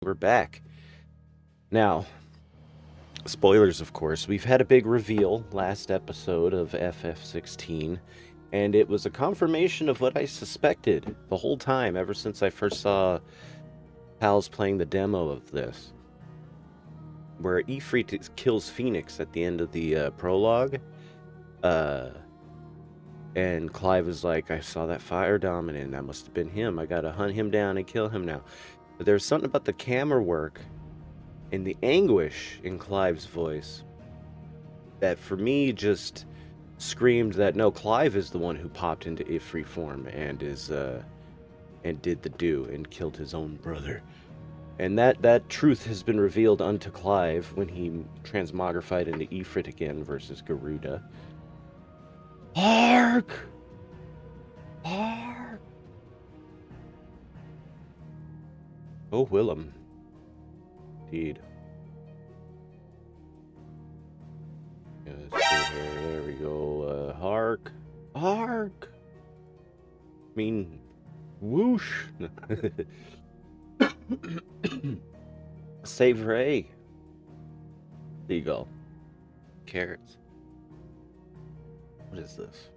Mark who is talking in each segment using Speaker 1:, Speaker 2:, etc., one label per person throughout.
Speaker 1: We're back. Now, spoilers, of course. We've had a big reveal last episode of FF16, and it was a confirmation of what I suspected the whole time, ever since I first saw Pals playing the demo of this, where Ifrit kills Phoenix at the end of the prologue. Uh, and Clive is like, I saw that fire dominant. That must have been him. I gotta hunt him down and kill him now. But there's something about the camera work and the anguish in Clive's voice that for me just screamed that no, Clive is the one who popped into Ifrit form and and did the do and killed his own brother. And that truth has been revealed unto Clive when he transmogrified into Ifrit again versus Garuda. Hark! Hark! Oh, Willem. Indeed. Yeah, there we go. Hark! Hark! I mean, whoosh! Save Ray. Seagull. Carrots. What is this?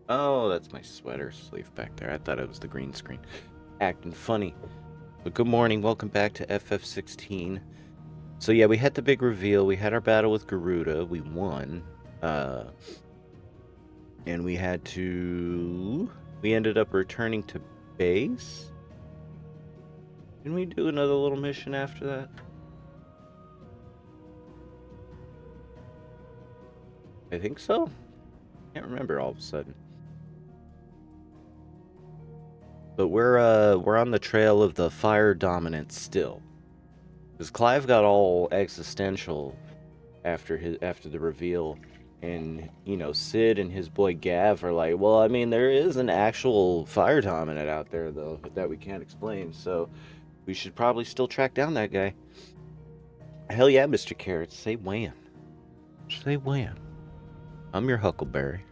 Speaker 1: Oh, that's my sweater sleeve back there. I thought it was the green screen. Acting funny. But good morning. Welcome back to FF16. So yeah, we had the big reveal. We had our battle with Garuda. We won. And we had to... We ended up returning to base. Didn't we do another little mission after that? I think so. Can't remember all of a sudden. But we're on the trail of the fire dominant still. Because Clive got all existential after the reveal. And, you know, Sid and his boy Gav are like, well, I mean, there is an actual fire dominant out there, though, that we can't explain. So we should probably still track down that guy. Hell yeah, Mr. Carrots. Say wham. Say wham. I'm your Huckleberry.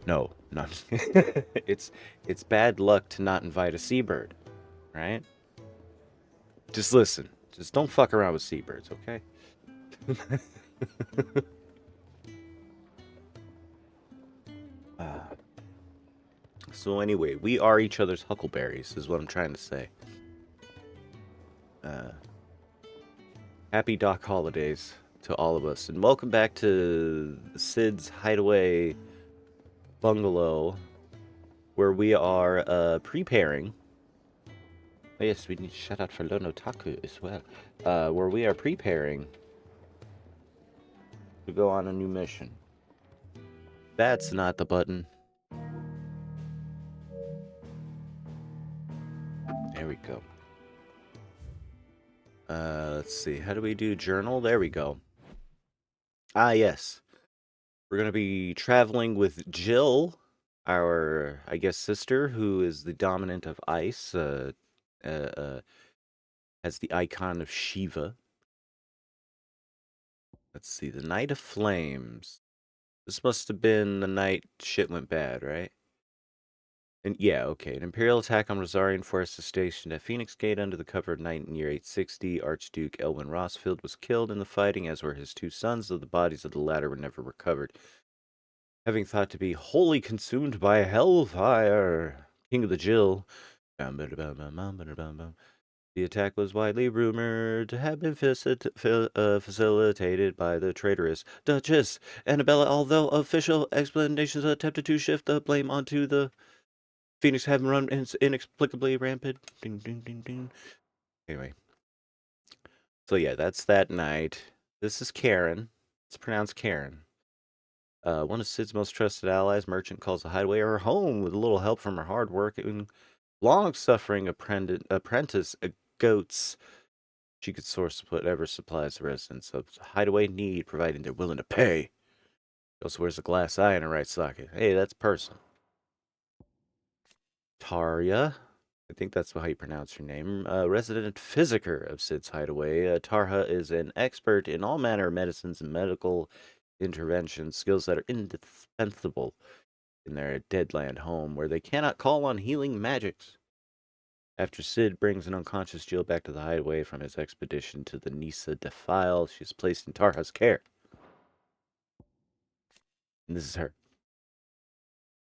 Speaker 1: No, not. it's bad luck to not invite a seabird, right? Just listen. Just don't fuck around with seabirds, okay? uh, so anyway, we are each other's huckleberries, is what I'm trying to say. Uh, happy Doc holidays to all of us, and welcome back to Sid's Hideaway Bungalow, where we are preparing. Oh, yes, we need to shout out for Lono Taku as well. Where we are preparing to go on a new mission. That's not the button. There we go. Let's see. How do we do journal? There we go. Ah, yes. We're going to be traveling with Jill, our, I guess, sister, who is the dominant of ice, has the icon of Shiva. Let's see. The Night of Flames. This must have been the night shit went bad, right? And yeah, okay. An Imperial attack on Rosarian forces stationed at Phoenix Gate under the cover of night in year 860. Archduke Elwyn Rossfield was killed in the fighting, as were his two sons, though the bodies of the latter were never recovered. Having thought to be wholly consumed by hellfire, King of the Jill. The attack was widely rumored to have been facilitated by the traitorous Duchess Annabella, although official explanations attempted to shift the blame onto the Phoenix having run inexplicably rampant. Ding, ding, ding, ding. Anyway. So yeah, that's that night. This is Karen. It's pronounced Karen. One of Sid's most trusted allies, Merchant, calls the hideaway her home with a little help from her hard-working, long-suffering apprentice, Goats. She could source whatever supplies the residents of the hideaway need, providing they're willing to pay. She also wears a glass eye in her right socket. Hey, that's personal. Tarya, I think that's how you pronounce her name, resident physiker of Sid's hideaway. Tarha is an expert in all manner of medicines and medical interventions, skills that are indispensable in their deadland home, where they cannot call on healing magics. After Sid brings an unconscious Jill back to the hideaway from his expedition to the Nisa Defile, she's placed in Tarha's care. And this is her.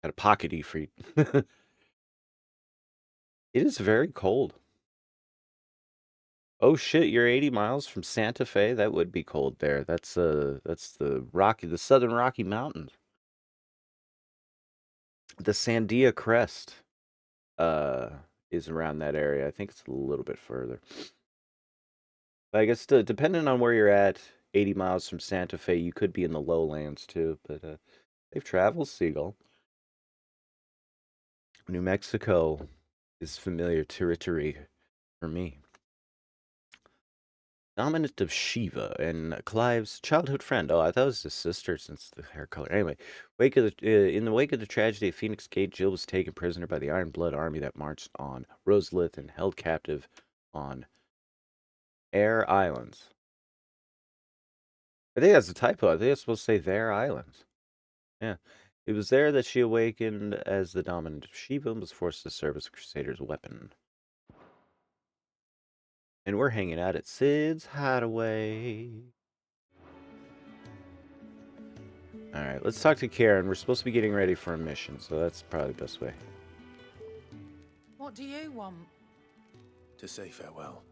Speaker 1: Got a pocket Ifrit. It is very cold. Oh shit, you're 80 miles from Santa Fe? That would be cold there. That's the Southern Rocky Mountains. The Sandia Crest is around that area. I think it's a little bit further. But I guess depending on where you're at, 80 miles from Santa Fe, you could be in the lowlands too, but safe travels, Seagull. New Mexico is familiar territory for me. Dominant of Shiva and Clive's childhood friend. Oh, I thought it was his sister since the hair color. Anyway, in the wake of the tragedy at Phoenix Gate, Jill was taken prisoner by the Iron Blood army that marched on Roselith and held captive on Air Islands. I think that's a typo. I think it's supposed to say their islands. Yeah. It was there that she awakened as the dominant of Shiva and was forced to serve as a crusader's weapon. And we're hanging out at Sid's Hideaway. Alright, let's talk to Karen. We're supposed to be getting ready for a mission, so that's probably the best way.
Speaker 2: What do you want?
Speaker 3: To say farewell.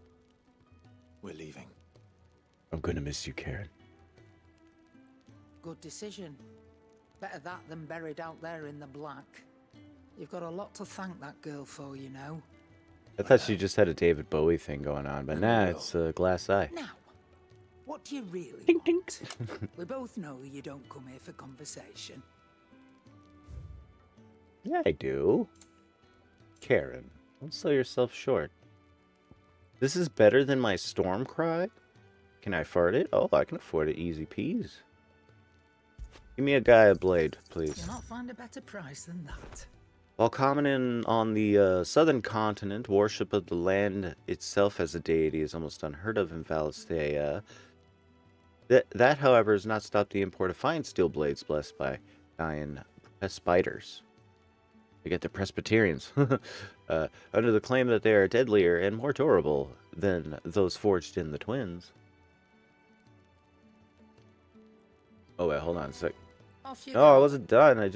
Speaker 3: We're leaving.
Speaker 1: I'm gonna miss you, Karen.
Speaker 2: Good decision. Better that than buried out there in the black. You've got a lot to thank that girl for, you know.
Speaker 1: I thought she just had a David Bowie thing going on, but nah, it's a glass eye.
Speaker 2: Now, what do you really
Speaker 1: Ding,
Speaker 2: want? We both know you don't come here for conversation.
Speaker 1: Yeah, I do. Karen, don't sell yourself short. This is better than my storm cry? Can I afford it? Oh, I can afford it. Easy peas. Give me a Gaia blade, please.
Speaker 2: You'll not find a better price than that.
Speaker 1: While common on the southern continent, worship of the land itself as a deity is almost unheard of in Valisthea. That, however, has not stopped the import of fine steel blades blessed by Dian Presbyters. They get the Presbyterians. Under the claim that they are deadlier and more durable than those forged in the twins. Oh, wait, hold on a sec.
Speaker 2: Off you
Speaker 1: No,
Speaker 2: go.
Speaker 1: I wasn't done. I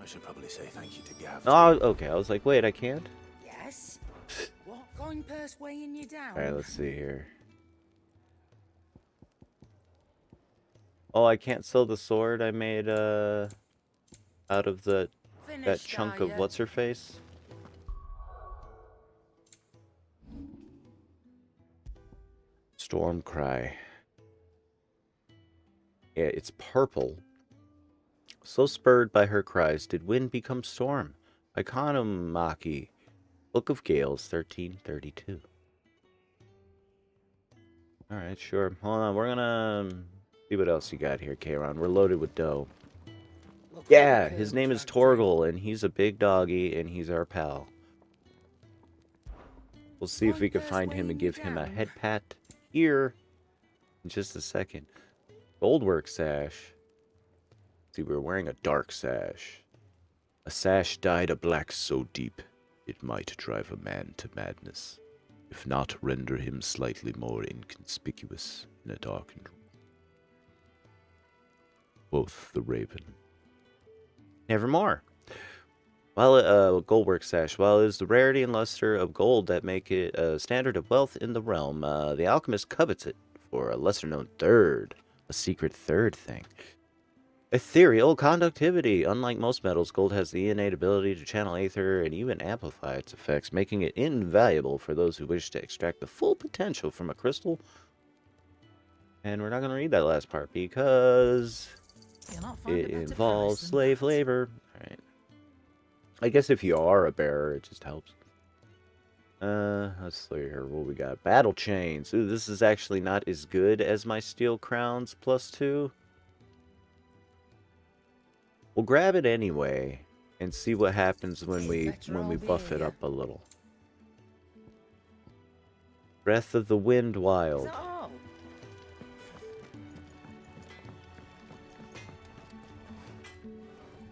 Speaker 3: I should probably say thank you to Gav.
Speaker 1: Oh, okay. I was like, wait, I can't?
Speaker 2: Yes? What? Going purse weighing you down?
Speaker 1: Alright, let's see here. Oh, I can't sell the sword I made, out of that
Speaker 2: Finished,
Speaker 1: chunk
Speaker 2: are
Speaker 1: of
Speaker 2: ya?
Speaker 1: what's-her-face. Stormcry. Yeah, it's purple. So spurred by her cries, did wind become storm. Iconomachy. Book of Gales, 1332. Alright, sure. Hold on, we're gonna see what else you got here, Kayron. We're loaded with dough.
Speaker 2: Look
Speaker 1: Yeah,
Speaker 2: like a
Speaker 1: his name is
Speaker 2: tractor.
Speaker 1: Torgal, and he's a big doggy, and he's our pal. We'll see if we can find him and give him a head pat here in just a second. Goldwork sash. See, we're wearing a dark sash. A sash dyed a black so deep, it might drive a man to madness, if not render him slightly more inconspicuous in a darkened room. Quoth the raven. Nevermore. While goldwork sash, while it is the rarity and luster of gold that make it a standard of wealth in the realm, the alchemist covets it for a lesser-known third, a secret third thing. Ethereal conductivity. Unlike most metals, gold has the innate ability to channel aether and even amplify its effects, making it invaluable for those who wish to extract the full potential from a crystal. And we're not going to read that last part because
Speaker 2: You'll not find
Speaker 1: it
Speaker 2: a better
Speaker 1: involves
Speaker 2: price than
Speaker 1: slave
Speaker 2: that.
Speaker 1: labor. Alright. I guess if you are a bearer, it just helps. Let's see here. What we got? Battle chains. Ooh, this is actually not as good as my steel crowns +2. We'll grab it anyway and see what happens when we buff it up a little. Breath of the Wind
Speaker 2: Is
Speaker 1: Wild.
Speaker 2: that all?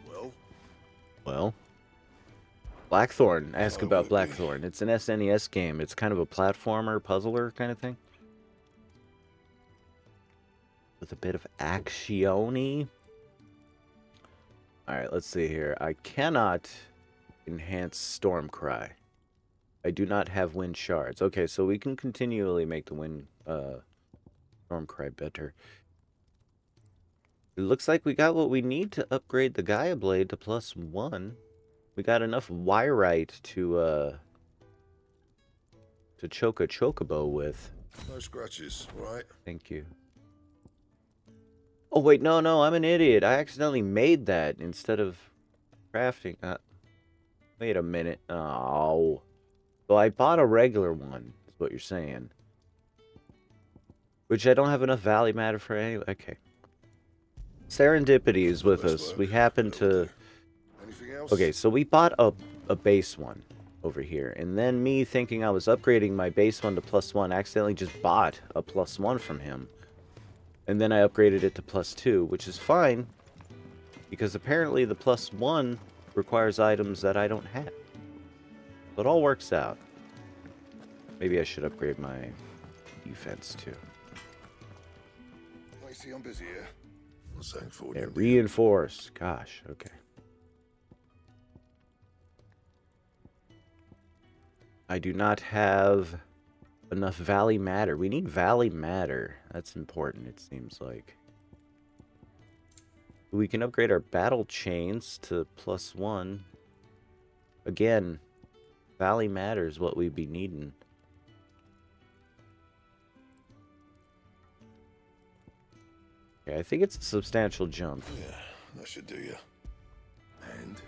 Speaker 3: Well,
Speaker 1: Well, Blackthorn. Ask
Speaker 4: Oh,
Speaker 1: about
Speaker 4: will it be?
Speaker 1: Blackthorn. It's an SNES game. It's kind of a platformer, puzzler kind of thing. With a bit of action-y. Alright, let's see here. I cannot enhance Stormcry. I do not have wind shards. Okay, so we can continually make the wind Stormcry better. It looks like we got what we need to upgrade the Gaia Blade to +1. We got enough Wyrite to choke a chocobo with.
Speaker 4: No scratches, right?
Speaker 1: Thank you. Oh, wait, no, I'm an idiot. I accidentally made that instead of crafting. Wait a minute. Oh. So I bought a regular one, is what you're saying. Which I don't have enough Valley Matter for anyway. Okay. Serendipity is with us. We happen to...
Speaker 4: Anything else?
Speaker 1: Okay, so we bought a base one over here. And then me thinking I was upgrading my base one to +1, accidentally just bought a +1 from him. And then I upgraded it to +2, which is fine. Because apparently the +1 requires items that I don't have. So it all works out. Maybe I should upgrade my defense too.
Speaker 4: I see I'm busy here. I'm saying forward.
Speaker 1: Yeah, reinforce. Gosh, okay. I do not have enough Valley Matter. We need Valley Matter. That's important, it seems like. We can upgrade our battle chains to +1. Again, Valley Matter is what we'd be needing. Okay, I think it's a substantial jump.
Speaker 4: Yeah, that should do you. And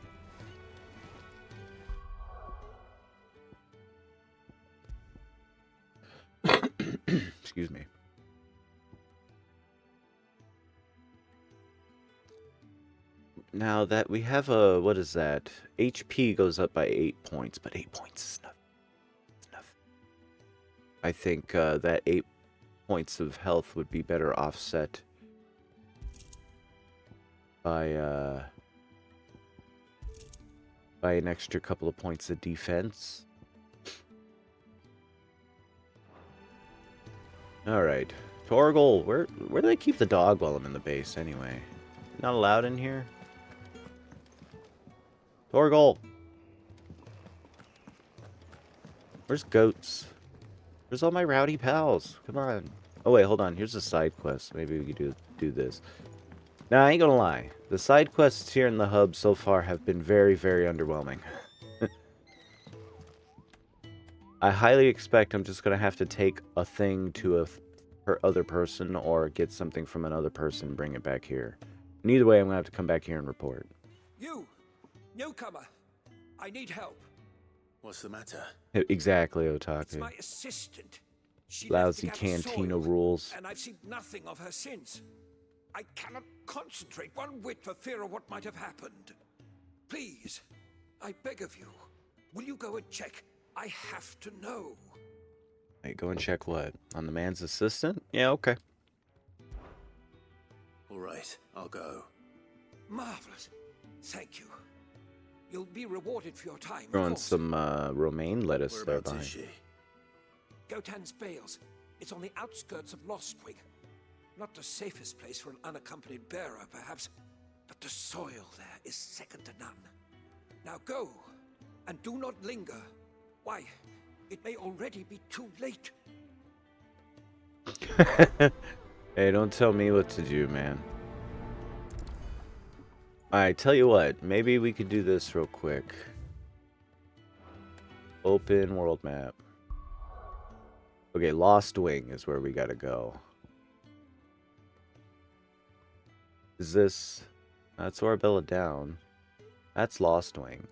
Speaker 1: Excuse me. Now that we have a, what is that? HP goes up by 8 points, but 8 points is nothing. It's nothing. I think that 8 points of health would be better offset by an extra couple of points of defense. Alright. Torgal, where do they keep the dog while I'm in the base anyway? Not allowed in here? Torgal! Where's Goats? Where's all my rowdy pals? Come on. Oh wait, hold on. Here's a side quest. Maybe we could do this. Now, I ain't gonna lie. The side quests here in the hub so far have been very, very underwhelming. I highly expect I'm just gonna have to take a thing to her other person or get something from another person and bring it back here. And either way, I'm gonna have to come back here and report.
Speaker 5: You! Newcomer! I need help.
Speaker 3: What's the matter?
Speaker 1: Exactly,
Speaker 5: It's
Speaker 1: Otaku.
Speaker 5: my assistant. She
Speaker 1: Lousy
Speaker 5: left to gather
Speaker 1: cantina
Speaker 5: soil,
Speaker 1: rules.
Speaker 5: and I've seen nothing of her since. I cannot concentrate one whit for fear of what might have happened. Please, I beg of you, will you go and check? I have to know.
Speaker 1: Hey, go and check what? On the man's assistant? Yeah, okay.
Speaker 3: All right, I'll go.
Speaker 5: Marvelous. Thank you. You'll be rewarded for your time. of
Speaker 1: Throwing
Speaker 5: course.
Speaker 1: some romaine lettuce there
Speaker 3: Whereabouts
Speaker 1: behind.
Speaker 3: is she?
Speaker 5: Gotan's Bales. It's on the outskirts of Lostwing. Not the safest place for an unaccompanied bearer, perhaps, but the soil there is second to none. Now go, and do not linger. Why, it may already be too late.
Speaker 1: Hey, don't tell me what to do, man. Alright, tell you what. Maybe we could do this real quick. Open world map. Okay, Lost Wing is where we gotta go. Is this... That's Orbella down. That's Lost Wing.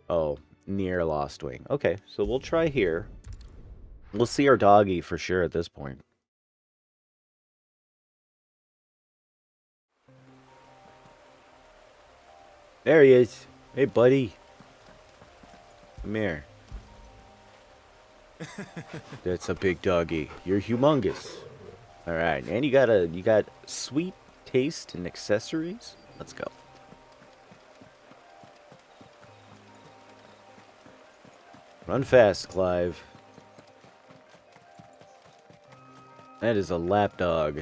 Speaker 1: Oh, near Lost Wing. Okay, so we'll try here. We'll see our doggy for sure at this point. There he is. Hey, buddy. Come here. That's a big doggy. You're humongous. All right, and you got sweet taste and accessories. Let's go. Run fast, Clive. That is a lapdog.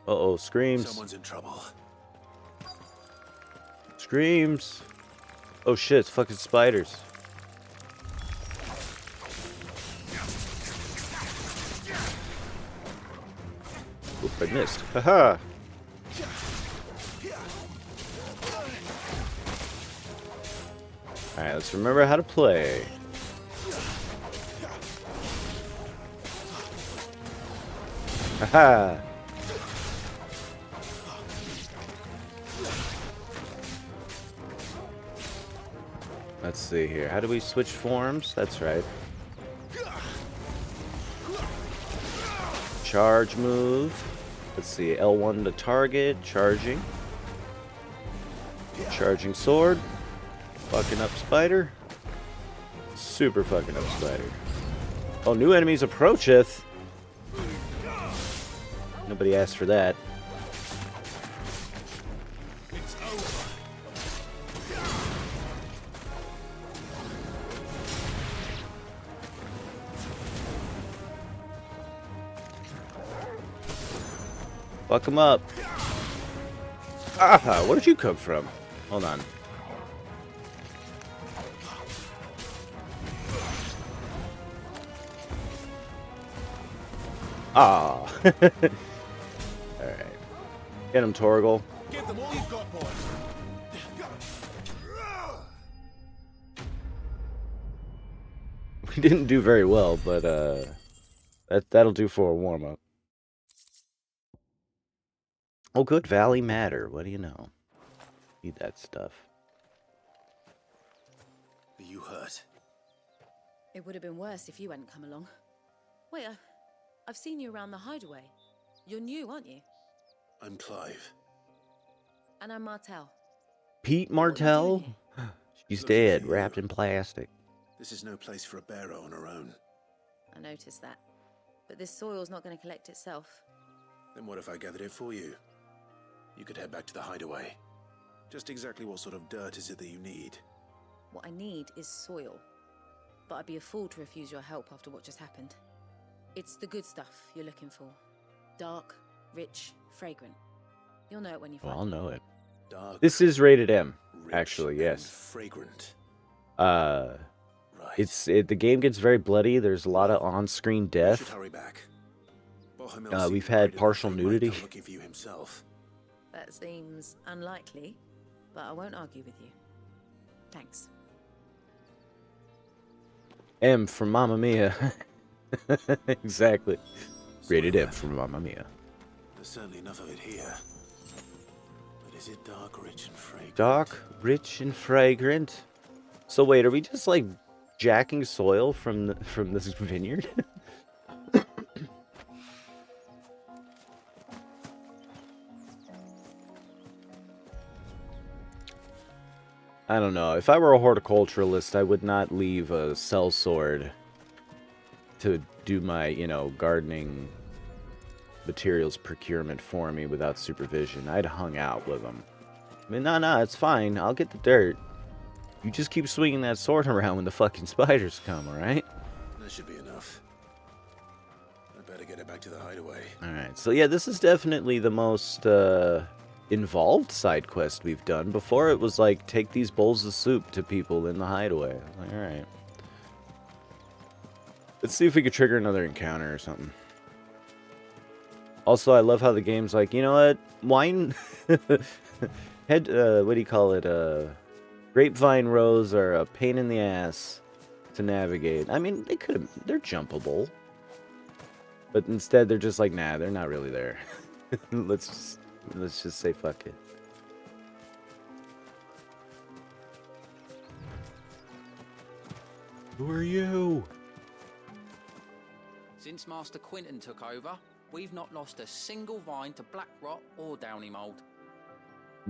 Speaker 1: Uh-oh, screams.
Speaker 3: Someone's in trouble.
Speaker 1: Screams. Oh shit, it's fucking spiders. Oop, I missed. Haha. Alright, let's remember how to play. Haha. Let's see here. How do we switch forms? That's right. Charge move. Let's see. L1 to target. Charging. Charging sword. Fucking up spider. Super fucking up spider. Oh, new enemies approacheth. Nobody asked for that.
Speaker 3: It's over.
Speaker 1: Fuck him up. Ah, where'd you come from? Hold on. Ah. Alright. Get him, Torgal.
Speaker 3: Give them all you've got, boys.
Speaker 1: We didn't do very well, but that'll do for a warm-up. Oh good, Valley Matter. What do you know? Need that stuff.
Speaker 3: Are you hurt?
Speaker 6: It would have been worse if you hadn't come along. Wait, I've seen you around the hideaway. You're new, aren't you?
Speaker 3: I'm Clive.
Speaker 6: And I'm Martel.
Speaker 1: Pete
Speaker 6: What are you doing
Speaker 1: Martell?
Speaker 6: here?
Speaker 1: She's
Speaker 3: Looking
Speaker 1: dead,
Speaker 3: for you.
Speaker 1: wrapped in plastic.
Speaker 3: This is no place for a bearer on her own.
Speaker 6: I noticed that. But this soil's not going to collect itself.
Speaker 3: Then what if I gathered it for you? You could head back to the hideaway. Just exactly what sort of dirt is it that you need?
Speaker 6: What I need is soil. But I'd be a fool to refuse your help after what just happened. It's the good stuff you're looking for. Dark, rich, fragrant. You'll know it when you
Speaker 1: Well,
Speaker 6: find
Speaker 1: I'll know it.
Speaker 3: Dark,
Speaker 1: This is rated M,
Speaker 3: rich,
Speaker 1: actually,
Speaker 3: and
Speaker 1: yes.
Speaker 3: fragrant.
Speaker 1: Uh,
Speaker 3: Right.
Speaker 1: the game gets very bloody. There's a lot of on-screen
Speaker 3: We should
Speaker 1: death.
Speaker 3: hurry back. Bohemil seemed
Speaker 1: We've had
Speaker 3: worried that
Speaker 1: partial
Speaker 3: Fate might
Speaker 1: nudity.
Speaker 3: come looking for you himself.
Speaker 6: That seems unlikely, but I won't argue with you. Thanks.
Speaker 1: M for Mamma Mia. Exactly. Rated
Speaker 3: Sorry,
Speaker 1: M
Speaker 3: lad.
Speaker 1: for Mamma Mia.
Speaker 3: There's certainly enough of it here. But is it dark, rich, and fragrant?
Speaker 1: Dark, rich, and fragrant. So wait, are we just like jacking soil from this vineyard? I don't know. If I were a horticulturalist, I would not leave a sellsword to do my, you know, gardening materials procurement for me without supervision. I'd hung out with them. I mean, no, it's fine. I'll get the dirt. You just keep swinging that sword around when the fucking spiders come, alright?
Speaker 3: That should be enough. I'd better get it back to the hideaway.
Speaker 1: Alright, so yeah, this is definitely the most, involved side quest we've done. Before it was like, take these bowls of soup to people in the hideaway. I was like, alright. Let's see if we could trigger another encounter or something. Also, I love how the game's like, you know what? Wine... what do you call it? Grapevine rows are a pain in the ass to navigate. I mean, they're jumpable. But instead, they're just like, nah, they're not really there. Let's just say fuck it. Who are you?
Speaker 7: Since Master Quinton took over, we've not lost a single vine to black rot or downy mold.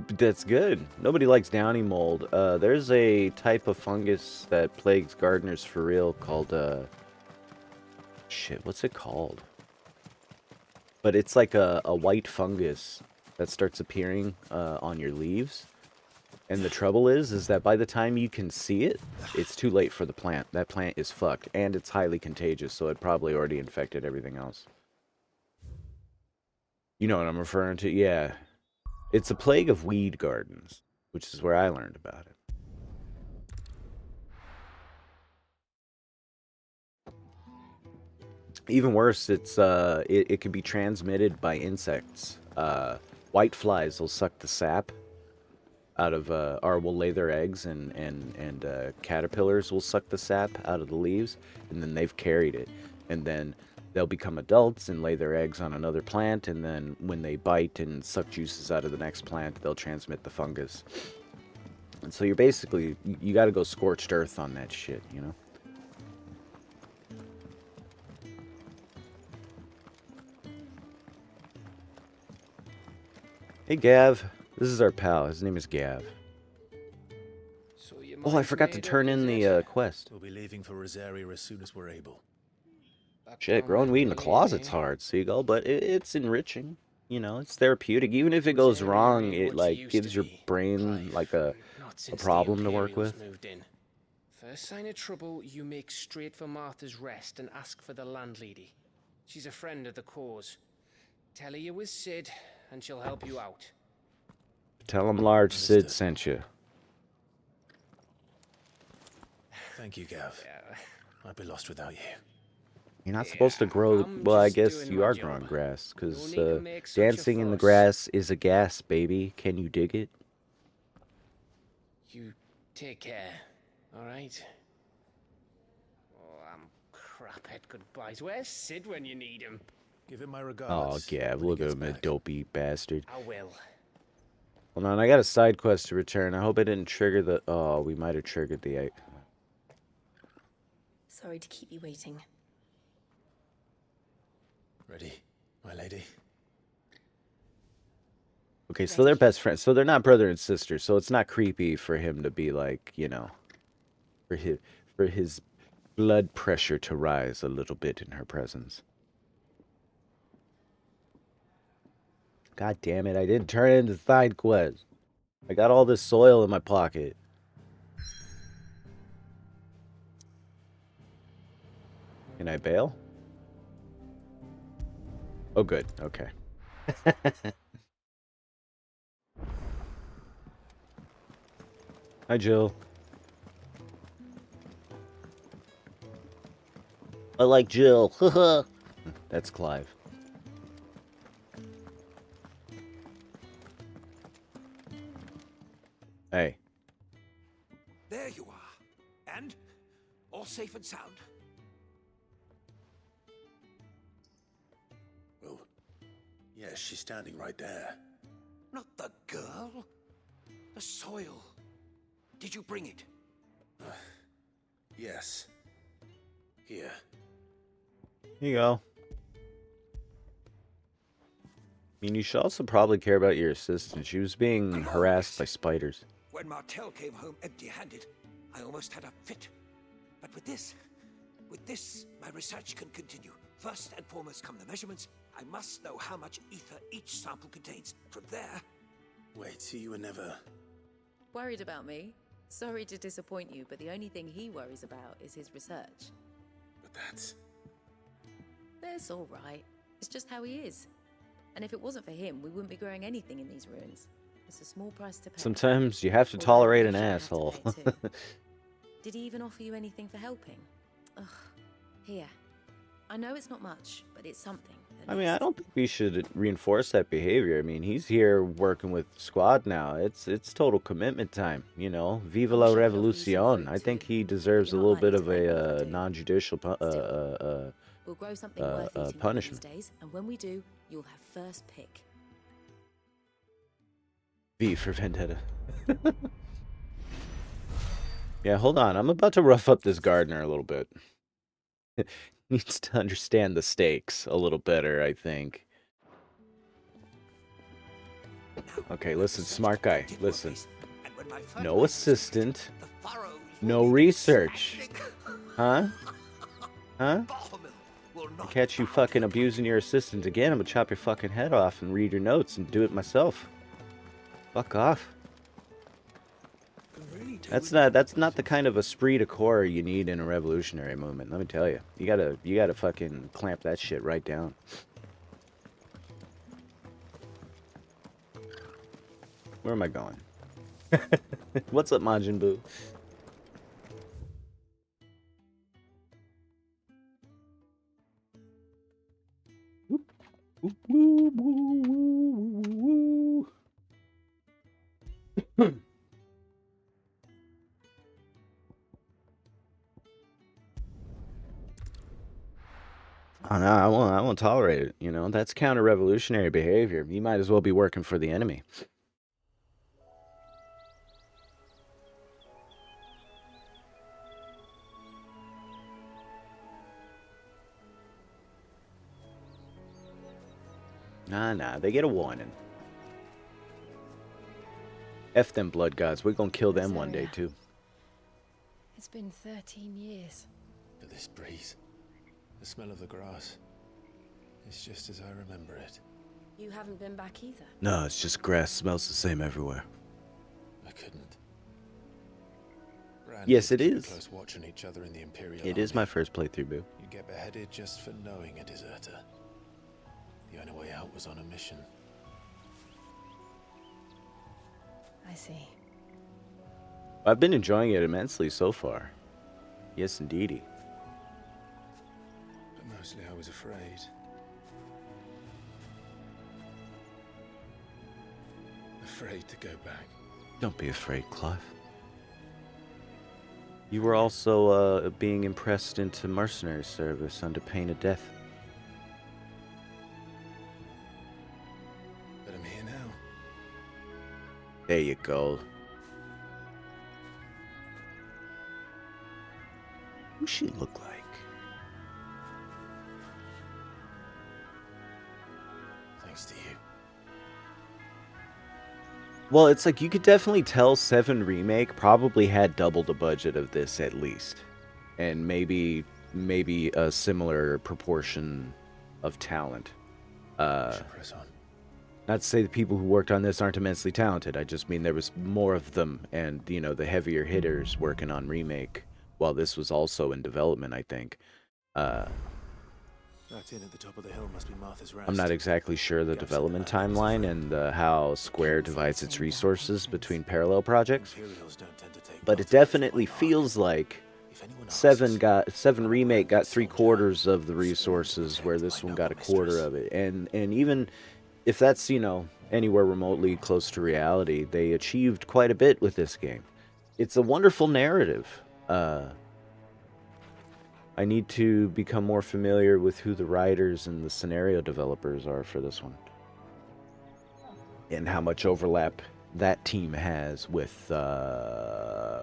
Speaker 1: That's good. Nobody likes downy mold. There's a type of fungus that plagues gardeners for real called Shit, what's it called? But it's like a white fungus that starts appearing on your leaves. And the trouble is that by the time you can see it, it's too late for the plant. That plant is fucked. And it's highly contagious, so it probably already infected everything else. You know what I'm referring to? Yeah. It's a plague of weed gardens, which is where I learned about it. Even worse, it can be transmitted by insects. White flies will suck the sap out of, or will lay their eggs, and caterpillars will suck the sap out of the leaves, and then they've carried it. And then they'll become adults and lay their eggs on another plant, and then when they bite and suck juices out of the next plant, they'll transmit the fungus. And so you're basically, you gotta go scorched earth on that shit, you know? Hey, Gav. This is our pal. His name is Gav.
Speaker 8: So you
Speaker 1: Oh, I
Speaker 8: might
Speaker 1: forgot to
Speaker 8: made
Speaker 1: turn
Speaker 8: up,
Speaker 1: in
Speaker 8: is
Speaker 1: the
Speaker 8: it?
Speaker 1: quest.
Speaker 3: We'll be leaving for Rosarian as soon as we're able.
Speaker 8: Back
Speaker 1: Shit,
Speaker 8: down
Speaker 1: growing weed in the
Speaker 8: memory
Speaker 1: closet's
Speaker 8: lane, eh?
Speaker 1: hard, Seagull, but it's enriching. You know, it's therapeutic. Even if it
Speaker 8: Was
Speaker 1: goes
Speaker 8: area
Speaker 1: wrong,
Speaker 8: ain't
Speaker 1: it,
Speaker 8: what
Speaker 1: like,
Speaker 8: used
Speaker 1: gives
Speaker 8: to
Speaker 1: your
Speaker 8: be,
Speaker 1: brain,
Speaker 8: Clive.
Speaker 1: like, a
Speaker 8: Not since
Speaker 1: problem
Speaker 8: the
Speaker 1: to work
Speaker 8: Imperials
Speaker 1: with.
Speaker 8: moved in. First sign of trouble, you make straight for Martha's Rest and ask for the landlady. She's a friend of the cause. Tell her you was Sid, and she'll help you out.
Speaker 1: Tell him Large Sid
Speaker 3: Understood.
Speaker 1: sent you.
Speaker 3: Thank you, Gav.
Speaker 8: Yeah.
Speaker 3: I'd be lost without you.
Speaker 1: You're not supposed to grow...
Speaker 8: I'm
Speaker 1: Well, I
Speaker 8: just
Speaker 1: guess
Speaker 8: doing
Speaker 1: you
Speaker 8: my
Speaker 1: are
Speaker 8: job.
Speaker 1: growing grass,
Speaker 8: No
Speaker 1: because
Speaker 8: need to make such a
Speaker 1: dancing in the
Speaker 8: fuss.
Speaker 1: grass is a gas, baby. Can you dig it?
Speaker 8: You take care, all right? Oh, I'm crap at goodbyes. Where's Sid when you need him?
Speaker 3: Give him my
Speaker 1: Oh,
Speaker 3: regards.
Speaker 1: Gav,
Speaker 3: when he
Speaker 1: look at
Speaker 3: gets
Speaker 1: him, a
Speaker 3: back.
Speaker 1: dopey bastard.
Speaker 8: I will.
Speaker 1: Hold on, I got a side quest to return. I hope I didn't trigger the... Oh, we might have triggered the...
Speaker 9: Sorry to keep you waiting.
Speaker 3: Ready, my lady?
Speaker 1: Okay, so they're best friends. So they're not brother and sister. So it's not creepy for him to be like, you know, for his blood pressure to rise a little bit in her presence. God damn it, I didn't turn in the side quest. I got all this soil in my pocket. Can I bail? Oh, good. Okay. Hi, Jill. I like Jill. That's Clive. Hey.
Speaker 5: There you are. And? All safe and sound?
Speaker 3: Well, yes, she's standing right there.
Speaker 5: Not the girl. The soil. Did you bring it?
Speaker 3: Yes. Here.
Speaker 1: Here you go. I mean, you should also probably care about your assistant. She was being harassed by spiders.
Speaker 5: When Martel came home empty-handed, I almost had a fit. But with this, my research can continue. First and foremost come the measurements. I must know how much ether each sample contains. From there...
Speaker 3: Wait, so you were never...
Speaker 6: Worried about me? Sorry to disappoint you, but the only thing he worries about is his research.
Speaker 3: But that's...
Speaker 6: That's all right. It's just how he is. And if it wasn't for him, we wouldn't be growing anything in these ruins. It's a small price to pay.
Speaker 1: Sometimes you have to
Speaker 6: Although
Speaker 1: tolerate
Speaker 6: we
Speaker 1: an
Speaker 6: shouldn't have to
Speaker 1: asshole.
Speaker 6: pay it too. Did he even offer you anything for helping? Ugh. Here. I know it's not much, but it's something.
Speaker 1: I mean, I don't think we should reinforce that behavior. I mean, he's here working with squad now. It's total commitment time, you know. Viva la revolucion. I think he deserves a little bit of a non-judicial
Speaker 6: We'll grow something worth eating
Speaker 1: punishment.
Speaker 6: these days, and when we do, you'll have first pick.
Speaker 1: V for Vendetta. Yeah, hold on. I'm about to rough up this gardener a little bit. Needs to understand the stakes a little better, I think. Okay, listen, smart guy. Listen. No assistant. No research. Huh? Huh?
Speaker 5: Will not
Speaker 1: Catch you
Speaker 5: found
Speaker 1: fucking
Speaker 5: in
Speaker 1: abusing your assistant again, I'm gonna chop your fucking head off and read your notes and do it myself. Fuck off.
Speaker 5: Can really do
Speaker 1: That's
Speaker 5: with
Speaker 1: not the kind of esprit de corps you need in a revolutionary movement, let me tell you. You gotta fucking clamp that shit right down. Where am I going? What's up, Majin Buu? Whoop, whoop, woo, woo, woo, woo, woo. Oh, no, I won't tolerate it. You know, that's counter-revolutionary behavior. You might as well be working for the enemy. Nah, they get a warning. F them blood gods. We're gonna kill them one day,
Speaker 9: Rosaria.
Speaker 1: too.
Speaker 9: It's been 13 years.
Speaker 3: But this breeze, the smell of the grass, it's just as I remember it.
Speaker 6: You haven't been back either.
Speaker 1: No, it's just grass smells the same everywhere.
Speaker 3: I couldn't. Brand
Speaker 1: Yes,
Speaker 3: would
Speaker 1: it
Speaker 3: keep a
Speaker 1: is.
Speaker 3: close watch on each other in the Imperial
Speaker 1: It is my
Speaker 3: Army.
Speaker 1: first playthrough, boo.
Speaker 3: You get beheaded just for knowing a deserter. The only way out was on a mission.
Speaker 9: I see.
Speaker 1: I've been enjoying it immensely so far. Yes, indeedy.
Speaker 3: But mostly I was afraid. Afraid to go back.
Speaker 1: Don't be afraid, Clive. You were also being impressed into mercenary service under pain of death.
Speaker 3: But I'm here now.
Speaker 1: There you go. Who she look like?
Speaker 3: Thanks to you.
Speaker 1: Well, it's like you could definitely tell 7 Remake probably had double the budget of this at least. And maybe a similar proportion of talent.
Speaker 3: Should press on.
Speaker 1: Not to say the people who worked on this aren't immensely talented. I just mean there was more of them and, you know, the heavier hitters working on Remake while this was also in development, I think.
Speaker 3: That inn at the top of the hill must be Martha's Rest.
Speaker 1: I'm not exactly sure the development timeline and how Square divides its resources between parallel projects,
Speaker 3: Imperials don't tend to take
Speaker 1: but
Speaker 3: part
Speaker 1: it
Speaker 3: in
Speaker 1: definitely
Speaker 3: fight
Speaker 1: feels like
Speaker 3: If anyone
Speaker 1: 7 Remake got 3/4 of the resources, where this one got 1/4 of it. And even if that's, you know, anywhere remotely close to reality, they achieved quite a bit with this game. It's a wonderful narrative. I need to become more familiar with who the writers and the scenario developers are for this one. And how much overlap that team has with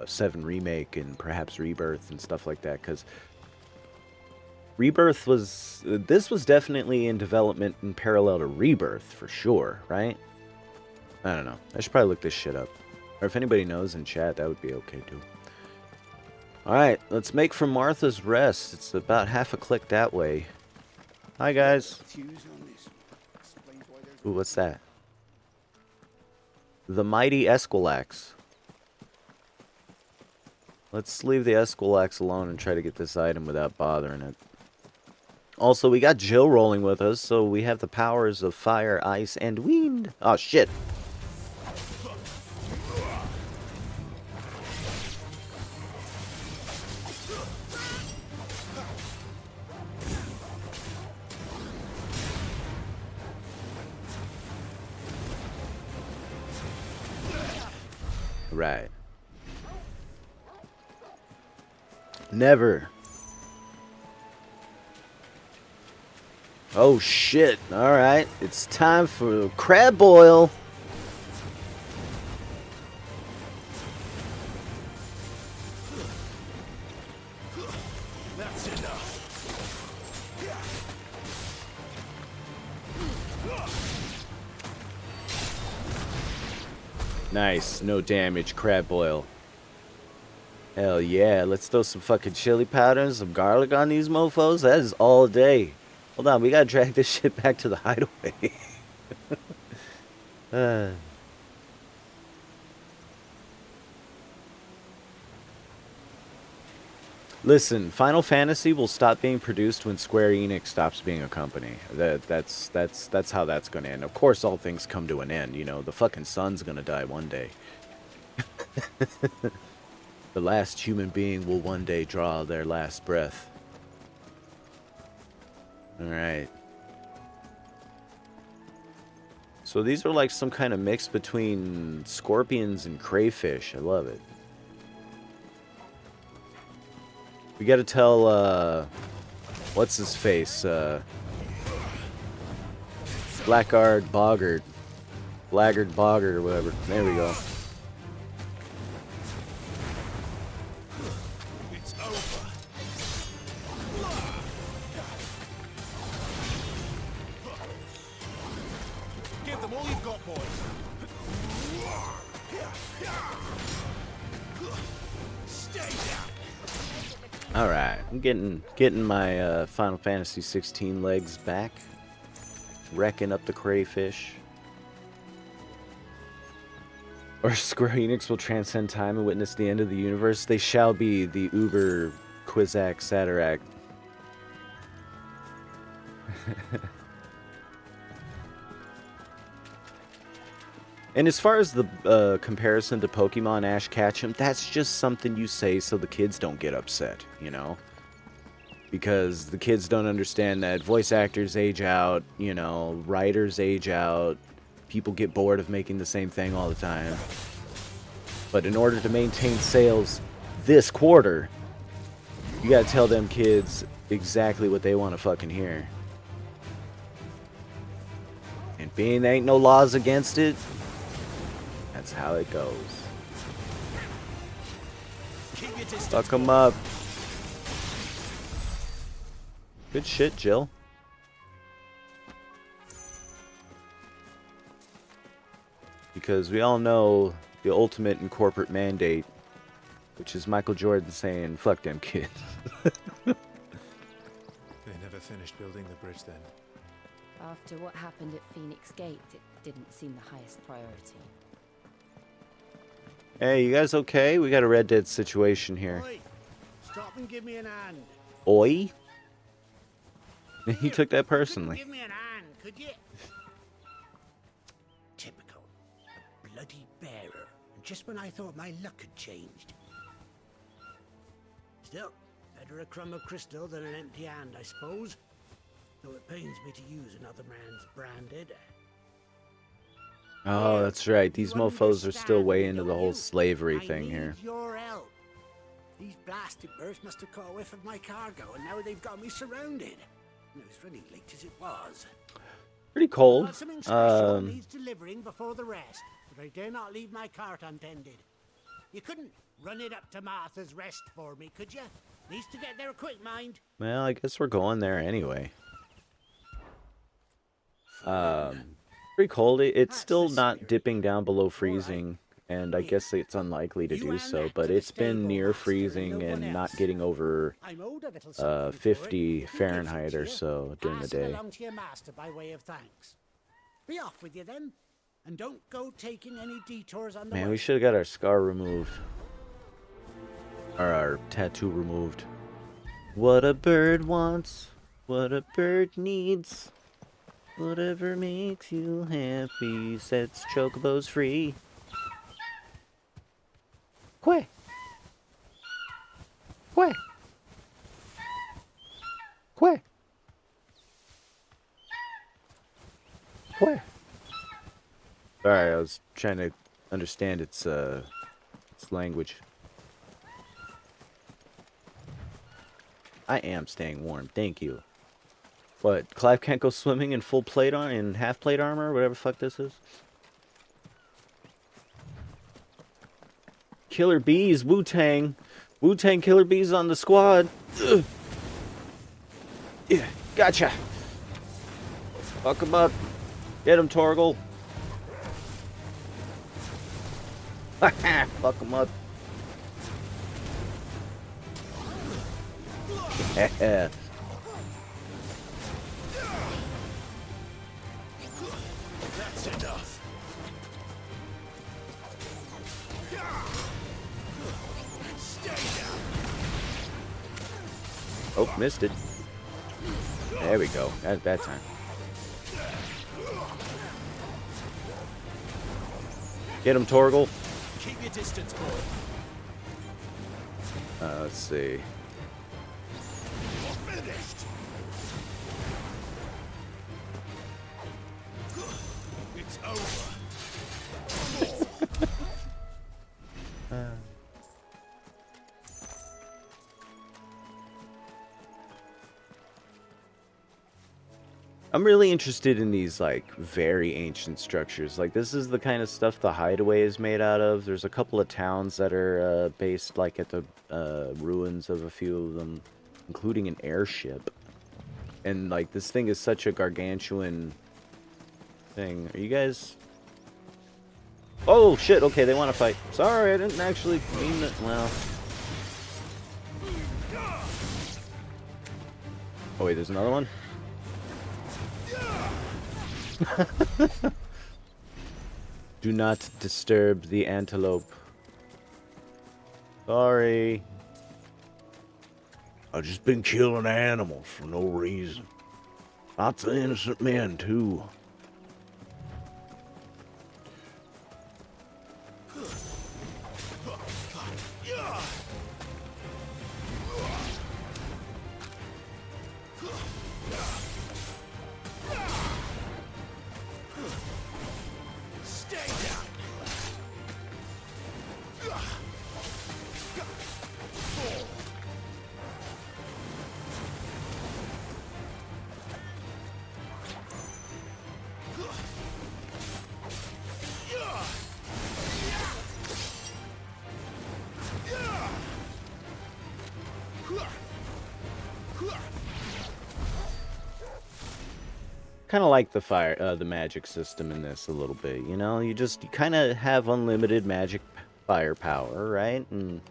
Speaker 1: 7 Remake and perhaps Rebirth and stuff like that. Because Rebirth was... This was definitely in development in parallel to Rebirth, for sure, right? I don't know. I should probably look this shit up. Or if anybody knows in chat, that would be okay too. Alright, let's make for Martha's Rest. It's about half a click that way. Hi, guys. Ooh, what's that? The Mighty Esquilax. Let's leave the Esquilax alone and try to get this item without bothering it. Also, we got Jill rolling with us, so we have the powers of fire, ice, and wind. Oh, shit. Right. Never. Oh shit. Alright. It's time for crab boil.
Speaker 3: That's enough.
Speaker 1: Nice. No damage. Crab boil. Hell yeah. Let's throw some fucking chili powder and some garlic on these mofos. That is all day. Hold on, we gotta drag this shit back to the hideaway. Listen, Final Fantasy will stop being produced when Square Enix stops being a company. That's how that's gonna end. Of course, all things come to an end. You know, the fucking sun's gonna die one day. The last human being will one day draw their last breath. Alright. So these are like some kind of mix between scorpions and crayfish. I love it. We gotta tell, what's his face? Blackguard Boggart. Blackguard Boggart or whatever. There we go.
Speaker 3: It's over. Give them all you've got, boys. Stay down.
Speaker 1: All right, I'm getting my Final Fantasy 16 legs back, wrecking up the crayfish. Or Square Enix will transcend time and witness the end of the universe. They shall be the Uber Quizak Satarak. And as far as the comparison to Pokemon Ash Ketchum, that's just something you say so the kids don't get upset, you know? Because the kids don't understand that voice actors age out, you know, writers age out, people get bored of making the same thing all the time. But in order to maintain sales this quarter, you gotta tell them kids exactly what they want to fucking hear. And being there ain't no laws against it, that's how it goes. Fuck 'em up. Good shit, Jill. Because we all know the ultimate in corporate mandate, which is Michael Jordan saying, fuck them kids.
Speaker 3: They never finished building the bridge then.
Speaker 9: After what happened at Phoenix Gate, it didn't seem the highest priority.
Speaker 1: Hey, you guys okay? We got a Red Dead situation here.
Speaker 10: Oi, stop and give me an hand.
Speaker 1: Oi? He took that personally.
Speaker 10: Give me an hand, could you? Typical. A bloody bearer. And just when I thought my luck had changed. Still, better a crumb of crystal than an empty hand, I suppose. Though it pains me to use another man's branded.
Speaker 1: Oh, that's right. These mofos are still way into the whole slavery thing
Speaker 10: I
Speaker 1: here.
Speaker 10: need your help. These blasted birds must have caught a whiff of my cargo, and now they've got me surrounded. And it was really late as it was.
Speaker 1: Pretty cold.
Speaker 10: Something special needs delivering before the rest, but I dare not leave my cart untended. You couldn't run it up to Martha's Rest for me, could you? Needs to get there quick, mind.
Speaker 1: Well, I guess we're going there anyway. Pretty cold. It's still not dipping down below freezing, and I guess it's unlikely to do so, but it's been near freezing and not getting over 50 Fahrenheit or so during the day.
Speaker 10: Along to your master by way of thanks. Be off with you then, and don't go taking any detours on the
Speaker 1: Man,
Speaker 10: way.
Speaker 1: we should have got our scar removed. Or our tattoo removed. What a bird wants, what a bird needs. Whatever makes you happy sets chocobos free. Quay. Quay. Quay. Quay. Sorry, I was trying to understand its language. I am staying warm, thank you. What, Clive can't go swimming in full plate on in half plate armor, whatever the fuck this is? Killer bees, Wu-Tang. Wu-Tang killer bees on the squad. Ugh. Yeah, gotcha. Fuck him up. Get him, Torgal. Fuck him up. Yeah. Oh, missed it. There we go. At that time. Get him, Torgal.
Speaker 11: Keep your distance, boy.
Speaker 1: Let's see.
Speaker 11: Finished. It's over.
Speaker 1: I'm really interested in these, like, very ancient structures. Like, this is the kind of stuff the Hideaway is made out of. There's a couple of towns that are based, like, at the ruins of a few of them, including an airship. And, like, this thing is such a gargantuan thing. Are you guys... Oh, shit, okay, they want to fight. Sorry, I didn't actually mean that. Well... Oh, wait, there's another one? Do not disturb the antelope. Sorry.
Speaker 12: I've just been killing animals for no reason. Lots of innocent men, too.
Speaker 1: Kind of like the magic system in this a little bit, you know? You kind of have unlimited magic firepower, right? And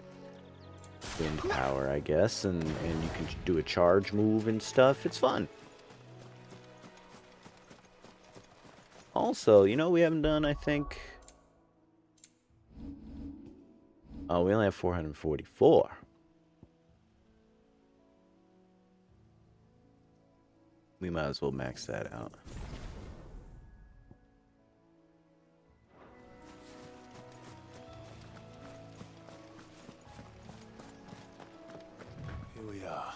Speaker 1: wind power, I guess, and you can do a charge move and stuff. It's fun. Also, you know, we haven't done, I think... Oh, we only have 444. We might as well max that out.
Speaker 3: Here we are.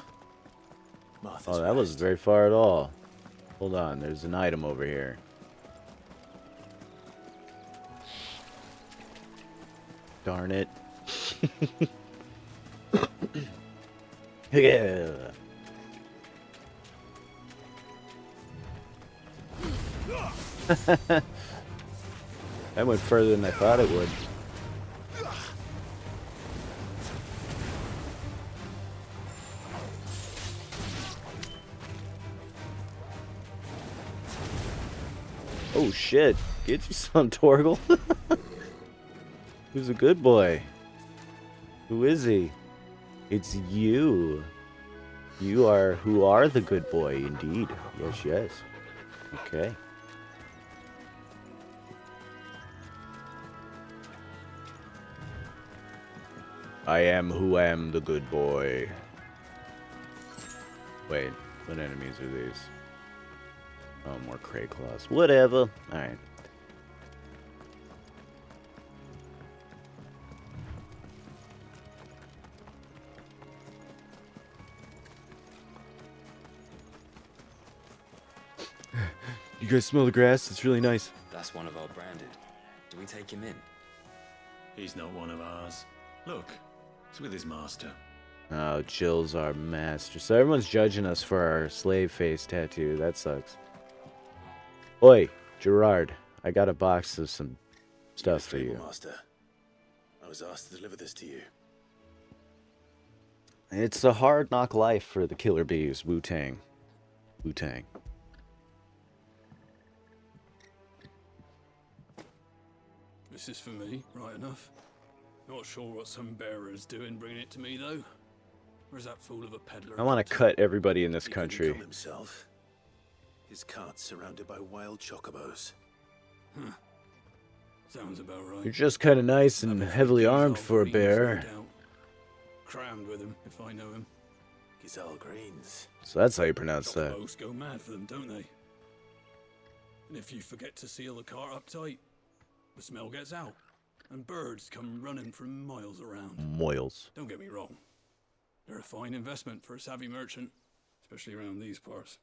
Speaker 3: Martha's
Speaker 1: Oh, that wasn't very far at all. Hold on, there's an item over here. Darn it. Yeah. That went further than I thought it would. Oh shit, get you some, Torgal. Who's a good boy? Who is he? It's you. You are who are the good boy, indeed. Yes, yes. Okay. I am who am the good boy. Wait, what enemies are these? Oh, more Cray Claws. Whatever. Alright. You guys smell the grass? It's really nice.
Speaker 13: That's one of our branded. Do we take him in?
Speaker 3: He's not one of ours. Look, he's with his master.
Speaker 1: Oh, Jill's our master. So everyone's judging us for our slave face tattoo. That sucks. Oi, Gerard. I got a box of some stuff for you.
Speaker 3: Master. I was asked to deliver this to you.
Speaker 1: It's a hard knock life for the killer bees. Wu-Tang. Wu-Tang.
Speaker 14: This is for me, right enough. Not sure what some bearer's doing bringing it to me, though. Where's that fool of a peddler?
Speaker 1: I want to cut everybody in this country.
Speaker 3: He couldn't come himself. His cart's surrounded by wild chocobos.
Speaker 14: Huh. Sounds about right.
Speaker 1: You're just kind of nice and heavily armed for a bear.
Speaker 14: Crammed with him, if I know him.
Speaker 3: Gazelle greens.
Speaker 12: So that's how you pronounce that.
Speaker 14: Most go mad for them, don't they? And if you forget to seal the cart up tight, the smell gets out, and birds come running from miles around.
Speaker 12: Moils.
Speaker 14: Don't get me wrong. They're a fine investment for a savvy merchant, especially around these parts.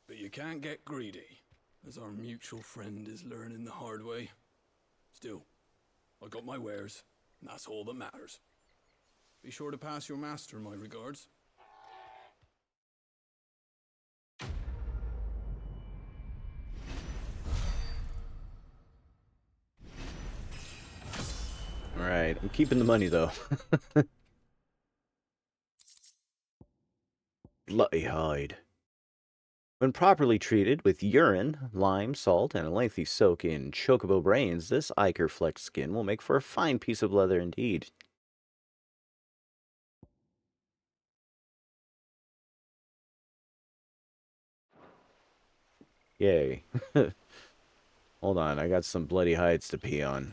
Speaker 14: But you can't get greedy, as our mutual friend is learning the hard way. Still, I got my wares, and that's all that matters. Be sure to pass your master my regards.
Speaker 1: Alright, I'm keeping the money though. Bloody hide. When properly treated with urine, lime, salt, and a lengthy soak in chocobo brains, this ichor flecked skin will make for a fine piece of leather indeed. Yay. Hold on, I got some bloody hides to pee on.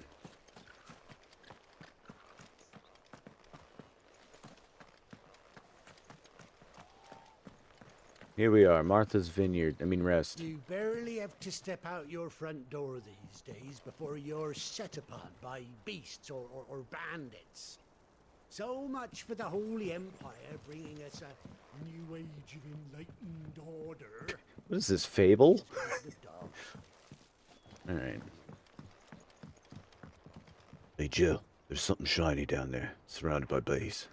Speaker 1: Here we are, Martha's Vineyard. Rest.
Speaker 10: You barely have to step out your front door these days before you're set upon by beasts or bandits. So much for the Holy Empire bringing us a new age of enlightened order.
Speaker 1: What is this, Fable? Alright.
Speaker 12: Hey, Joe, there's something shiny down there, surrounded by bees.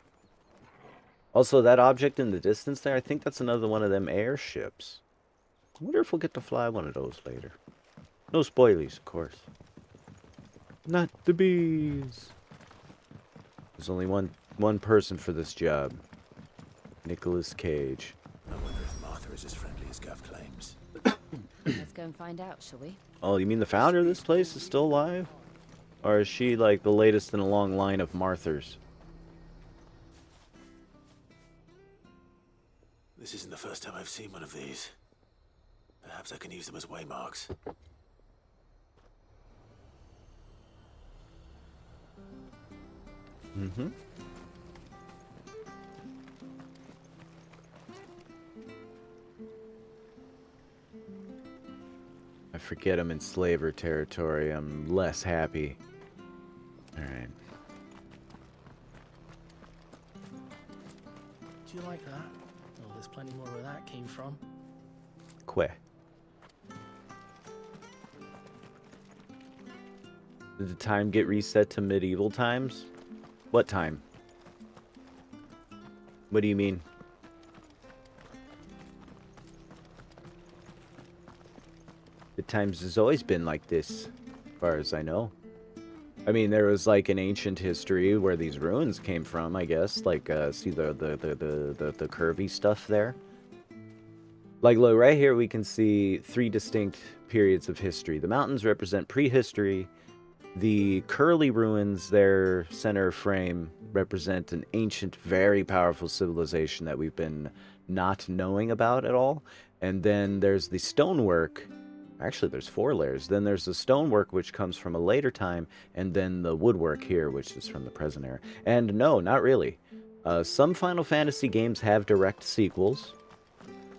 Speaker 1: Also, that object in the distance there, I think that's another one of them airships. I wonder if we'll get to fly one of those later. No spoilies, of course. Not the bees. There's only one person for this job. Nicolas Cage.
Speaker 3: I wonder if Martha is as friendly as Gav claims.
Speaker 9: Let's go and find out, shall we?
Speaker 1: Oh, you mean the founder of this place is still alive? Or is she like the latest in a long line of Marthas?
Speaker 3: This isn't the first time I've seen one of these. Perhaps I can use them as waymarks.
Speaker 1: Mm-hmm. I forget I'm in slaver territory. I'm less happy. Alright.
Speaker 15: Do you like that? Oh, there's plenty more where that came from.
Speaker 1: Que. Did the time get reset to medieval times? What time? What do you mean? The times has always been like this, as far as I know. I mean, there was like an ancient history where these ruins came from, I guess. Like, see the curvy stuff there? Like, look, right here we can see 3 distinct periods of history. The mountains represent prehistory. The curly ruins, their center frame, represent an ancient, very powerful civilization that we've been not knowing about at all. And then there's the stonework. Actually, there's 4 layers. Then there's the stonework, which comes from a later time, and then the woodwork here, which is from the present era. And no, not really. Some Final Fantasy games have direct sequels.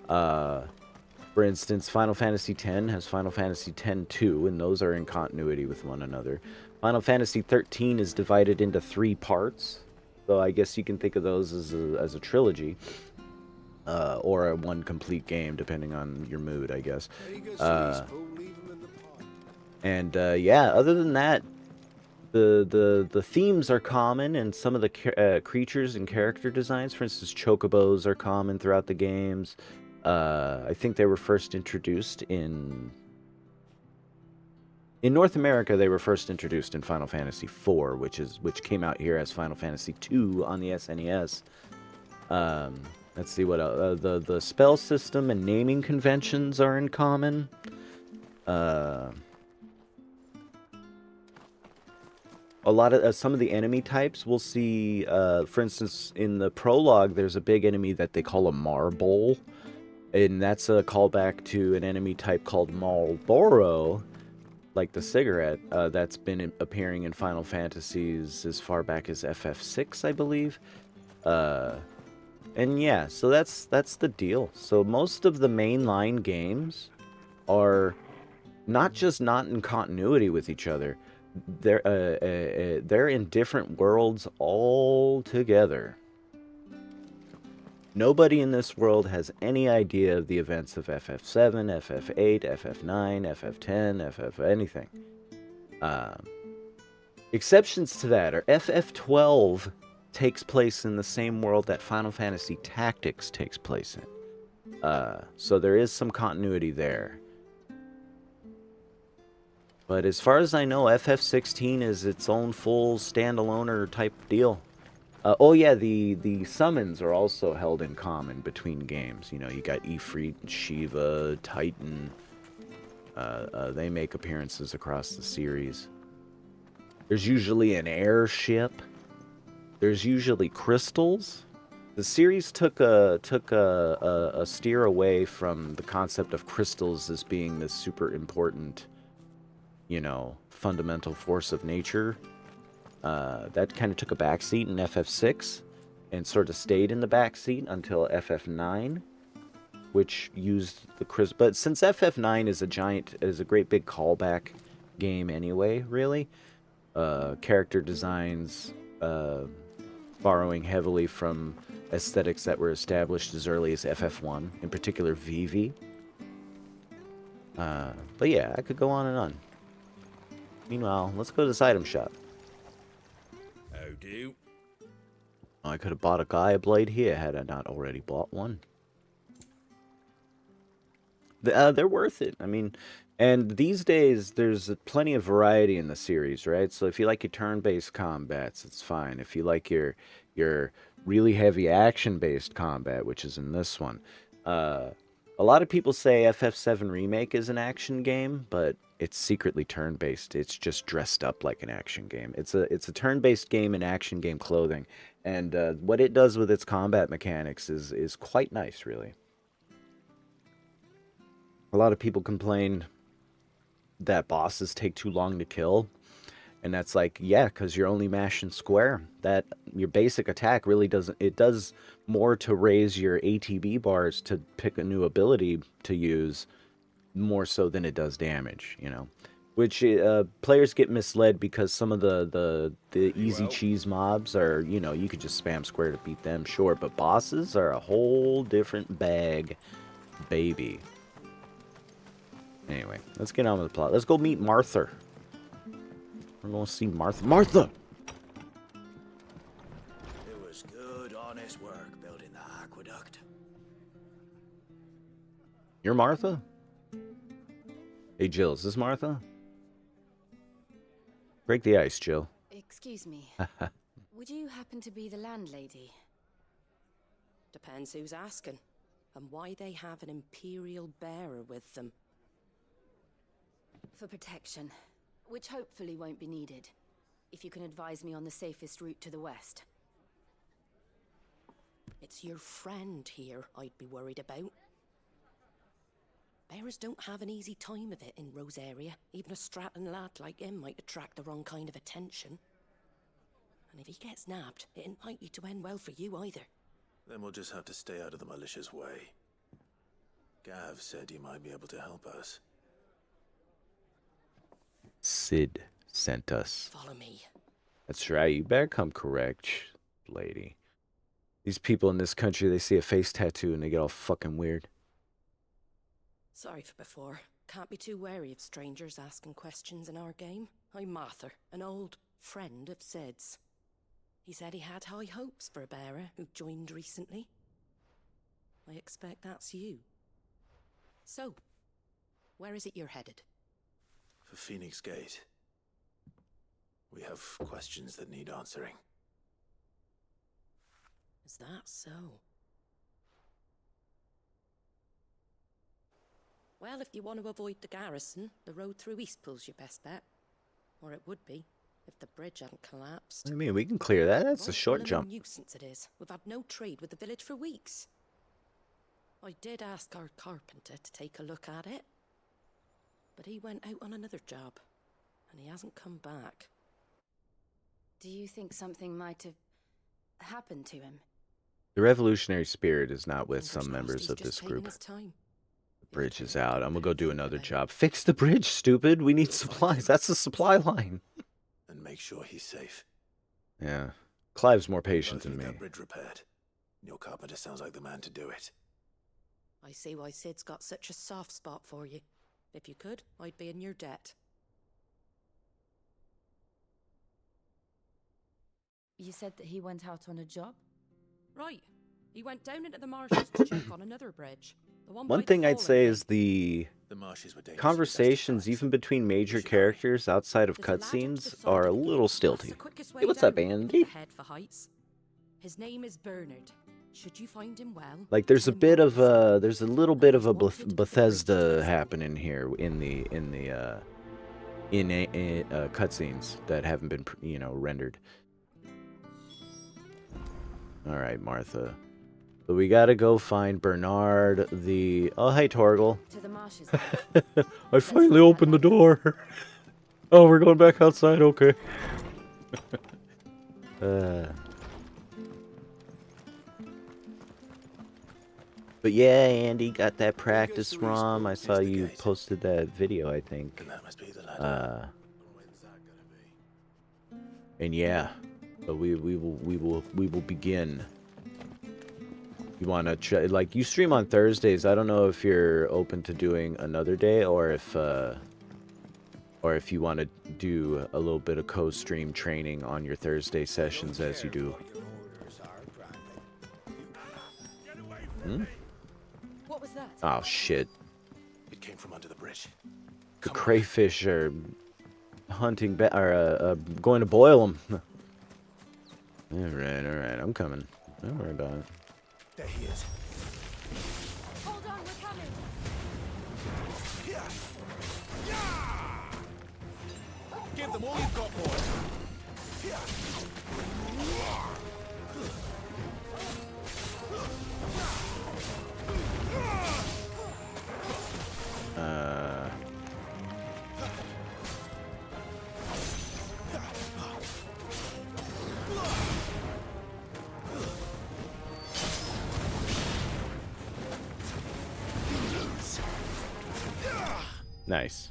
Speaker 1: For instance, Final Fantasy X has Final Fantasy X-2, and those are in continuity with one another. Final Fantasy XIII is divided into 3 parts, so I guess you can think of those as a trilogy. Or a one complete game, depending on your mood, I guess. Yeah, other than that, the themes are common, and some of the creatures and character designs, for instance, chocobos are common throughout the games. I think they were first introduced in North America. They were first introduced in Final Fantasy IV, which came out here as Final Fantasy II on the SNES. Let's see what else. The spell system and naming conventions are in common. A lot of some of the enemy types we'll see. For instance, in the prologue, there's a big enemy that they call a Marble, and that's a callback to an enemy type called Marlboro, like the cigarette. That's been appearing in Final Fantasies as far back as FF6, I believe. And yeah, so that's the deal. So most of the mainline games are not just not in continuity with each other. They're in different worlds altogether. Nobody in this world has any idea of the events of FF7, FF8, FF9, FF10, FF anything. Exceptions to that are FF12 takes place in the same world that Final Fantasy Tactics takes place in. So there is some continuity there. But as far as I know, FF16 is its own full standaloner type deal. Oh yeah, the summons are also held in common between games. You know, you got Ifrit, Shiva, Titan. They make appearances across the series. There's usually an airship. There's usually crystals. The series took a steer away from the concept of crystals as being this super important, you know, fundamental force of nature. That kind of took a backseat in FF6 and sort of stayed in the backseat until FF9, which used the crystal. But since FF9 is a great big callback game anyway, really, character designs, borrowing heavily from aesthetics that were established as early as FF1, in particular Vivi. But yeah, I could go on and on. Meanwhile, let's go to this item shop.
Speaker 11: How do?
Speaker 1: I could have bought a Gaia blade here had I not already bought one. They're worth it. I mean, and these days there's plenty of variety in the series, right? So if you like your turn-based combats, it's fine. If you like your really heavy action-based combat, which is in this one, a lot of people say FF7 Remake is an action game, but it's secretly turn-based. It's just dressed up like an action game. It's a turn-based game in action game clothing, and what it does with its combat mechanics is quite nice, really. A lot of people complain that bosses take too long to kill, and that's like, yeah, because you're only mashing square. That your basic attack really doesn't. It does more to raise your ATB bars to pick a new ability to use, more so than it does damage. You know, which players get misled because some of the easy cheese mobs are, you know, you could just spam square to beat them, sure, but bosses are a whole different bag, baby. Anyway, let's get on with the plot. Let's go meet Martha. We're going to see Martha. Martha!
Speaker 11: It was good, honest work building the aqueduct.
Speaker 1: You're Martha? Hey, Jill, is this Martha? Break the ice, Jill.
Speaker 9: Excuse me. Would you happen to be the landlady?
Speaker 16: Depends who's asking, and why they have an Imperial bearer with them.
Speaker 9: For protection, which hopefully won't be needed. If you can advise me on the safest route to the west.
Speaker 16: It's your friend here I'd be worried about. Bearers don't have an easy time of it in Rosaria. Even a Stratton lad like him might attract the wrong kind of attention. And if he gets nabbed, it ain't likely to end well for you either.
Speaker 3: Then we'll just have to stay out of the malicious way. Gav said he might be able to help us.
Speaker 1: Sid sent us.
Speaker 16: Follow me.
Speaker 1: That's right. You better come correct, lady. These people in this country, they see a face tattoo and they get all fucking weird.
Speaker 16: Sorry for before. Can't be too wary of strangers asking questions in our game. I'm Martha, an old friend of Sid's. He said he had high hopes for a bearer who joined recently. I expect that's you. So, where is it you're headed?
Speaker 3: For Phoenix Gate. We have questions that need answering.
Speaker 16: Is that so? Well, if you want to avoid the garrison, the road through Eastpool's your best bet. Or it would be, if the bridge hadn't collapsed.
Speaker 1: I mean, we can clear that. That's a short
Speaker 16: What a
Speaker 1: jump.
Speaker 16: nuisance it is. We've had no trade with the village for weeks. I did ask our carpenter to take a look at it. But he went out on another job, and he hasn't come back.
Speaker 9: Do you think something might have happened to him?
Speaker 1: The revolutionary spirit is not with
Speaker 16: Fingers
Speaker 1: some
Speaker 16: crossed
Speaker 1: members
Speaker 16: he's
Speaker 1: of
Speaker 16: just
Speaker 1: this
Speaker 16: taking
Speaker 1: group.
Speaker 16: his time.
Speaker 1: The bridge is out. I'm gonna go do another job. Fix the bridge, stupid. We need supplies. That's the supply line.
Speaker 3: And make sure he's safe.
Speaker 1: Yeah. Clive's more patient
Speaker 3: Both
Speaker 1: than
Speaker 3: need
Speaker 1: me.
Speaker 3: that bridge repaired. Your carpenter sounds like the man to do it.
Speaker 16: I see why Sid's got such a soft spot for you. If you could, I'd be in your debt.
Speaker 9: You said that he went out on a job?
Speaker 16: Right. He went down into the marshes to check on another bridge. The one by
Speaker 1: One
Speaker 16: the
Speaker 1: thing I'd
Speaker 16: fallen
Speaker 1: say
Speaker 16: thing.
Speaker 1: is the
Speaker 3: marshes were dangerous
Speaker 1: conversations, even between major characters outside of cutscenes, are a little stilty. Hey, what's up, Andy?
Speaker 16: Head for heights. His name is Bernard. Should you find him well?
Speaker 1: Like, there's a little bit of a Bethesda happening here in the cutscenes that haven't been, rendered. All right, Martha. So we gotta go find Bernard. Oh, hey, Torgal.
Speaker 9: To the marshes.
Speaker 12: I finally opened the door. Oh, we're going back outside. Okay.
Speaker 1: But yeah, Andy got that practice ROM. I saw you posted that video, I think. And yeah, but we will begin. You want to try, like, you stream on Thursdays. I don't know if you're open to doing another day, or if you want to do a little bit of co-stream training on your Thursday sessions as you do. Hmm?
Speaker 16: What was that?
Speaker 1: Oh shit!
Speaker 3: It came from under the bridge.
Speaker 1: The crayfish are hunting, going to boil them. all right, I'm coming. Don't worry about it.
Speaker 3: There he is.
Speaker 9: Hold on, we're coming.
Speaker 3: Give them all you've got, boy.
Speaker 1: Nice.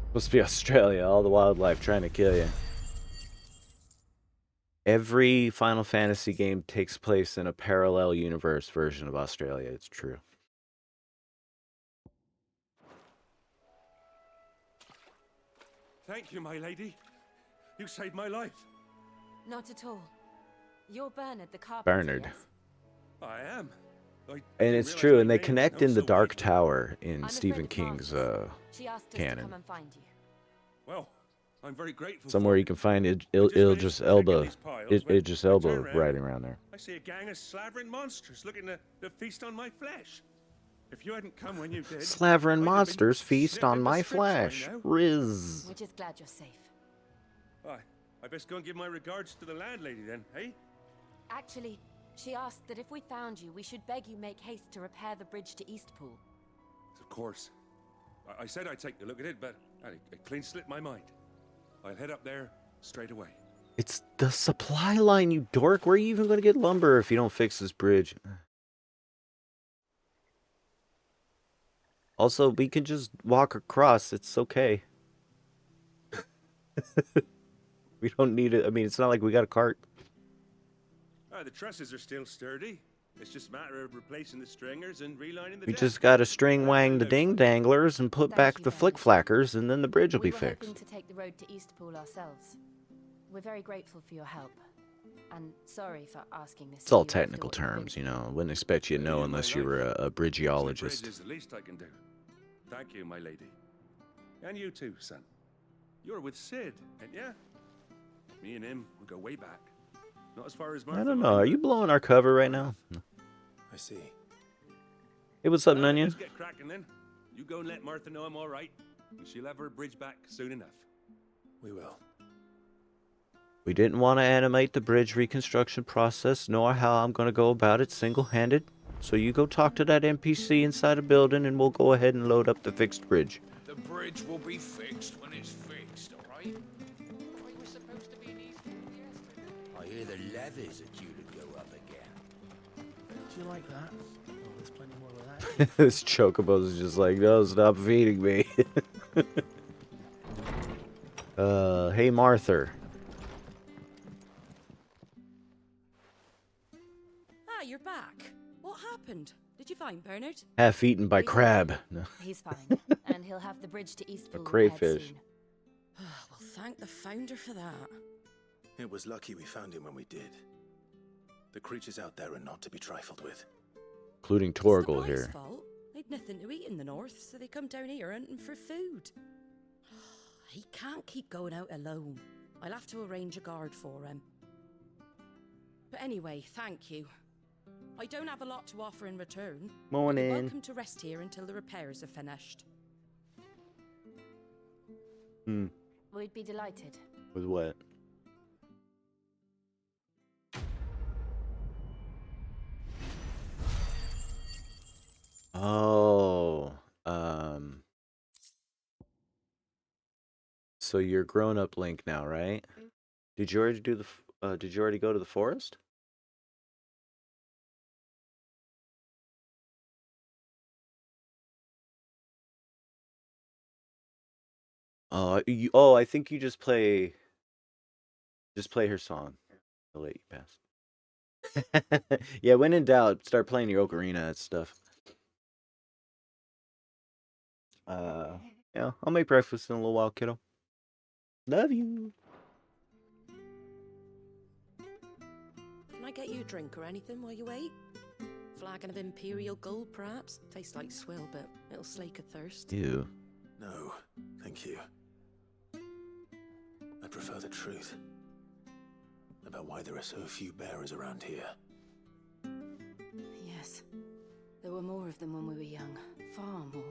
Speaker 1: Supposed to be Australia, all the wildlife trying to kill you. Every Final Fantasy game takes place in a parallel universe version of Australia. It's true.
Speaker 17: Thank you, my lady. You saved my life.
Speaker 9: Not at all. You're Bernard, the carpenter.
Speaker 1: Bernard.
Speaker 9: Yes?
Speaker 17: I am.
Speaker 1: And it's true, and they connect in the Dark Tower in Stephen King's
Speaker 9: She asked us to
Speaker 1: canon.
Speaker 9: come and find you.
Speaker 17: Well, I'm very grateful.
Speaker 1: Somewhere you can find Idris Elba riding around there.
Speaker 17: I see a gang of slavering monsters looking to feast on my flesh. If you hadn't come when you did,
Speaker 1: Slavering monsters feast on my flesh. Riz.
Speaker 9: We're just glad you're safe.
Speaker 17: I best go and give my regards to the landlady then, hey?
Speaker 9: Actually, she asked that if we found you, we should beg you make haste to repair the bridge to Eastpool.
Speaker 17: Of course. I said I'd take a look at it, but it clean slipped my mind. I'll head up there straight away.
Speaker 1: It's the supply line, you dork. Where are you even going to get lumber if you don't fix this bridge? Also, we can just walk across. It's okay. We don't need it. I mean, it's not like we got a cart.
Speaker 17: The trusses are still sturdy. It's just a matter of replacing the stringers and relining the
Speaker 1: We
Speaker 17: deck.
Speaker 1: just got to string wang the ding danglers and put back the flick flackers, and then the bridge will be
Speaker 9: We were
Speaker 1: fixed.
Speaker 9: hoping to take the road to Eastpool ourselves. We're very grateful for your help. And sorry for asking this.
Speaker 1: It's all technical terms, you know. I wouldn't expect you to know unless you were a bridgeologist.
Speaker 17: Bridge is the least I can do. Thank you, my lady. And you too, son. You're with Sid, ain't ya? Me and him, we go way back. Not as far as
Speaker 1: I don't know. Are you blowing our cover right now?
Speaker 3: I see.
Speaker 1: Hey, what's up, Nunyan?
Speaker 17: Let's get cracking then. You go and let Martha know I'm all right, and she'll have her bridge back soon enough.
Speaker 3: We will.
Speaker 1: We didn't want to animate the bridge reconstruction process, nor how I'm going to go about it single-handed. So you go talk to that NPC inside a building, and we'll go ahead and load up the fixed bridge.
Speaker 8: The bridge will be fixed when it's fixed, alright? I was supposed to be in Eastpool yesterday.
Speaker 11: I hear the levees are due to go up
Speaker 15: like that. Oh, there's plenty more where that.
Speaker 1: This chocobo is just like, no, stop feeding me. Hey, Martha.
Speaker 16: Ah, you're back. What happened? Did you find Bernard?
Speaker 1: Half eaten by
Speaker 9: We did.
Speaker 1: crab. No.
Speaker 9: He's fine, and he'll have the bridge to Eastpool repaired
Speaker 1: crayfish.
Speaker 9: soon.
Speaker 16: Well, thank the founder for that.
Speaker 3: It was lucky we found him when we did. The creatures out there are not to be trifled with.
Speaker 1: Including
Speaker 16: It's the
Speaker 1: Torgal
Speaker 16: boys'
Speaker 1: here.
Speaker 16: fault. They'd nothing to eat in the north, so they come down here hunting for food. He can't keep going out alone. I'll have to arrange a guard for him. But anyway, thank you. I don't have a lot to offer in return.
Speaker 1: Morning.
Speaker 16: You're welcome to rest here until the repairs are finished.
Speaker 9: We'd be delighted.
Speaker 1: With what? Oh, so you're grown-up Link now, right? Did you already do did you already go to the forest? I think you just play her song. I'll let you pass. Yeah, when in doubt, start playing your ocarina and stuff. Yeah, I'll make breakfast in a little while, kiddo. Love you.
Speaker 16: Can I get you a drink or anything while you wait? Flagon of Imperial Gold, perhaps? Tastes like swill, but it'll slake a thirst.
Speaker 1: Ew.
Speaker 3: No, thank you. I prefer the truth about why there are so few bearers around here.
Speaker 9: Yes. There were more of them when we were young. Far more.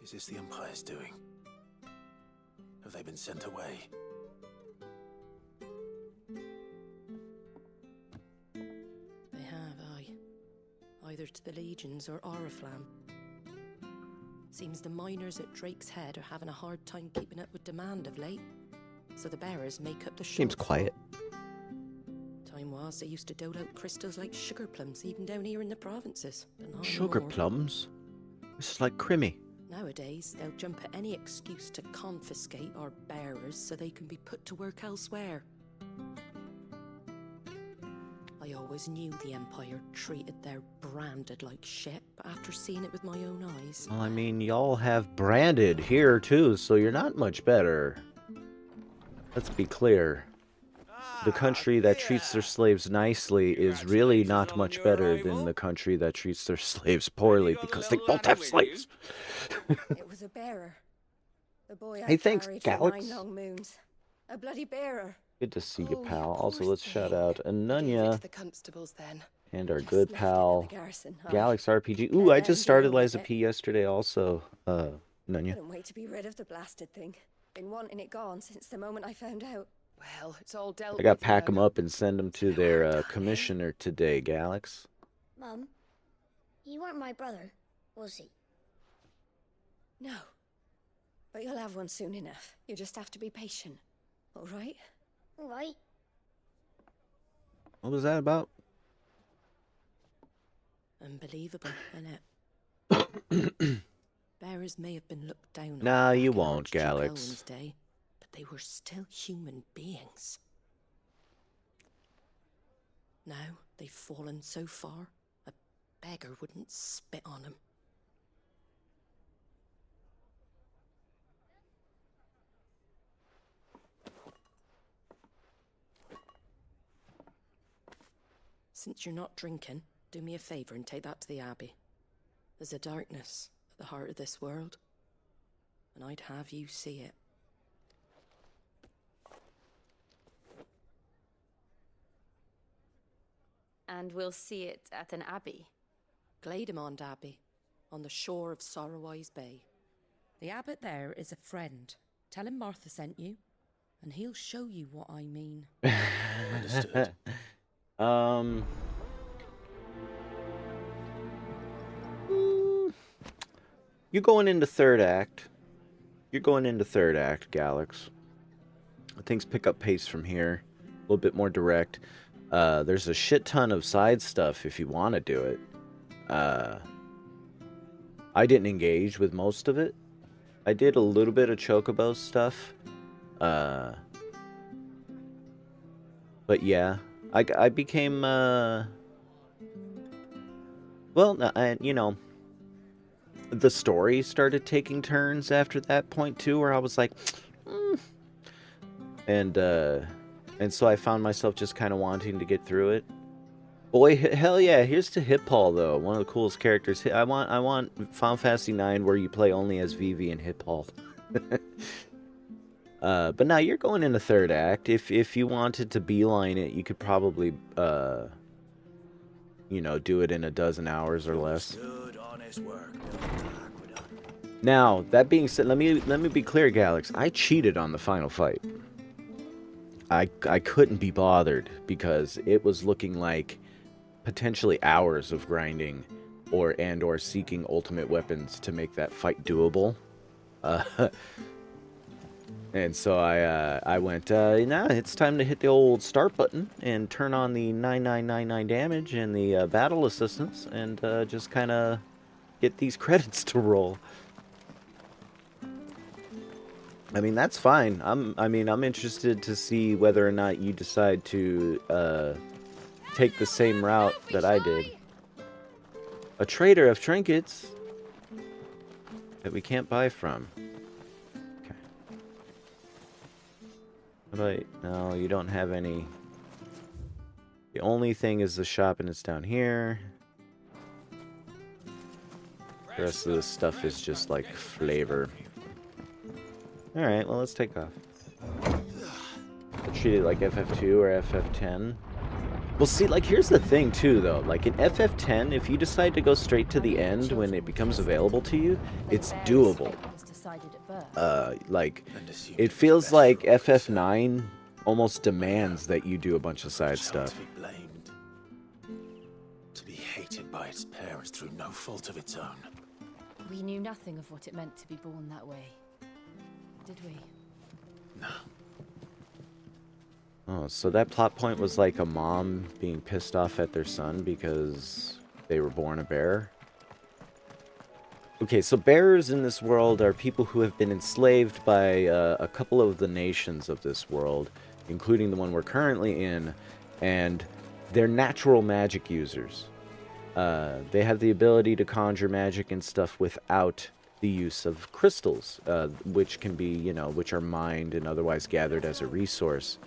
Speaker 3: Is this the Empire's doing? Have they been sent away?
Speaker 16: They have, aye. Either to the Legions or Oriflamme. Seems the miners at Drake's Head are having a hard time keeping up with demand of late. So the bearers make up the shortfall.
Speaker 1: Seems quiet.
Speaker 16: Time was they used to dole out crystals like sugar plums even down here in the provinces. But not
Speaker 1: Sugar
Speaker 16: anymore.
Speaker 1: plums? This is like Crimmy.
Speaker 16: Nowadays, they'll jump at any excuse to confiscate our bearers so they can be put to work elsewhere. I always knew the Empire treated their branded like shit, but after seeing it with my own eyes...
Speaker 1: Well, I mean, y'all have branded here, too, so you're not much better. Let's be clear. The country that treats their slaves nicely is really not much better than the country that treats their slaves poorly, because they both have slaves.
Speaker 18: It was a bearer. The boy I
Speaker 1: Hey, thanks,
Speaker 18: carried for
Speaker 1: Galax.
Speaker 18: 9 long moons. A bloody bearer.
Speaker 1: Good to see you,
Speaker 18: Oh,
Speaker 1: pal.
Speaker 18: you
Speaker 1: Also,
Speaker 18: poor
Speaker 1: let's shout
Speaker 18: thing.
Speaker 1: out
Speaker 18: Gave it
Speaker 1: Anunya
Speaker 18: to the constables then.
Speaker 1: and our
Speaker 18: Just
Speaker 1: good
Speaker 18: left it at
Speaker 1: pal
Speaker 18: the garrison, aye.
Speaker 1: Galax RPG. Ooh,
Speaker 18: Let
Speaker 1: I
Speaker 18: them
Speaker 1: just started
Speaker 18: deal with
Speaker 1: Liza
Speaker 18: it.
Speaker 1: P yesterday also, Anunya.
Speaker 18: Couldn't wait to be rid of the blasted thing. Been wanting it gone since the moment I found out. Well, it's all dealt
Speaker 1: I gotta
Speaker 18: with
Speaker 1: pack
Speaker 18: now.
Speaker 1: them up and send them to their commissioner today, Galax.
Speaker 19: Mum, he weren't my brother, was he?
Speaker 18: No. But you'll have one soon enough. You just have to be patient. All right?
Speaker 19: All right.
Speaker 1: What was that about?
Speaker 16: Unbelievable, innit? Bearers may have been looked down on
Speaker 1: Nah,
Speaker 16: back
Speaker 1: you
Speaker 16: in
Speaker 1: won't,
Speaker 16: Archduke
Speaker 1: Galax.
Speaker 16: Owen's day, but they were still human beings. Now they've fallen so far, a beggar wouldn't spit on them. Since you're not drinking, do me a favour and take that to the Abbey. There's a darkness at the heart of this world, and I'd have you see it.
Speaker 9: And we'll see it at an abbey.
Speaker 16: Glademond Abbey, on the shore of Sorrowwise Bay. The abbot there is a friend. Tell him Martha sent you, and he'll show you what I mean.
Speaker 3: Understood.
Speaker 1: You're going into third act. You're going into third act, Galax. Things pick up pace from here. A little bit more direct. There's a shit ton of side stuff if you want to do it. I didn't engage with most of it. I did a little bit of Chocobo stuff. But yeah, I became, well, you know, the story started taking turns after that point too, where I was like, and so I found myself just kind of wanting to get through it. Boy, hell yeah! Here's to Hip Hall though, one of the coolest characters. I want Final Fantasy IX where you play only as Vivi and Hip Hall. But now you're going in the third act. If you wanted to beeline it, you could probably, you know, do it in a dozen hours or less.
Speaker 11: Good, honest work.
Speaker 1: Now, that being said, let me be clear, Galax. I cheated on the final fight. I couldn't be bothered because it was looking like potentially hours of grinding or seeking ultimate weapons to make that fight doable. And so I went, nah, it's time to hit the old start button and turn on the 9999 damage and the battle assistance and just kind of get these credits to roll. I mean, that's fine. I'm interested to see whether or not you decide to take the same route that I did. A trader of trinkets that we can't buy from. But no, you don't have any. The only thing is the shop, and it's down here. The rest of this stuff is just like flavor. Alright, well, let's take off. I'll treat it like FF2 or FF10. Well, see, like, here's the thing, too, though. Like, in FF10, if you decide to go straight to the end when it becomes available to you, it's doable. Like, it feels like FF9 almost demands that you do a bunch of side stuff.
Speaker 11: To be hated by its parents through no fault of its own.
Speaker 9: We knew nothing of what it meant to be born that way, did we?
Speaker 11: No.
Speaker 1: Oh, so that plot point was like a mom being pissed off at their son because they were born a bear? Okay, so bearers in this world are people who have been enslaved by a couple of the nations of this world, including the one we're currently in, and they're natural magic users. They have the ability to conjure magic and stuff without the use of crystals, which can be, you know, which are mined and otherwise gathered as a resource.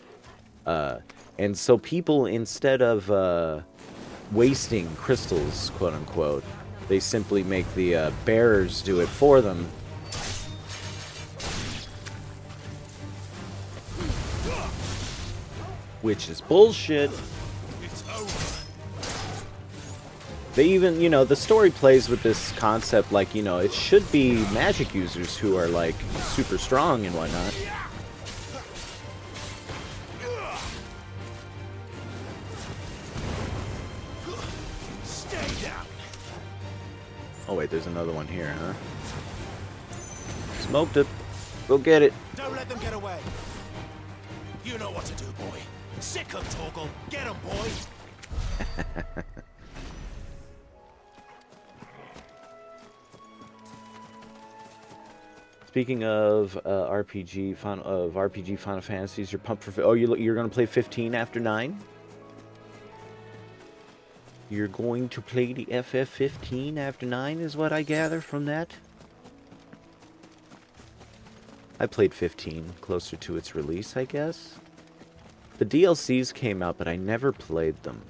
Speaker 1: And so people, instead of wasting crystals, quote-unquote, they simply make the bearers do it for them. Which is bullshit. They even, you know, the story plays with this concept like, you know, it should be magic users who are, like, super strong and whatnot. Oh wait, there's another one here, huh? Smoked it. Go get it.
Speaker 11: Don't let them get away. You know what to do, boy. Sick 'em, Torgal. Get 'em, boy.
Speaker 1: Speaking of RPG Final Fantasies, you're pumped for? Oh, you're gonna play 15 after 9? You're going to play the FF15 after 9 is what I gather from that. I played 15 closer to its release, I guess. The DLCs came out, but I never played them.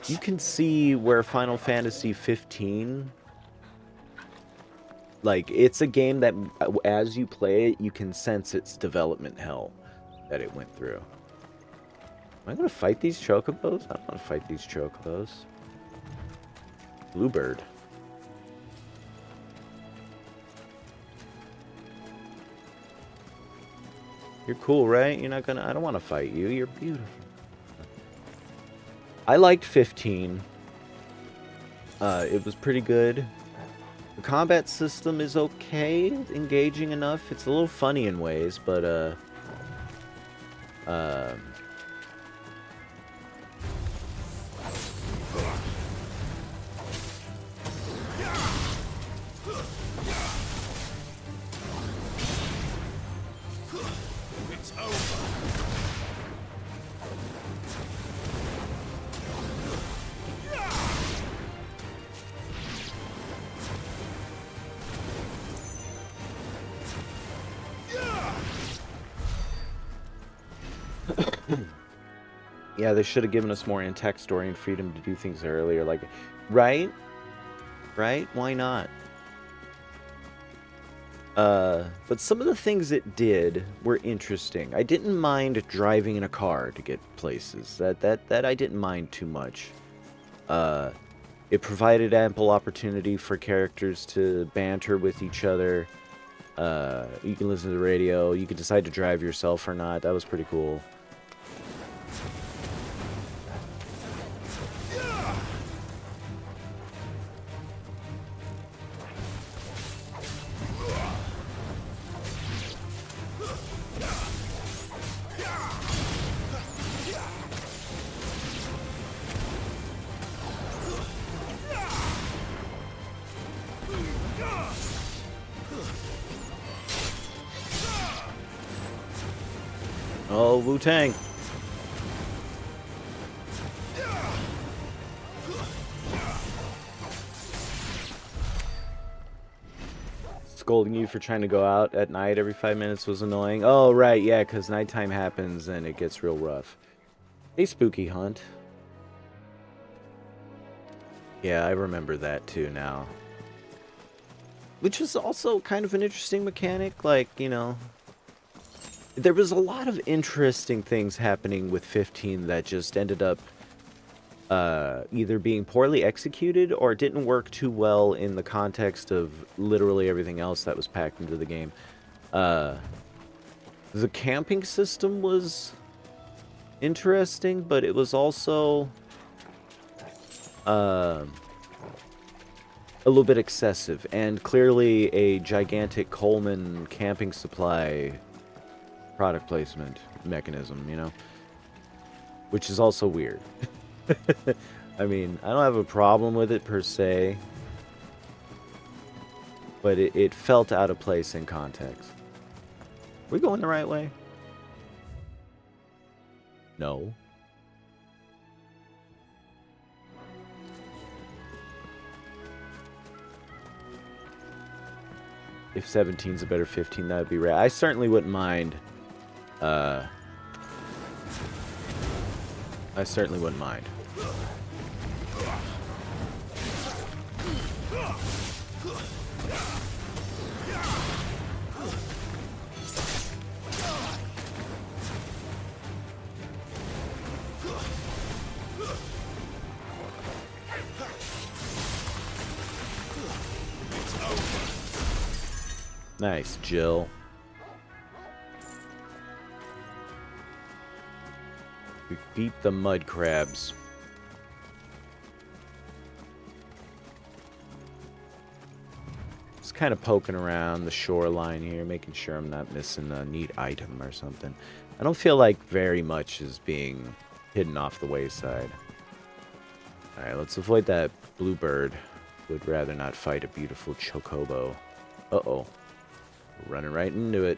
Speaker 1: You can see where Final Fantasy 15... Like, it's a game that, as you play it, you can sense its development hell that it went through. Am I going to fight these chocobos? I don't want to fight these chocobos. Bluebird. You're cool, right? You're not going to... I don't want to fight you. You're beautiful. I liked 15. It was pretty good. combat system is okay, engaging enough. It's a little funny in ways, but
Speaker 11: It's over.
Speaker 1: yeah, they should have given us more in-text story and freedom to do things earlier. Like, right? Right? Why not? But some of the things it did were interesting. I didn't mind driving in a car to get places. That I didn't mind too much. It provided ample opportunity for characters to banter with each other. You can listen to the radio. You could decide to drive yourself or not. That was pretty cool. Oh, Wu-Tang. Scolding you for trying to go out at night every 5 minutes was annoying. Oh, right, yeah, because nighttime happens and it gets real rough. A spooky hunt. Yeah, I remember that too now. Which was also kind of an interesting mechanic, like, you know... There was a lot of interesting things happening with 15 that just ended up either being poorly executed or didn't work too well in the context of literally everything else that was packed into the game. The camping system was interesting, but it was also a little bit excessive, and clearly a gigantic Coleman camping supply product placement mechanism, you know? Which is also weird. I mean, I don't have a problem with it per se, but it felt out of place in context. Are we going the right way? No. If 17's a better 15, that would be rad. I certainly wouldn't mind. I certainly wouldn't mind. Nice, Jill. We beat the mud crabs. Just kind of poking around the shoreline here, making sure I'm not missing a neat item or something. I don't feel like very much is being hidden off the wayside. Alright, let's avoid that bluebird. Would rather not fight a beautiful chocobo. Uh-oh. Running right into it.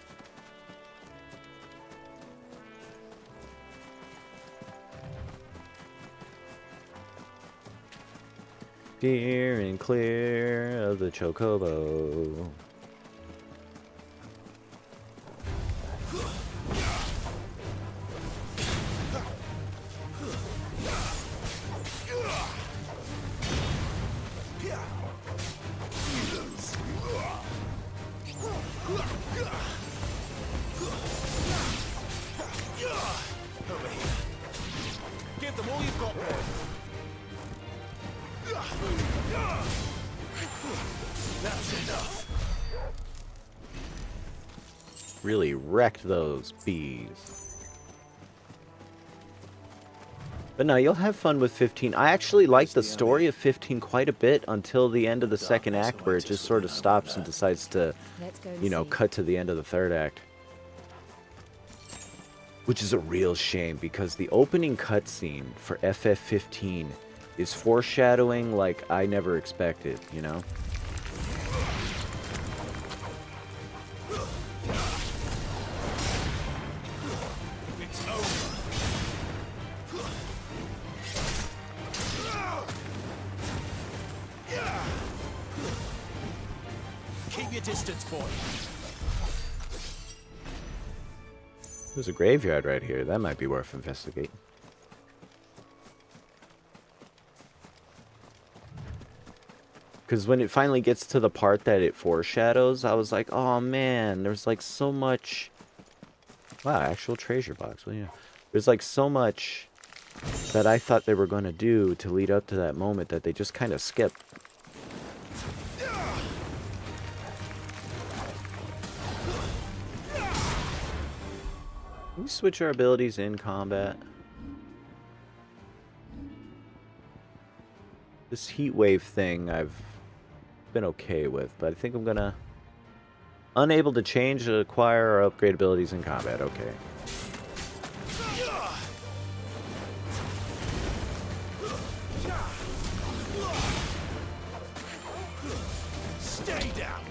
Speaker 1: Steer and clear of the chocobo.
Speaker 11: Over here. Give them all you've got there. That's enough.
Speaker 1: Really wrecked those bees. But no, you'll have fun with 15. I actually like the story of 15 quite a bit until the end of the second act, where it just sort of stops and decides to, you know, cut to the end of the third act. Which is a real shame, because the opening cutscene for FF15 is foreshadowing like I never expected, you know?
Speaker 11: It's over. Keep your distance, boy.
Speaker 1: There's a graveyard right here. That might be worth investigating. Because when it finally gets to the part that it foreshadows, I was like, oh man, there's like so much... Wow, actual treasure box. Well, yeah. There's like so much that I thought they were going to do to lead up to that moment that they just kind of skipped. Can we switch our abilities in combat? This heat wave thing I've been okay with, but I think I'm gonna... Unable to change, acquire, or upgrade abilities in combat. Okay.
Speaker 11: Stay down.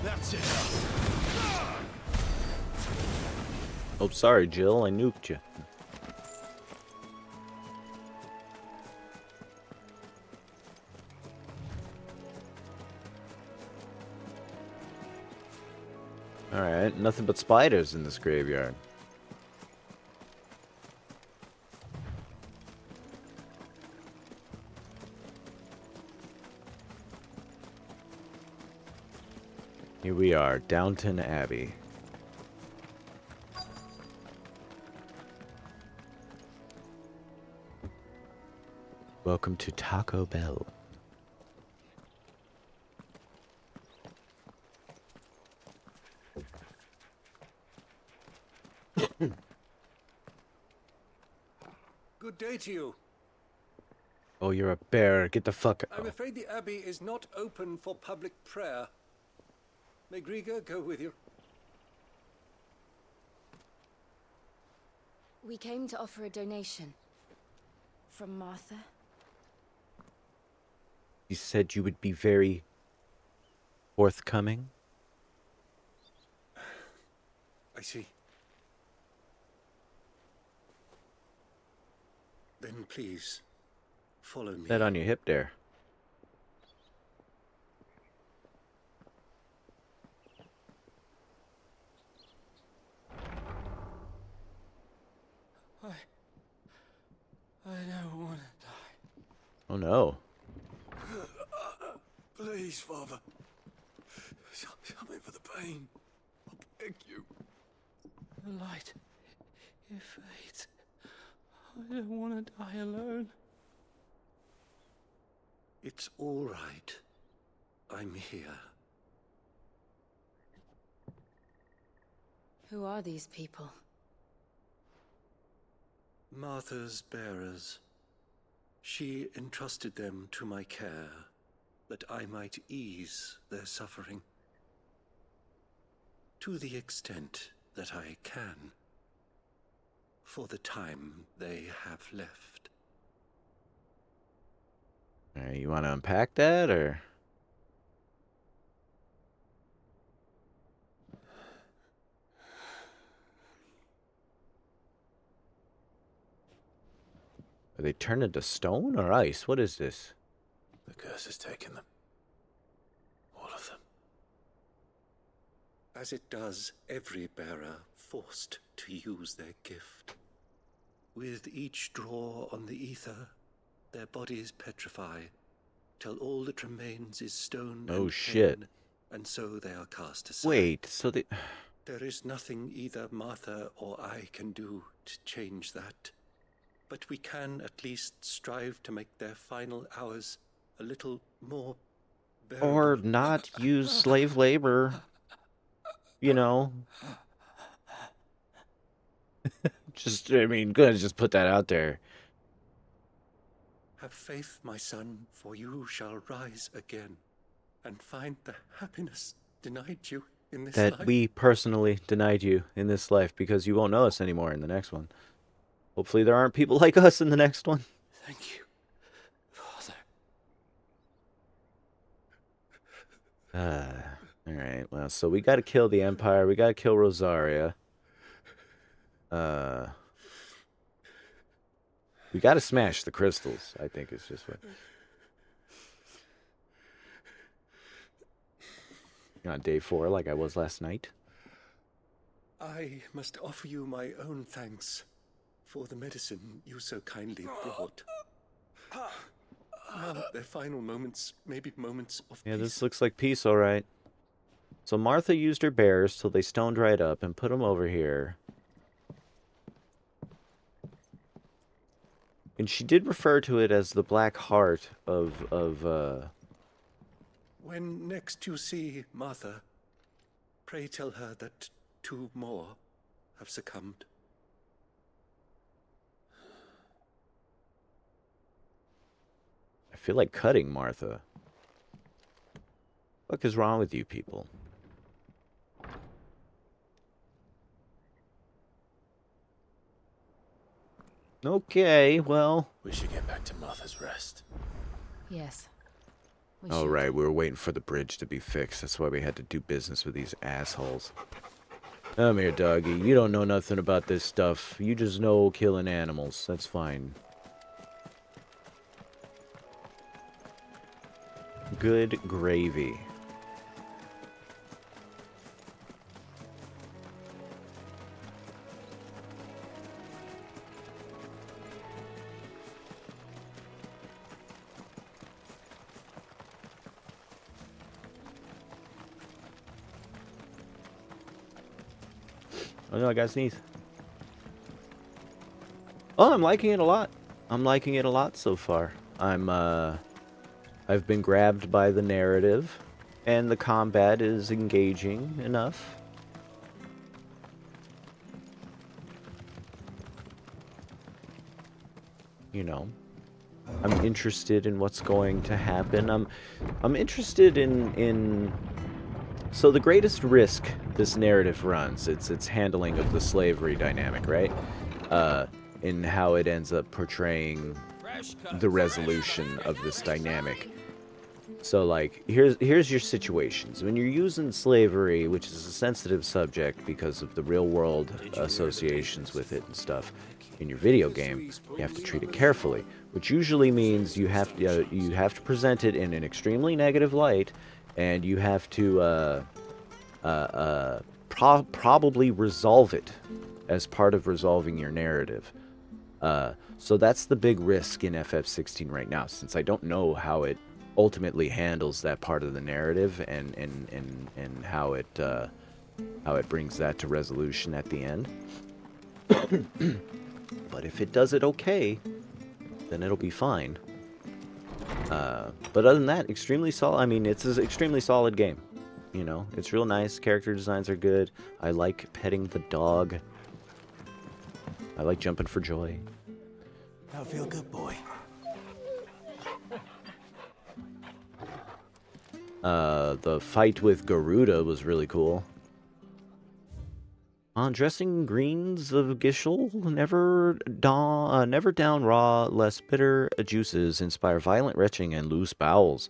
Speaker 11: That's it.
Speaker 1: Oh, sorry, Jill. I nuked you. Alright, nothing but spiders in this graveyard. Here we are, Downton Abbey. Welcome to Taco Bell.
Speaker 5: Good day to you.
Speaker 1: Oh, you're a bear. Get the fuck out.
Speaker 5: I'm afraid the Abbey is not open for public prayer. May Griga go with you?
Speaker 9: We came to offer a donation. From Martha.
Speaker 1: You said you would be very forthcoming.
Speaker 3: I see. Then please, follow me.
Speaker 1: That on your hip there.
Speaker 5: I don't want to die.
Speaker 1: Oh no.
Speaker 5: Please, Father. Something for the pain. I beg you. The light. It fades. I don't want to die alone.
Speaker 3: It's all right. I'm here.
Speaker 9: Who are these people?
Speaker 3: Martha's bearers. She entrusted them to my care, that I might ease their suffering. To the extent that I can. For the time they have left.
Speaker 1: You want to unpack that, or? Are they turned into stone or ice? What is this?
Speaker 3: The curse has taken them. All of them. As it does every bearer forced to use their gift. With each draw on the ether, their bodies petrify, till all that remains is stone
Speaker 1: Oh,
Speaker 3: and
Speaker 1: shit.
Speaker 3: pain, and so they are cast aside.
Speaker 1: Wait, so they...
Speaker 3: There is nothing either Martha or I can do to change that. But we can at least strive to make their final hours a little more
Speaker 1: Or not use slave labor. You know. I mean, gonna just put that out there.
Speaker 3: Have faith, my son, for you shall rise again and find the happiness denied you in this
Speaker 1: That
Speaker 3: life.
Speaker 1: we personally denied you in this life because you won't know us anymore in the next one. Hopefully there aren't people like us in the next one.
Speaker 3: Thank you, Father.
Speaker 1: Alright, well, so we gotta kill the Empire. We gotta kill Rosaria. We gotta smash the crystals, I think it's just what... On day 4, like I was last night.
Speaker 3: I must offer you my own thanks for the medicine you so kindly brought. Now, their final moments may be moments of
Speaker 1: Yeah,
Speaker 3: peace.
Speaker 1: this looks like peace, alright. So Martha used her bears till they stoned right up and put them over here. And she did refer to it as the black heart of
Speaker 3: When next you see Martha, pray tell her that 2 more have succumbed.
Speaker 1: I feel like cutting Martha. What is wrong with you people? Okay, well...
Speaker 11: We should get back to Martha's Rest.
Speaker 9: Yes.
Speaker 1: Oh, right, we were waiting for the bridge to be fixed. That's why we had to do business with these assholes. Come here, doggy. You don't know nothing about this stuff. You just know killing animals. That's fine. Good gravy. Oh no, I got a sneeze. Oh, I'm liking it a lot. I'm liking it a lot so far. I've been grabbed by the narrative, and the combat is engaging enough. You know, I'm interested in what's going to happen. I'm interested in so the greatest risk this narrative runs, it's handling of the slavery dynamic, right? In how it ends up portraying the resolution of this dynamic. So, like, here's your situations. When you're using slavery, which is a sensitive subject because of the real-world associations with it and stuff, in your video game, you have to treat it carefully, which usually means you have to present it in an extremely negative light, and you have to probably resolve it as part of resolving your narrative. So that's the big risk in FF16 right now, since I don't know how it ultimately handles that part of the narrative and how it brings that to resolution at the end. But if it does it okay, then it'll be fine. But other than that, extremely solid. I mean, it's an extremely solid game. You know, it's real nice. Character designs are good. I like petting the dog. I like jumping for joy.
Speaker 11: Now feel good, boy.
Speaker 1: The fight with Garuda was really cool. Dressing greens of Gishel, never down raw, less bitter juices inspire violent retching and loose bowels.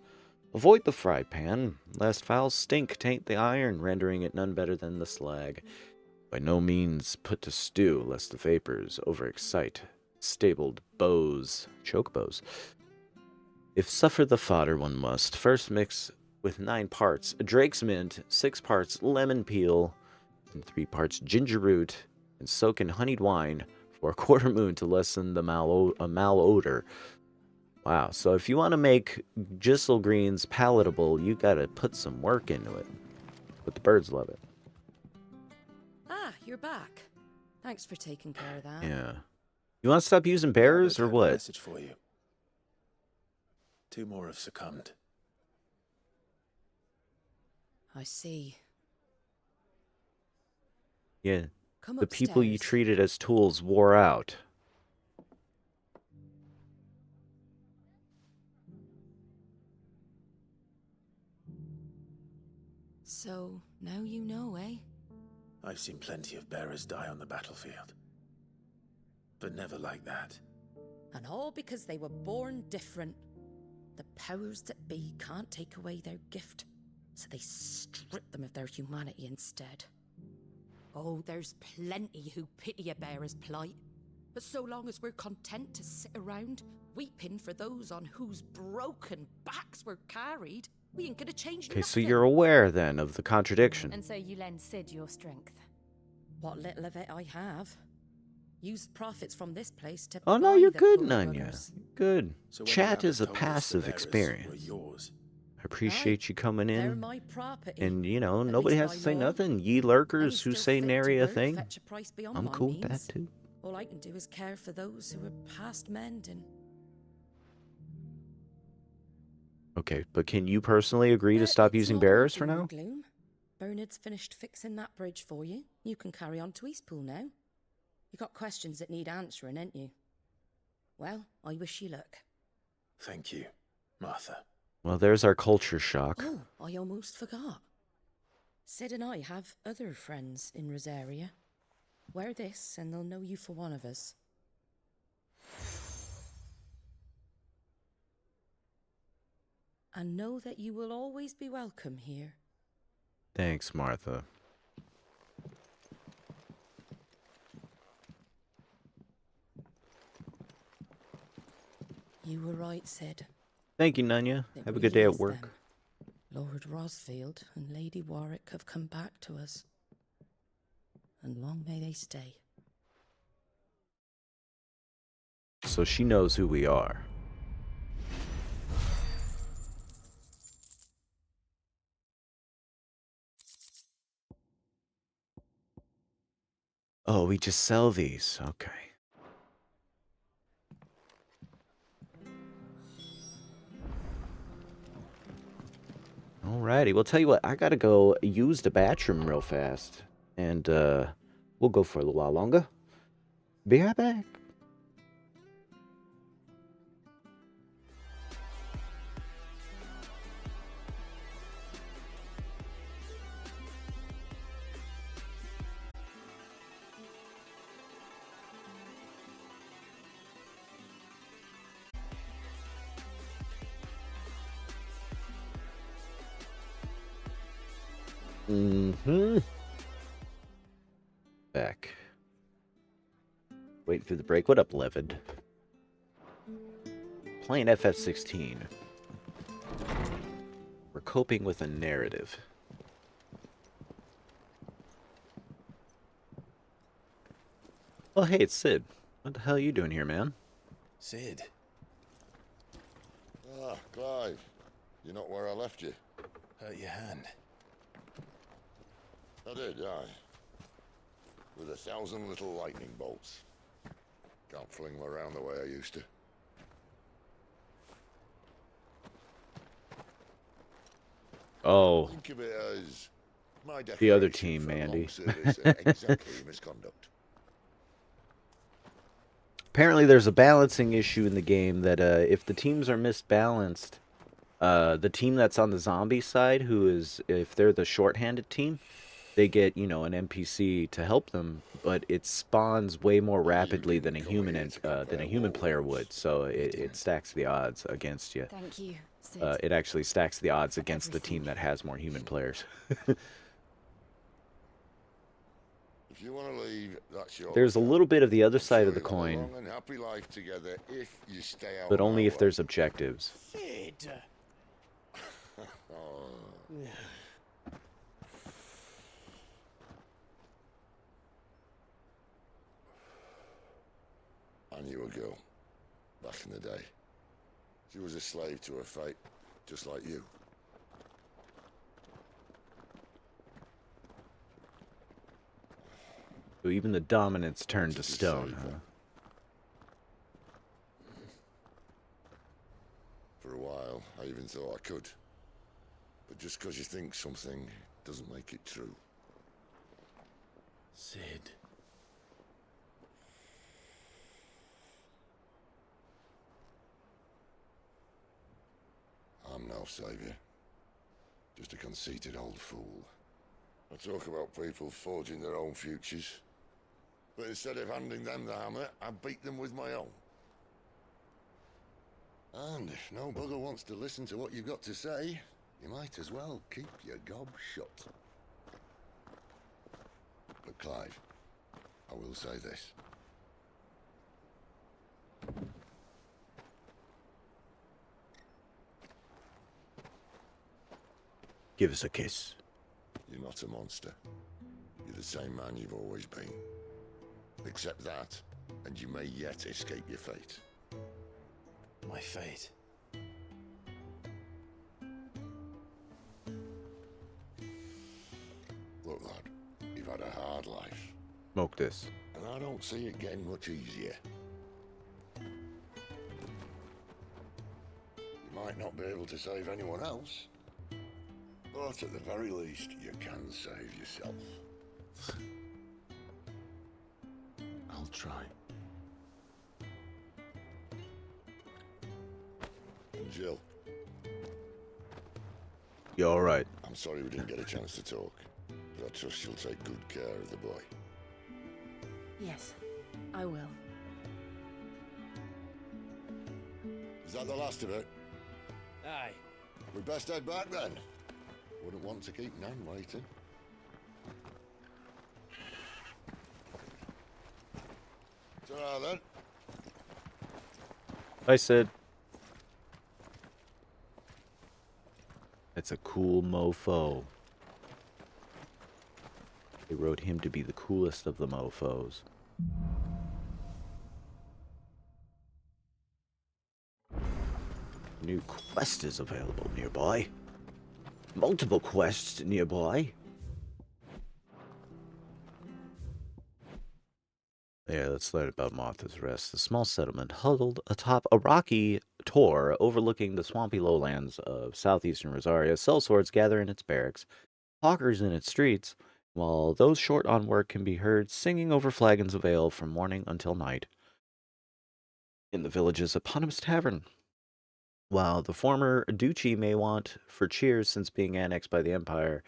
Speaker 1: Avoid the fry pan, lest foul stink taint the iron, rendering it none better than the slag. By no means put to stew, lest the vapors overexcite stabled bows, choke bows. If suffer the fodder one must, first mix with 9 parts drake's mint, 6 parts lemon peel, and 3 parts ginger root, and soak in honeyed wine for a quarter moon to lessen the malodor. Wow, so if you want to make Gissel greens palatable, you gotta put some work into it. But the birds love it.
Speaker 16: Ah, you're back. Thanks for taking care of that.
Speaker 1: Yeah. You want to stop using bears or what?
Speaker 11: Message for you. 2 more have succumbed.
Speaker 16: I see.
Speaker 1: Yeah.
Speaker 16: Come
Speaker 1: The people you
Speaker 16: upstairs.
Speaker 1: treated as tools wore out.
Speaker 16: So, now you know, eh?
Speaker 11: I've seen plenty of bearers die on the battlefield. But never like that.
Speaker 16: And all because they were born different. The powers that be can't take away their gift, so they strip them of their humanity instead. Oh, there's plenty who pity a bearer's plight. But so long as we're content to sit around, weeping for those on whose broken backs we're carried, we ain't gonna change
Speaker 1: Okay, so
Speaker 16: nothing.
Speaker 1: you're aware then of the contradiction.
Speaker 9: And so you lend Sid your strength.
Speaker 16: What little of it I have. Used profits from this place to
Speaker 1: Oh no,
Speaker 16: buy
Speaker 1: you're
Speaker 16: the
Speaker 1: good,
Speaker 16: poor
Speaker 1: Nanya.
Speaker 16: brothers.
Speaker 1: Good.
Speaker 11: So when you
Speaker 1: Chat
Speaker 11: haven't
Speaker 1: is a
Speaker 11: told us the
Speaker 1: passive
Speaker 11: bearers
Speaker 1: experience.
Speaker 11: were yours.
Speaker 1: I appreciate you coming
Speaker 16: They're
Speaker 1: in.
Speaker 16: my property.
Speaker 1: And, you know,
Speaker 16: At
Speaker 1: nobody
Speaker 16: least
Speaker 1: has
Speaker 16: by
Speaker 1: to say
Speaker 16: law.
Speaker 1: nothing. Ye
Speaker 16: Any
Speaker 1: lurkers who
Speaker 16: still
Speaker 1: say
Speaker 16: fit
Speaker 1: nary
Speaker 16: to
Speaker 1: a
Speaker 16: work
Speaker 1: thing.
Speaker 16: fetch a price beyond
Speaker 1: I'm
Speaker 16: my
Speaker 1: cool with
Speaker 16: means.
Speaker 1: that, too.
Speaker 16: All I can do is care for those who are past mending.
Speaker 1: Okay, but can you personally agree to stop
Speaker 16: It's
Speaker 1: using
Speaker 16: not all
Speaker 1: bearers for
Speaker 16: doom or
Speaker 1: now?
Speaker 16: gloom. Bernard's finished fixing that bridge for you. You can carry on to Eastpool now. You got questions that need answering, ain't you? Well, I wish you luck.
Speaker 11: Thank you, Martha.
Speaker 1: Well, there's our culture shock.
Speaker 16: Oh, I almost forgot. Sid and I have other friends in Rosaria. Wear this and they'll know you for one of us. And know that you will always be welcome here.
Speaker 1: Thanks, Martha.
Speaker 16: You were right, Sid.
Speaker 1: Thank you, Nanya.
Speaker 16: It
Speaker 1: Have a good day
Speaker 16: really
Speaker 1: at
Speaker 16: is
Speaker 1: work.
Speaker 16: them. Lord Rosfield and Lady Warwick have come back to us. And long may they stay.
Speaker 1: So she knows who we are. Oh, we just sell these. Okay. Alrighty, well, tell you what, I gotta go use the bathroom real fast. And, we'll go for a little while longer. Be right back. Back. Waiting for the break. What up, Levid? Playing FF16. We're coping with a narrative. Oh, hey, it's Sid. What the hell are you doing here, man?
Speaker 11: Sid.
Speaker 4: Ah, Clive. You're not where I left you.
Speaker 11: Hurt your hand.
Speaker 4: I did, aye. With 1,000 little lightning bolts. Can't fling them around the way I used to.
Speaker 1: Oh.
Speaker 4: Think of it as my
Speaker 1: The other
Speaker 4: decoration
Speaker 1: team,
Speaker 4: for
Speaker 1: Mandy.
Speaker 4: long service and exemplary misconduct.
Speaker 1: Apparently there's a balancing issue in the game that if the teams are misbalanced, the team that's on the zombie side, if they're the shorthanded team, they get, you know, an NPC to help them, but it spawns way more rapidly than a human player would, so it stacks the odds against you.
Speaker 9: Thank you, Sid.
Speaker 1: It actually stacks the odds against the team that has more human players.
Speaker 4: If you want to leave, that's your
Speaker 1: There's a little bit of the other side of the
Speaker 4: You'll have a
Speaker 1: coin,
Speaker 4: long and happy life together if you stay out
Speaker 1: but
Speaker 4: of
Speaker 1: only
Speaker 4: my
Speaker 1: if
Speaker 4: way.
Speaker 1: there's objectives.
Speaker 10: Sid!
Speaker 4: Oh. I knew a girl back in the day. She was a slave to her fate, just like you.
Speaker 1: So even the dominance turned to stone, huh?
Speaker 4: For a while, I even thought I could. But just because you think something doesn't make it true.
Speaker 11: Sid.
Speaker 4: I'm no savior. Just a conceited old fool. I talk about people forging their own futures. But instead of handing them the hammer, I beat them with my own. And if no bugger wants to listen to what you've got to say, you might as well keep your gob shut. But Clive, I will say this.
Speaker 12: Give us a kiss.
Speaker 4: You're not a monster. You're the same man you've always been. Accept that, and you may yet escape your fate.
Speaker 11: My fate.
Speaker 4: Look, lad, you've had a hard life.
Speaker 12: Smoke this.
Speaker 4: And I don't see it getting much easier. You might not be able to save anyone else, but at the very least, you can save yourself.
Speaker 11: I'll try.
Speaker 4: And Jill.
Speaker 12: You alright?
Speaker 4: I'm sorry we didn't get a chance to talk, but I trust she'll take good care of the boy.
Speaker 9: Yes, I will.
Speaker 4: Is that the last of it?
Speaker 8: Aye.
Speaker 4: We best head back then. Wouldn't want to keep Nan waiting. Ta-ra then.
Speaker 12: I said. That's a cool mofo. They wrote him to be the coolest of the mofos. New quest is available nearby. Multiple quests nearby. Yeah, let's learn about Martha's Rest. The small settlement huddled atop a rocky tor overlooking the swampy lowlands of southeastern Rosaria. Sellswords gather in its barracks, hawkers in its streets, while those short on work can be heard singing over flagons of ale from morning until night in the village's eponymous tavern. While the former duchy may want for cheers since being annexed by the Empire,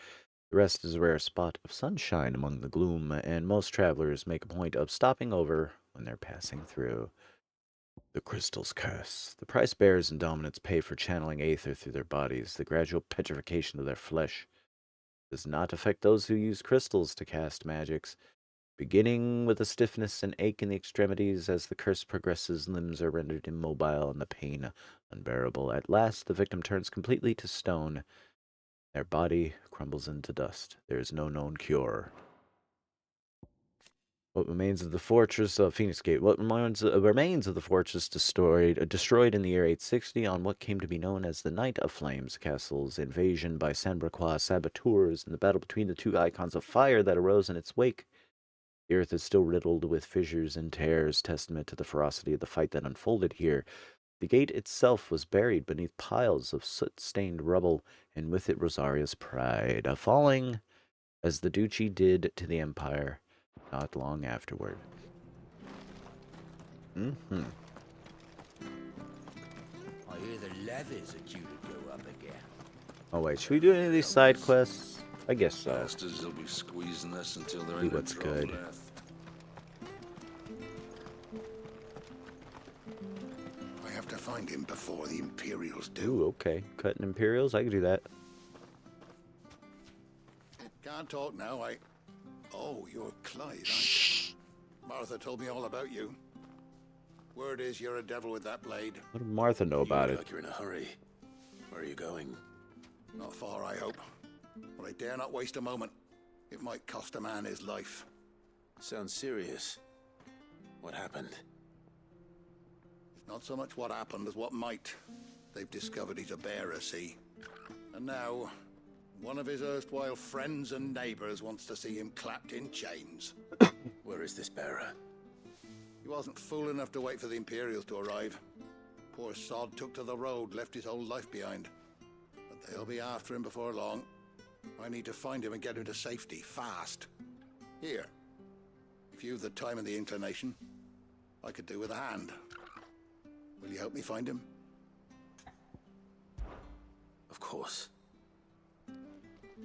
Speaker 12: the rest is a rare spot of sunshine among the gloom, and most travelers make a point of stopping over when they're passing through. The Crystal's Curse. The price bearers and dominants pay for channeling aether through their bodies. The gradual petrification of their flesh does not affect those who use crystals to cast magics. Beginning with a stiffness and ache in the extremities, as the curse progresses, limbs are rendered immobile and the pain unbearable. At last, the victim turns completely to stone. Their body crumbles into dust. There is no known cure. What remains of the fortress of Phoenix Gate? What remains of the fortress destroyed in the year 860 on what came to be known as the Night of Flames, castle's invasion by Sanbrequois saboteurs and the battle between the two icons of fire that arose in its wake. The earth is still riddled with fissures and tears, testament to the ferocity of the fight that unfolded here. The gate itself was buried beneath piles of soot-stained rubble, and with it Rosaria's pride, falling as the duchy did to the Empire not long afterward.
Speaker 11: I hear the levies are due to go up again.
Speaker 12: Oh wait, should we do any of these side quests? I guess so.
Speaker 20: Bastards will be squeezing this until there
Speaker 12: See
Speaker 20: ain't a
Speaker 12: what's
Speaker 20: drop
Speaker 12: good.
Speaker 20: left.
Speaker 3: I have to find him before the Imperials do.
Speaker 12: Ooh, okay. Cutting Imperials, I can do that.
Speaker 3: Can't talk now, Oh, you're Clyde, aren't you? Martha told me all about you. Word is you're a devil with that blade.
Speaker 12: What did Martha know about
Speaker 11: You
Speaker 12: it?
Speaker 11: look like you're in a hurry. Where are you going?
Speaker 3: Not far, I hope. But I dare not waste a moment. It might cost a man his life.
Speaker 11: Sounds serious. What happened?
Speaker 3: It's not so much what happened as what might. They've discovered he's a bearer, see? And now, one of his erstwhile friends and neighbors wants to see him clapped in chains.
Speaker 11: Where is this bearer?
Speaker 3: He wasn't fool enough to wait for the Imperials to arrive. Poor sod took to the road, left his whole life behind. But
Speaker 21: They'll be after him before long. I need to find him and get him to safety, fast. Here, if you've the time and the inclination, I could do with a hand. Will you help me find him?
Speaker 11: Of course.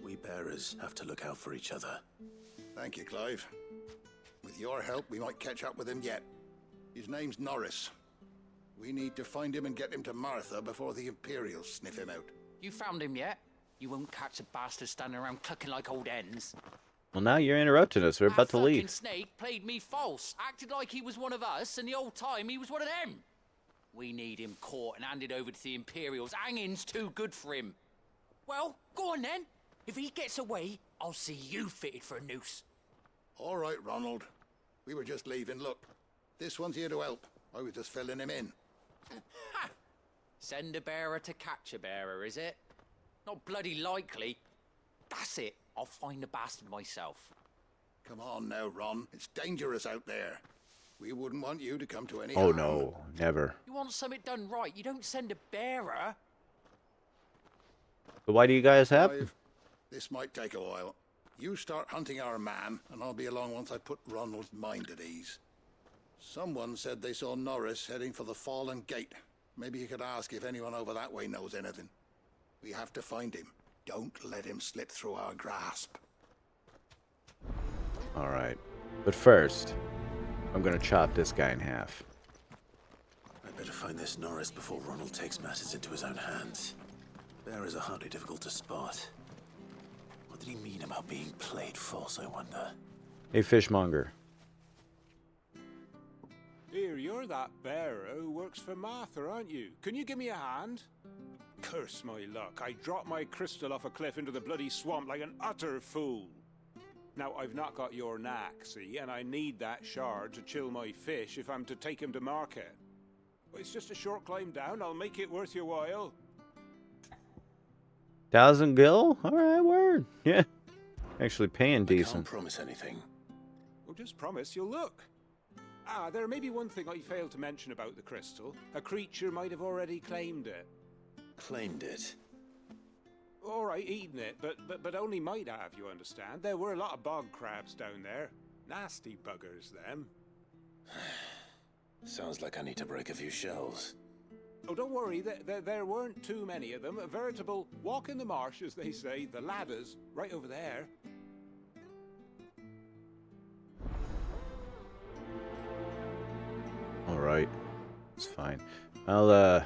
Speaker 11: We bearers have to look out for each other.
Speaker 21: Thank you, Clive. With your help, we might catch up with him yet. His name's Norris. We need to find him and get him to Martha before the Imperials sniff him out.
Speaker 7: You found him yet? You won't catch a bastard standing around clucking like old hens.
Speaker 12: Well, now you're interrupting us. We're about to
Speaker 7: That
Speaker 12: leave.
Speaker 7: fucking snake played me false, acted like he was one of us, and the whole time he was one of them. We need him caught and handed over to the Imperials. Hanging's too good for him. Well, go on then. If he gets away, I'll see you fitted for a noose.
Speaker 21: All right, Ronald. We were just leaving. Look, this one's here to help. I was just filling him in.
Speaker 7: Ha! Send a bearer to catch a bearer, is it? Not bloody likely. That's it. I'll find the bastard myself.
Speaker 21: Come on now, Ron. It's dangerous out there. We wouldn't want you to come to any
Speaker 12: Oh,
Speaker 21: harm.
Speaker 12: no. Never.
Speaker 7: You want something done right, you don't send a bearer.
Speaker 12: But why do you guys have?
Speaker 21: Clive, this might take a while. You start hunting our man, and I'll be along once I put Ronald's mind at ease. Someone said they saw Norris heading for the Fallen Gate. Maybe you could ask if anyone over that way knows anything. We have to find him. Don't let him slip through our grasp.
Speaker 12: All right. But first, I'm going to chop this guy in half.
Speaker 11: I'd better find this Norris before Ronald takes matters into his own hands. Bearers are hardly difficult to spot. What did he mean about being played false, I wonder?
Speaker 12: Hey, fishmonger.
Speaker 22: Here, you're that bearer who works for Martha, aren't you? Can you give me a hand? Curse my luck. I dropped my crystal off a cliff into the bloody swamp like an utter fool. Now, I've not got your knack, see, and I need that shard to chill my fish if I'm to take him to market. But it's just a short climb down. I'll make it worth your while.
Speaker 12: 1,000 gil? All right, word. Yeah. Actually paying
Speaker 11: I can't
Speaker 12: decent.
Speaker 11: promise anything.
Speaker 22: Well, just promise you'll look. Ah, there may be one thing I failed to mention about the crystal. A creature might have already claimed it.
Speaker 11: Claimed it?
Speaker 22: All right, eaten it, but only might have, you understand. There were a lot of bog crabs down there. Nasty buggers, them.
Speaker 11: Sounds like I need to break a few shells.
Speaker 22: Oh, don't worry, there weren't too many of them. A veritable walk in the marsh, as they say, the ladders, right over there.
Speaker 12: All right. It's fine. I'll,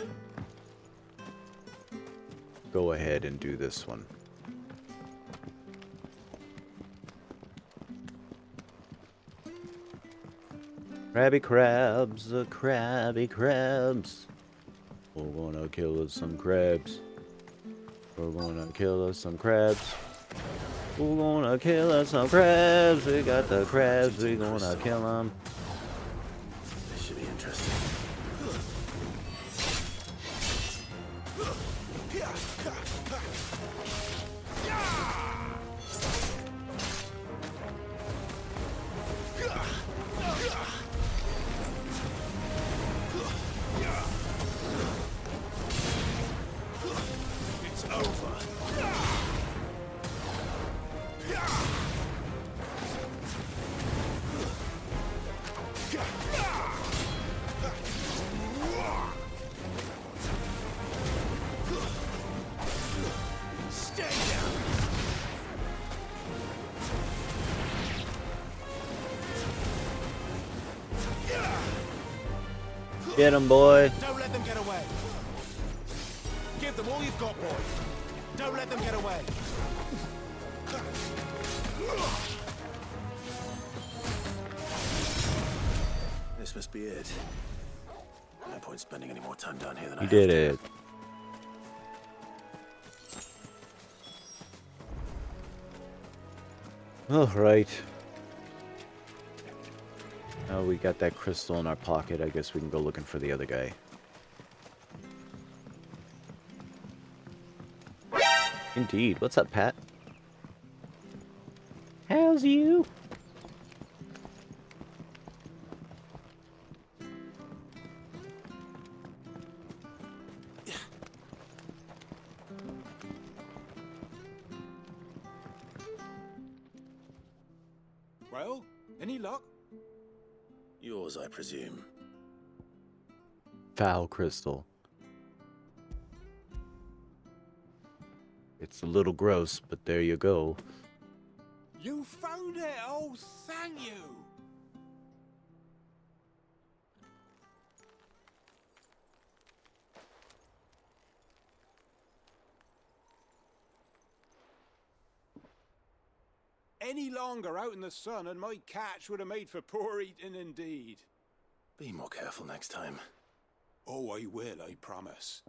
Speaker 12: go ahead and do this one. Crabby crabs, crabby crabs. We're gonna kill us some crabs. We're gonna kill us some crabs. We're gonna kill us some crabs. We got the crabs, we gonna kill them.
Speaker 11: This should be interesting.
Speaker 22: It's over. Stay down.
Speaker 12: Get him, boy.
Speaker 11: Don't let them get away. Give them all you've got, boy. Don't let them get away. This must be it. No point spending any more time down here than I
Speaker 12: You
Speaker 11: have
Speaker 12: did
Speaker 11: to.
Speaker 12: it. All right. Now we got that crystal in our pocket. I guess we can go looking for the other guy. Indeed. What's up, Pat? How's you?
Speaker 22: Well, any luck?
Speaker 11: Yours, I presume.
Speaker 12: Foul crystal. It's a little gross, but there you go.
Speaker 22: You found it! Oh, thank you! Any longer out in the sun and my catch would have made for poor eating indeed.
Speaker 11: Be more careful next time.
Speaker 22: Oh, I will, I promise.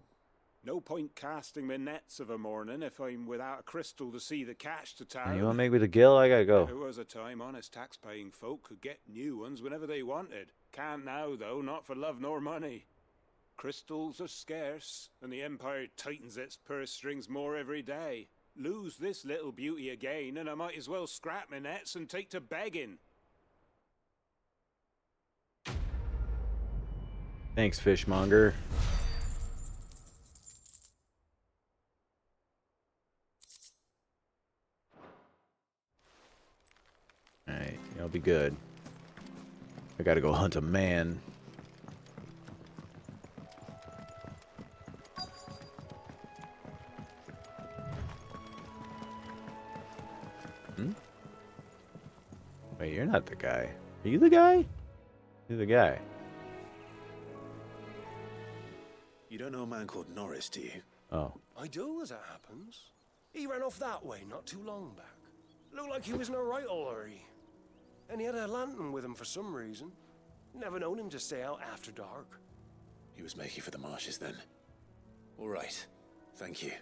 Speaker 22: No point casting my nets of a morning if I'm without a crystal to see the catch to town.
Speaker 12: You want to make me the gill? I gotta go.
Speaker 22: There was a time honest tax-paying folk could get new ones whenever they wanted. Can't now, though, not for love nor money. Crystals are scarce, and the Empire tightens its purse strings more every day. Lose this little beauty again, and I might as well scrap my nets and take to begging.
Speaker 12: Thanks, fishmonger. Alright, I'll be good. I gotta go hunt a man. Wait, you're not the guy. Are you the guy? You're the guy.
Speaker 11: You don't know a man called Norris, do you?
Speaker 12: Oh.
Speaker 2: I do, as it happens. He ran off that way not too long back. Looked like he was in a right old hurry. And he had a lantern with him for some reason. Never known him to stay out after dark.
Speaker 11: He was making for the marshes then. All right. Thank you.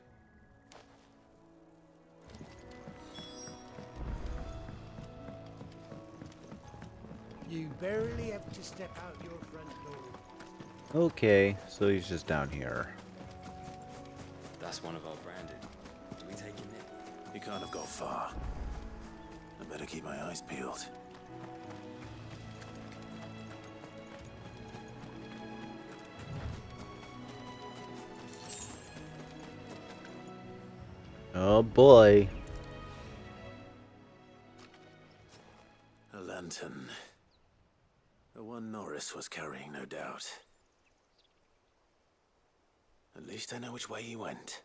Speaker 10: You barely have to step out your front door.
Speaker 12: Okay, so he's just down here.
Speaker 13: That's one of our branded. Do we take him in?
Speaker 11: He can't have got far. I better keep my eyes peeled.
Speaker 12: Oh boy.
Speaker 11: A lantern. The one Norris was carrying, no doubt. At least I know which way he went.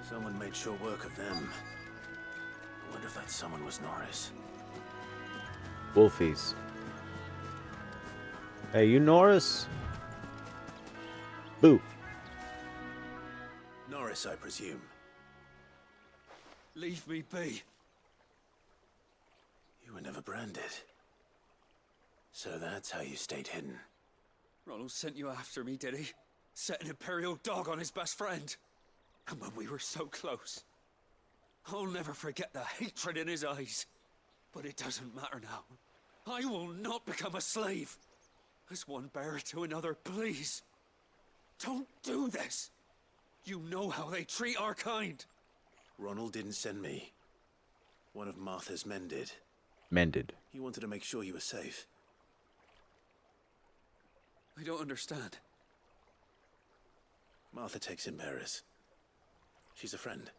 Speaker 11: Someone made sure work of them. I wonder if that someone was Norris.
Speaker 12: Wolfies. Hey, you Norris? Boo.
Speaker 11: Norris, I presume.
Speaker 5: Leave me be.
Speaker 11: You were never branded. So that's how you stayed hidden.
Speaker 5: Ronald sent you after me, did he? Set an Imperial dog on his best friend. And when we were so close. I'll never forget the hatred in his eyes. But it doesn't matter now. I will not become a slave. As one bearer to another, please. Don't do this. You know how they treat our kind.
Speaker 11: Ronald didn't send me. One of Martha's men did.
Speaker 12: Mended.
Speaker 11: He wanted to make sure you were safe.
Speaker 5: I don't understand.
Speaker 11: Martha takes in bearers. She's a friend.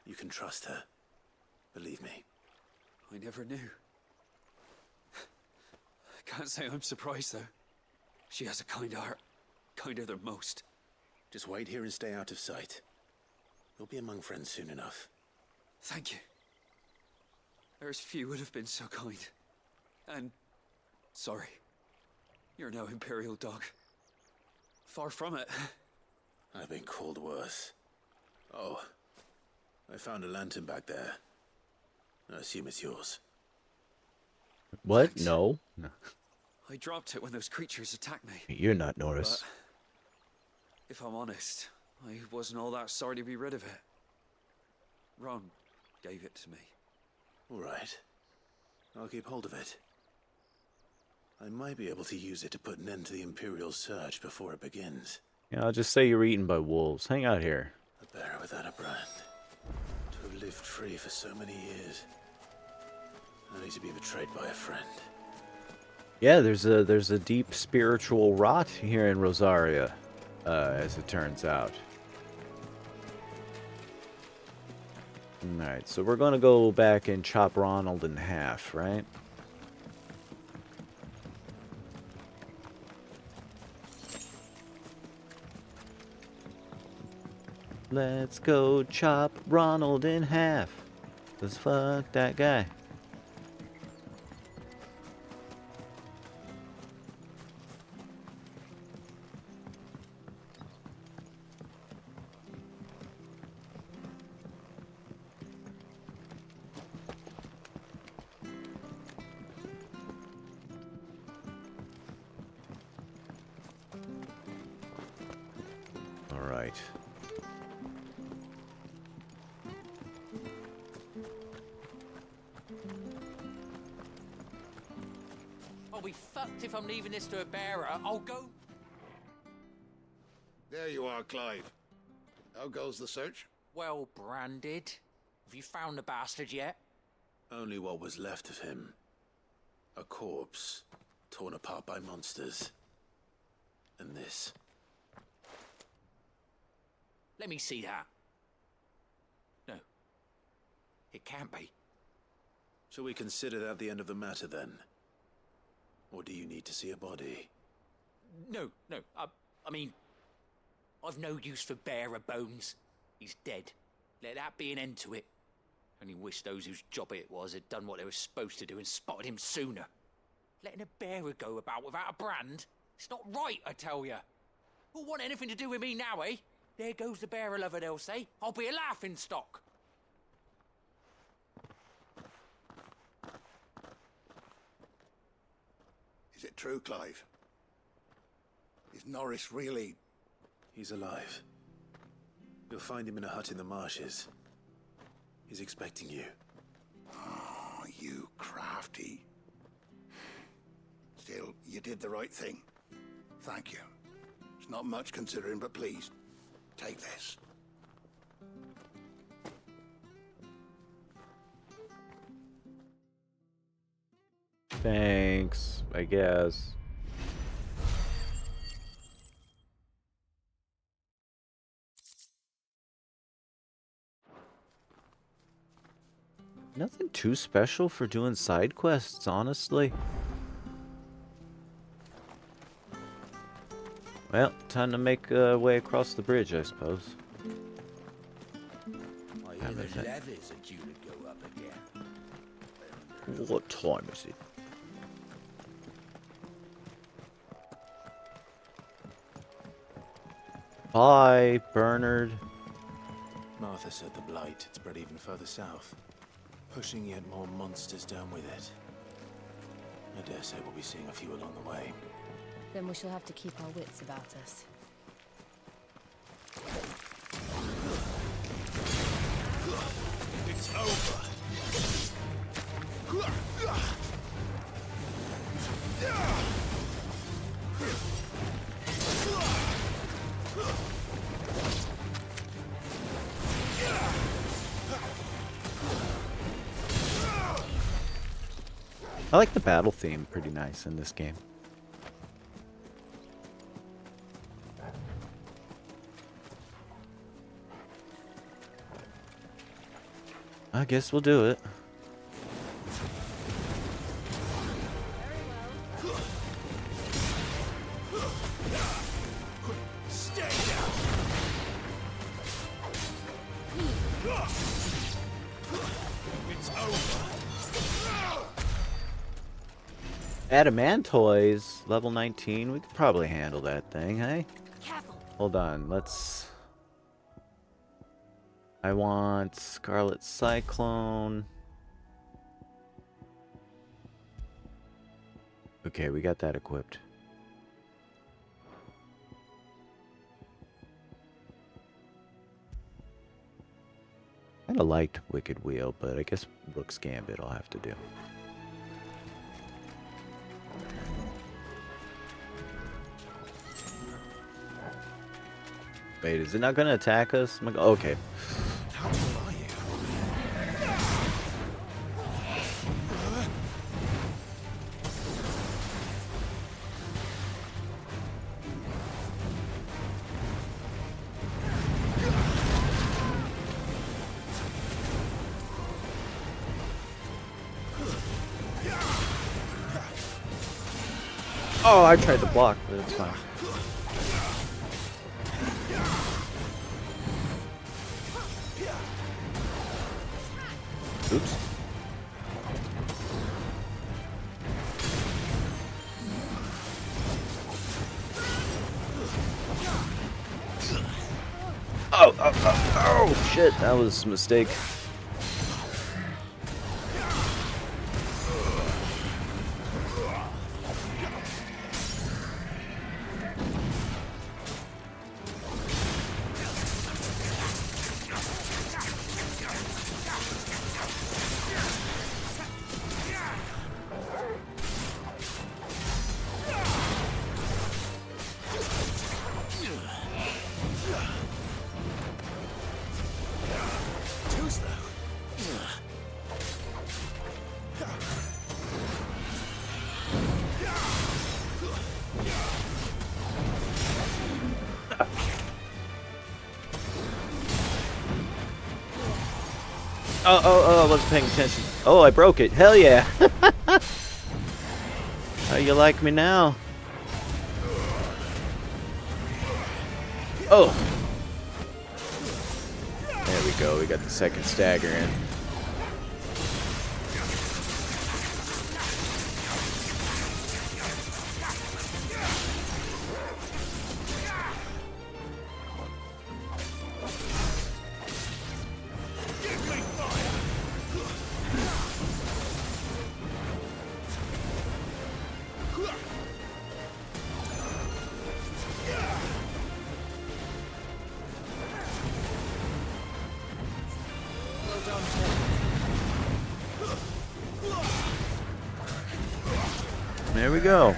Speaker 11: You can trust her. Believe me.
Speaker 5: I never knew. I can't say I'm surprised, though. She has a kind heart. Kinder than most.
Speaker 11: Just wait here and stay out of sight. You'll be among friends soon enough.
Speaker 5: Thank you. There's few would have been so kind. And sorry. You're no Imperial dog. Far from it.
Speaker 11: I've been called worse. Oh, I found a lantern back there. I assume it's yours.
Speaker 12: What?
Speaker 5: Thanks.
Speaker 12: No. No.
Speaker 5: I dropped it when those creatures attacked me.
Speaker 12: You're not Norris.
Speaker 5: But if I'm honest, I wasn't all that sorry to be rid of it. Ron gave it to me.
Speaker 11: All right. I'll keep hold of it. I might be able to use it to put an end to the Imperial search before it begins.
Speaker 12: Yeah, I'll just say you're eaten by wolves. Hang out here.
Speaker 11: A bearer without a brand. To have lived free for so many years. Only to be betrayed by a friend.
Speaker 12: Yeah, there's a deep spiritual rot here in Rosaria, as it turns out. Alright, so we're gonna go back and chop Ronald in half, right? Let's go chop Ronald in half. 'Cause fuck that guy. Alright.
Speaker 7: I'll be fucked if I'm leaving this to a bearer. I'll go.
Speaker 21: There you are, Clive. How goes the search?
Speaker 7: Well branded. Have you found the bastard yet?
Speaker 11: Only what was left of him. A corpse, torn apart by monsters. And this.
Speaker 7: Let me see that. No. It can't be.
Speaker 11: Shall we consider that the end of the matter, then? Or do you need to see a body?
Speaker 7: No. I mean, I've no use for bearer bones. He's dead. Let that be an end to it. Only wish those whose job it was had done what they were supposed to do and spotted him sooner. Letting a bearer go about without a brand? It's not right, I tell ya. Who'll want anything to do with me now, eh? There goes the bearer lover, they'll say. I'll be a laughing stock.
Speaker 21: Is it true, Clive? Is Norris really...
Speaker 11: He's alive. You'll find him in a hut in the marshes. He's expecting you.
Speaker 21: Oh, you crafty. Still, you did the right thing. Thank you. It's not much considering, but please, take this.
Speaker 12: Thanks, I guess. Nothing too special for doing side quests, honestly. Well, time to make our way across the bridge, I suppose.
Speaker 6: I hear the levies are due to go up again.
Speaker 12: What time is it? Bye, Bernard.
Speaker 11: Martha said the blight had spread even further south, pushing yet more monsters down with it. I dare say we'll be seeing a few along the way.
Speaker 9: Then we shall have to keep our wits about us.
Speaker 6: It's over.
Speaker 12: I like the battle theme, pretty nice in this game. I guess we'll do it.
Speaker 6: Stay down. It's over.
Speaker 12: Adamantoise, level 19. We could probably handle that thing, hey?
Speaker 9: Careful.
Speaker 12: Hold on, let's... I want Scarlet Cyclone. Okay, we got that equipped. Kinda liked Wicked Wheel, but I guess Rook's Gambit I'll have to do. Wait, is it not gonna attack us? Okay.
Speaker 6: How tall are you?
Speaker 12: Oh, I tried to block, but it's fine. Oops. Oh, shit, that was a mistake.
Speaker 2: Too slow.
Speaker 12: Oh, I wasn't paying attention. Oh, I broke it. Hell yeah. How you like me now? Oh. There we go. We got the second stagger in. There we go.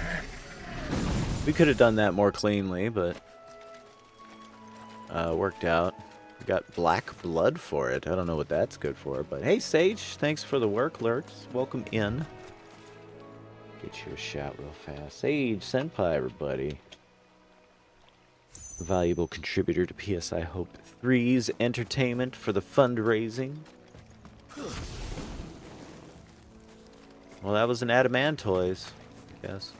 Speaker 12: We could have done that more cleanly, but worked out. We got black blood for it. I don't know what that's good for, but hey, Sage, thanks for the work, Lurks. Welcome in. Get your shout real fast. Sage Senpai, everybody. Valuable contributor to PSI Hope 3's entertainment for the fundraising. Well, that was an Adamantoise, I guess.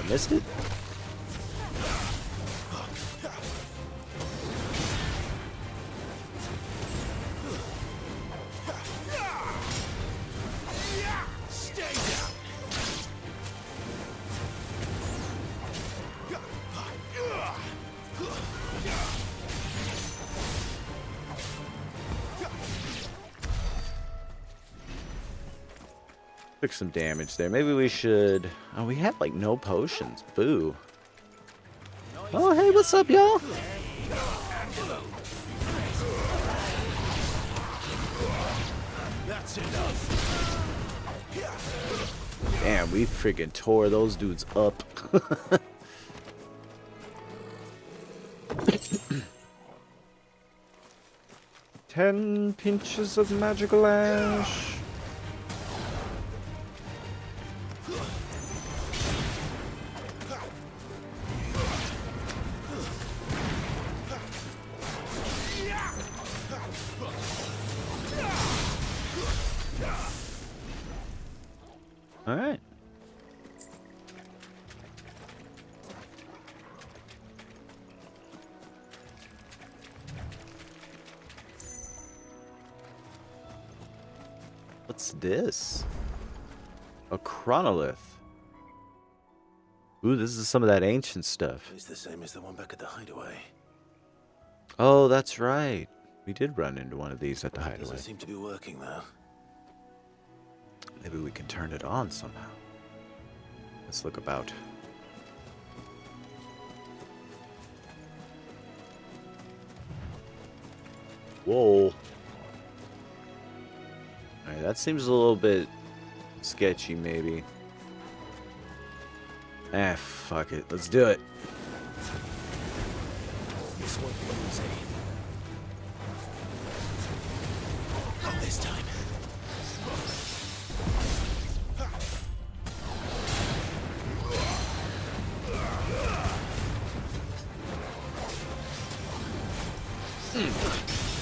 Speaker 12: Missed it? Took some damage there. Maybe we should... Oh, we had, like, no potions. Boo. Oh, hey, what's up, y'all?
Speaker 2: That's enough.
Speaker 12: Damn, we freaking tore those dudes up. 10 pinches of magical ash. All right. What's this? A chronolith. Ooh, this is some of that ancient stuff.
Speaker 11: It's the same as the one back at the hideaway.
Speaker 12: Oh, that's right. We did run into one of these at the hideaway.
Speaker 11: Doesn't seem to be working though.
Speaker 12: Maybe we can turn it on somehow. Let's look about. Whoa. Alright, that seems a little bit sketchy, maybe. Ah, fuck it. Let's do it.
Speaker 2: This won't lose, eh? Not this time.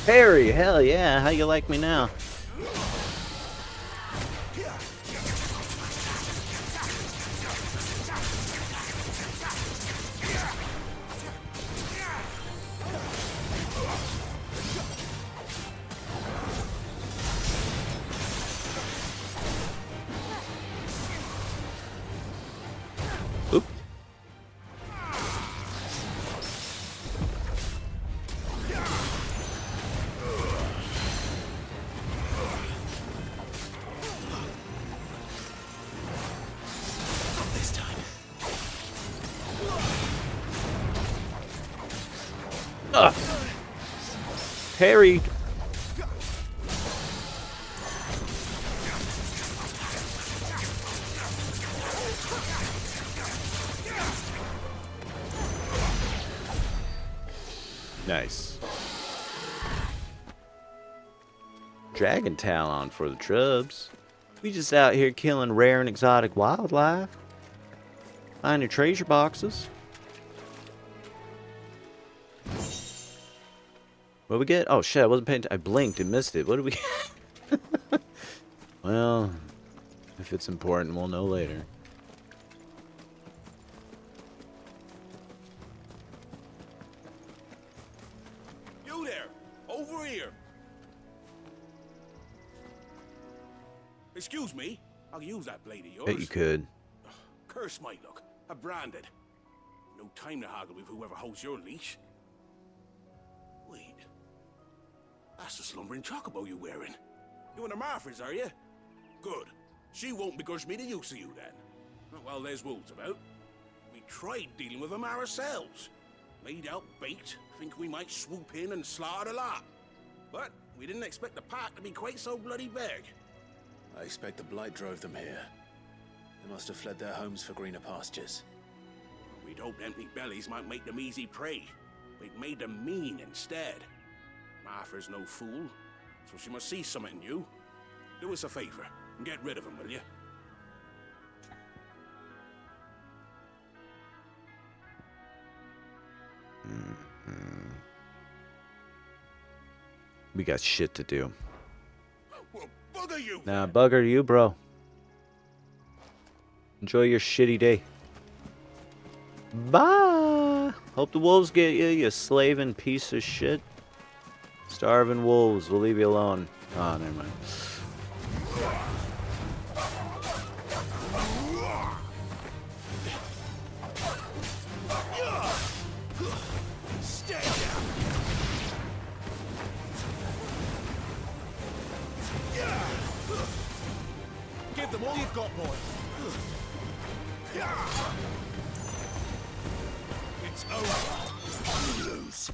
Speaker 12: Harry, hell yeah, how you like me now? Oop.
Speaker 11: This time.
Speaker 12: Ugh. Harry. Nice. Dragon Talon for the trubs. We just out here killing rare and exotic wildlife. Finding treasure boxes. What we get? Oh shit, I wasn't paying I blinked and missed it. What did we get? Well, if it's important, we'll know later.
Speaker 22: You there! Over here! Excuse me? I'll use that blade of yours.
Speaker 12: Bet you could.
Speaker 22: Curse my luck. I'm branded. No time to haggle with whoever holds your leash. Wait. That's the slumbering chocobo you're wearing. You and the Marfors, are you? Good. She won't begrudge me the use of you then. Well, there's wolves about. We tried dealing with them ourselves. Made out baked, think we might swoop in and slaughter the lot. But we didn't expect the pack to be quite so bloody big.
Speaker 11: I expect the blight drove them here. They must have fled their homes for greener pastures.
Speaker 22: We'd hoped empty bellies might make them easy prey. We'd made them mean instead. Martha's no fool, so she must see something in you. Do us a favor and get rid of them, will you?
Speaker 12: We got shit to do.
Speaker 22: Well, bugger you!
Speaker 12: Nah, bugger you, bro. Enjoy your shitty day. Bye! Hope the wolves get you, you slaving piece of shit. Starving wolves, we'll leave you alone. Oh, never mind.
Speaker 2: Stay down! Give them all you've got, boy. It's over. You lose.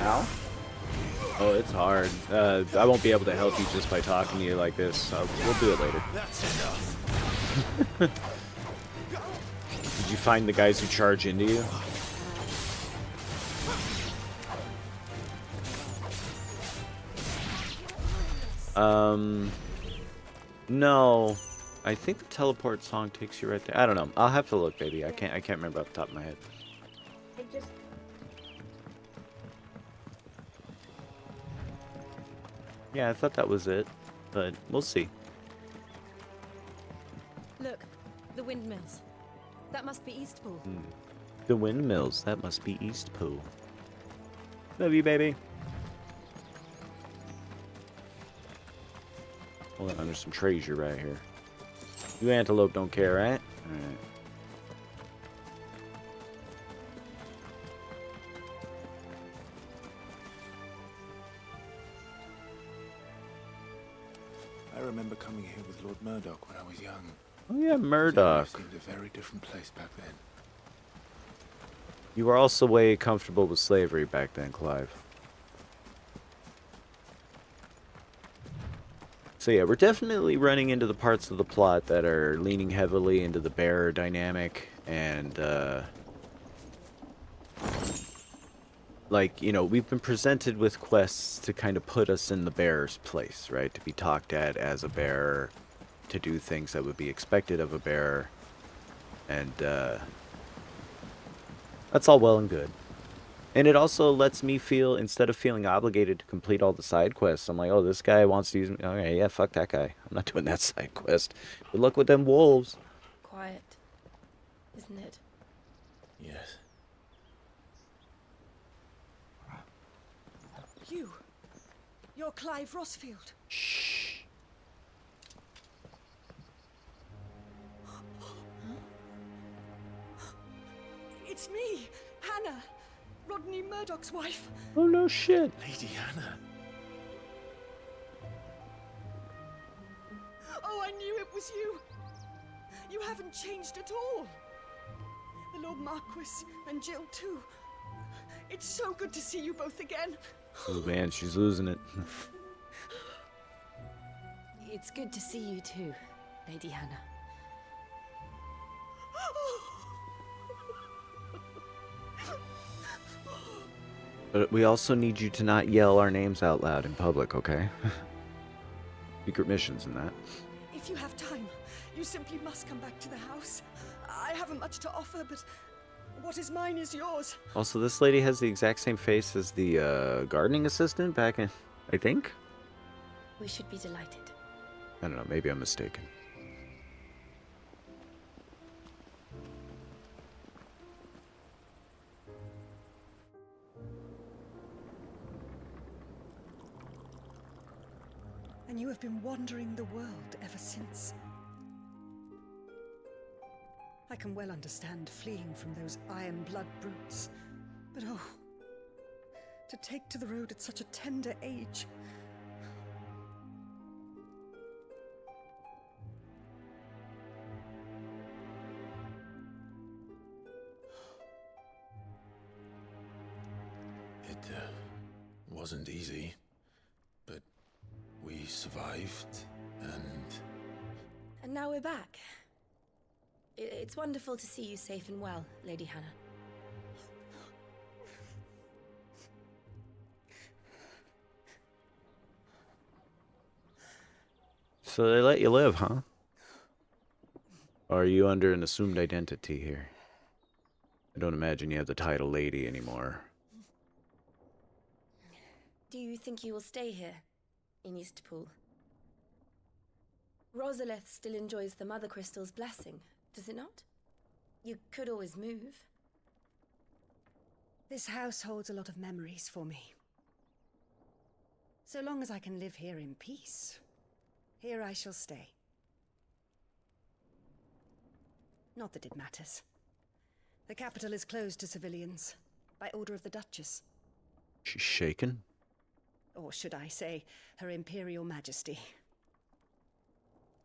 Speaker 12: Ow. Oh, it's hard. I won't be able to help you just by talking to you like this, so we'll do it later.
Speaker 2: That's enough.
Speaker 12: Did you find the guys who charge into you? No. I think the teleport song takes you right there. I don't know. I'll have to look, baby. I can't remember off the top of my head.
Speaker 19: It just...
Speaker 12: Yeah, I thought that was it, but we'll see.
Speaker 9: Look, the windmills. That must be Eastpool.
Speaker 12: The windmills. That must be Eastpool. Love you, baby. Hold on, there's some treasure right here. You antelope don't care, right? Alright.
Speaker 11: I remember coming here with Lord Murdoch when I was young.
Speaker 12: Oh yeah, Murdoch.
Speaker 11: It seemed a very different place back then.
Speaker 12: You were also way comfortable with slavery back then, Clive. So yeah, we're definitely running into the parts of the plot that are leaning heavily into the bearer dynamic and, like, you know, we've been presented with quests to kind of put us in the bearer's place, right? To be talked at as a bearer, to do things that would be expected of a bearer. And that's all well and good. And it also lets me feel, instead of feeling obligated to complete all the side quests, I'm like, oh, this guy wants to use me. Okay, yeah, fuck that guy. I'm not doing that side quest. Good luck with them wolves.
Speaker 9: Quiet, isn't it?
Speaker 11: Yes.
Speaker 14: You're Clive Rossfield.
Speaker 12: Shh.
Speaker 14: It's me, Hannah, Rodney Murdoch's wife.
Speaker 12: Oh, no shit.
Speaker 11: Lady Hannah.
Speaker 14: Oh, I knew it was you. You haven't changed at all. The Lord Marquis and Jill too. It's so good to see you both again.
Speaker 12: Oh man, she's losing it.
Speaker 9: It's good to see you too, Lady Hannah.
Speaker 12: But we also need you to not yell our names out loud in public, okay? Secret missions and that.
Speaker 14: If you have time, you simply must come back to the house. I haven't much to offer, but what is mine is yours.
Speaker 12: Also, this lady has the exact same face as the gardening assistant back in, I think?
Speaker 9: We should be delighted.
Speaker 12: I don't know, maybe I'm mistaken.
Speaker 14: And you have been wandering the world ever since. I can well understand fleeing from those iron blood brutes, but oh, to take to the road at such a tender age.
Speaker 11: It wasn't easy, but we survived,
Speaker 9: And now we're back. It's wonderful to see you safe and well, Lady Hannah.
Speaker 12: So they let you live, huh? Or are you under an assumed identity here? I don't imagine you have the title lady anymore.
Speaker 9: Do you think you will stay here, in Eastpool? Rosalith still enjoys the Mother Crystal's blessing, does it not? You could always move.
Speaker 14: This house holds a lot of memories for me. So long as I can live here in peace, here I shall stay. Not that it matters. The capital is closed to civilians, by order of the Duchess.
Speaker 12: She's shaken?
Speaker 14: Or should I say, Her Imperial Majesty.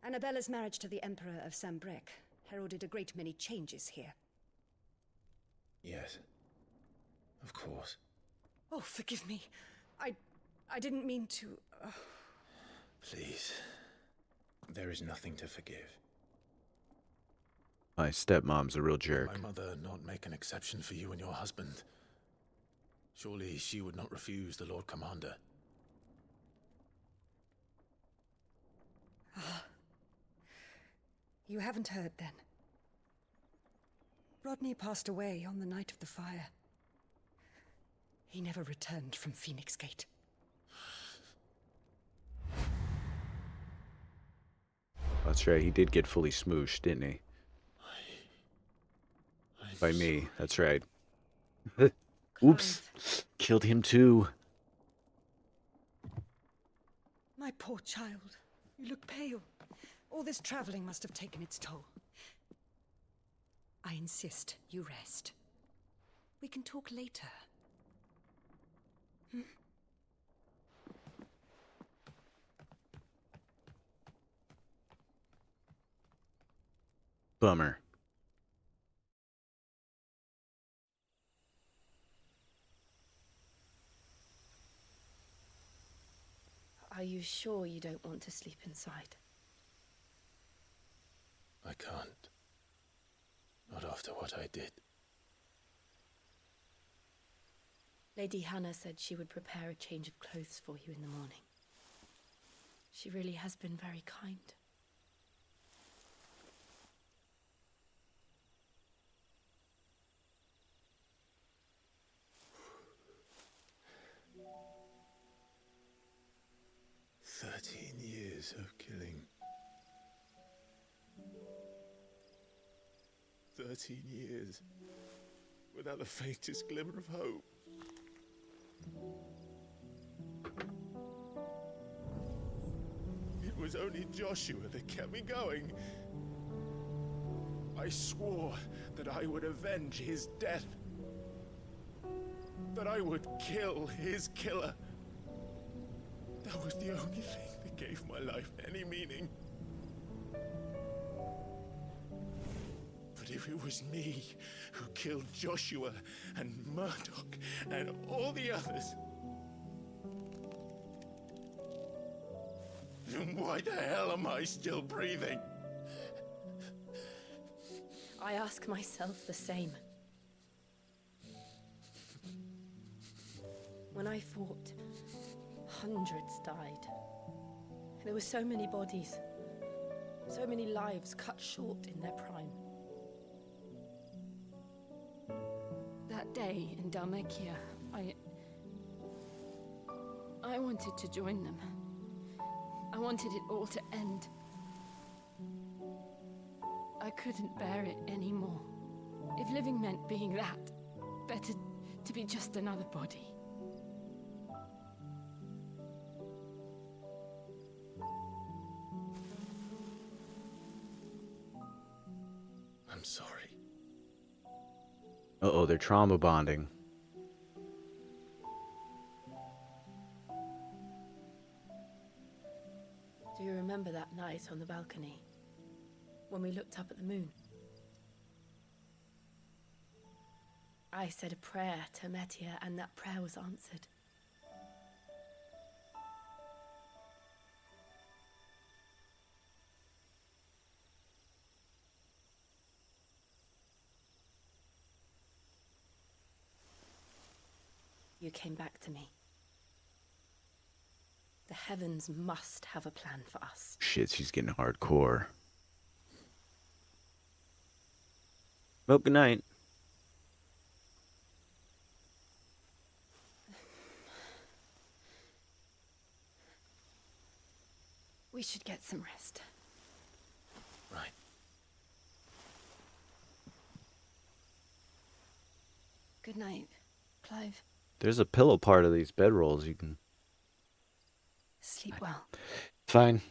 Speaker 14: Annabella's marriage to the Emperor of Sambrec heralded a great many changes here.
Speaker 11: yes, of course.
Speaker 14: Oh, forgive me. I didn't mean to...
Speaker 11: Please, there is nothing to forgive.
Speaker 12: My stepmom's a real jerk.
Speaker 11: Did my mother not make an exception for you and your husband? Surely she would not refuse the Lord Commander.
Speaker 14: You haven't heard, then. Rodney passed away on the night of the fire. He never returned from Phoenix Gate.
Speaker 12: That's right, he did get fully smooshed, didn't he? By me, that's right. Oops, killed him too.
Speaker 14: My poor child. You look pale. All this traveling must have taken its toll. I insist you rest. We can talk later. Hmm?
Speaker 12: Bummer.
Speaker 9: Are you sure you don't want to sleep inside?
Speaker 11: I can't. Not after what I did.
Speaker 9: Lady Hannah said she would prepare a change of clothes for you in the morning. She really has been very kind.
Speaker 11: years of killing. 13 years without the faintest glimmer of hope. It was only Joshua that kept me going. I swore that I would avenge his death. That I would kill his killer. That was the only thing that gave my life any meaning. But if it was me who killed Joshua and Murdoch and all the others, then why the hell am I still breathing?
Speaker 16: I ask myself the same. When I fought, hundreds died. There were so many bodies, so many lives cut short in their prime. That day in Dalmekia, I wanted to join them. I wanted it all to end. I couldn't bear it anymore. If living meant being that, better to be just another body.
Speaker 11: I'm sorry.
Speaker 12: Uh-oh, they're trauma bonding.
Speaker 16: Do you remember that night on the balcony? When we looked up at the moon? I said a prayer to Metia, and that prayer was answered. You came back to me. The heavens must have a plan for us.
Speaker 12: Shit, she's getting hardcore. Well, good night.
Speaker 16: We should get some rest.
Speaker 11: Right.
Speaker 16: Good night, Clive.
Speaker 12: There's a pillow part of these bedrolls you can...
Speaker 16: Sleep well.
Speaker 12: Fine.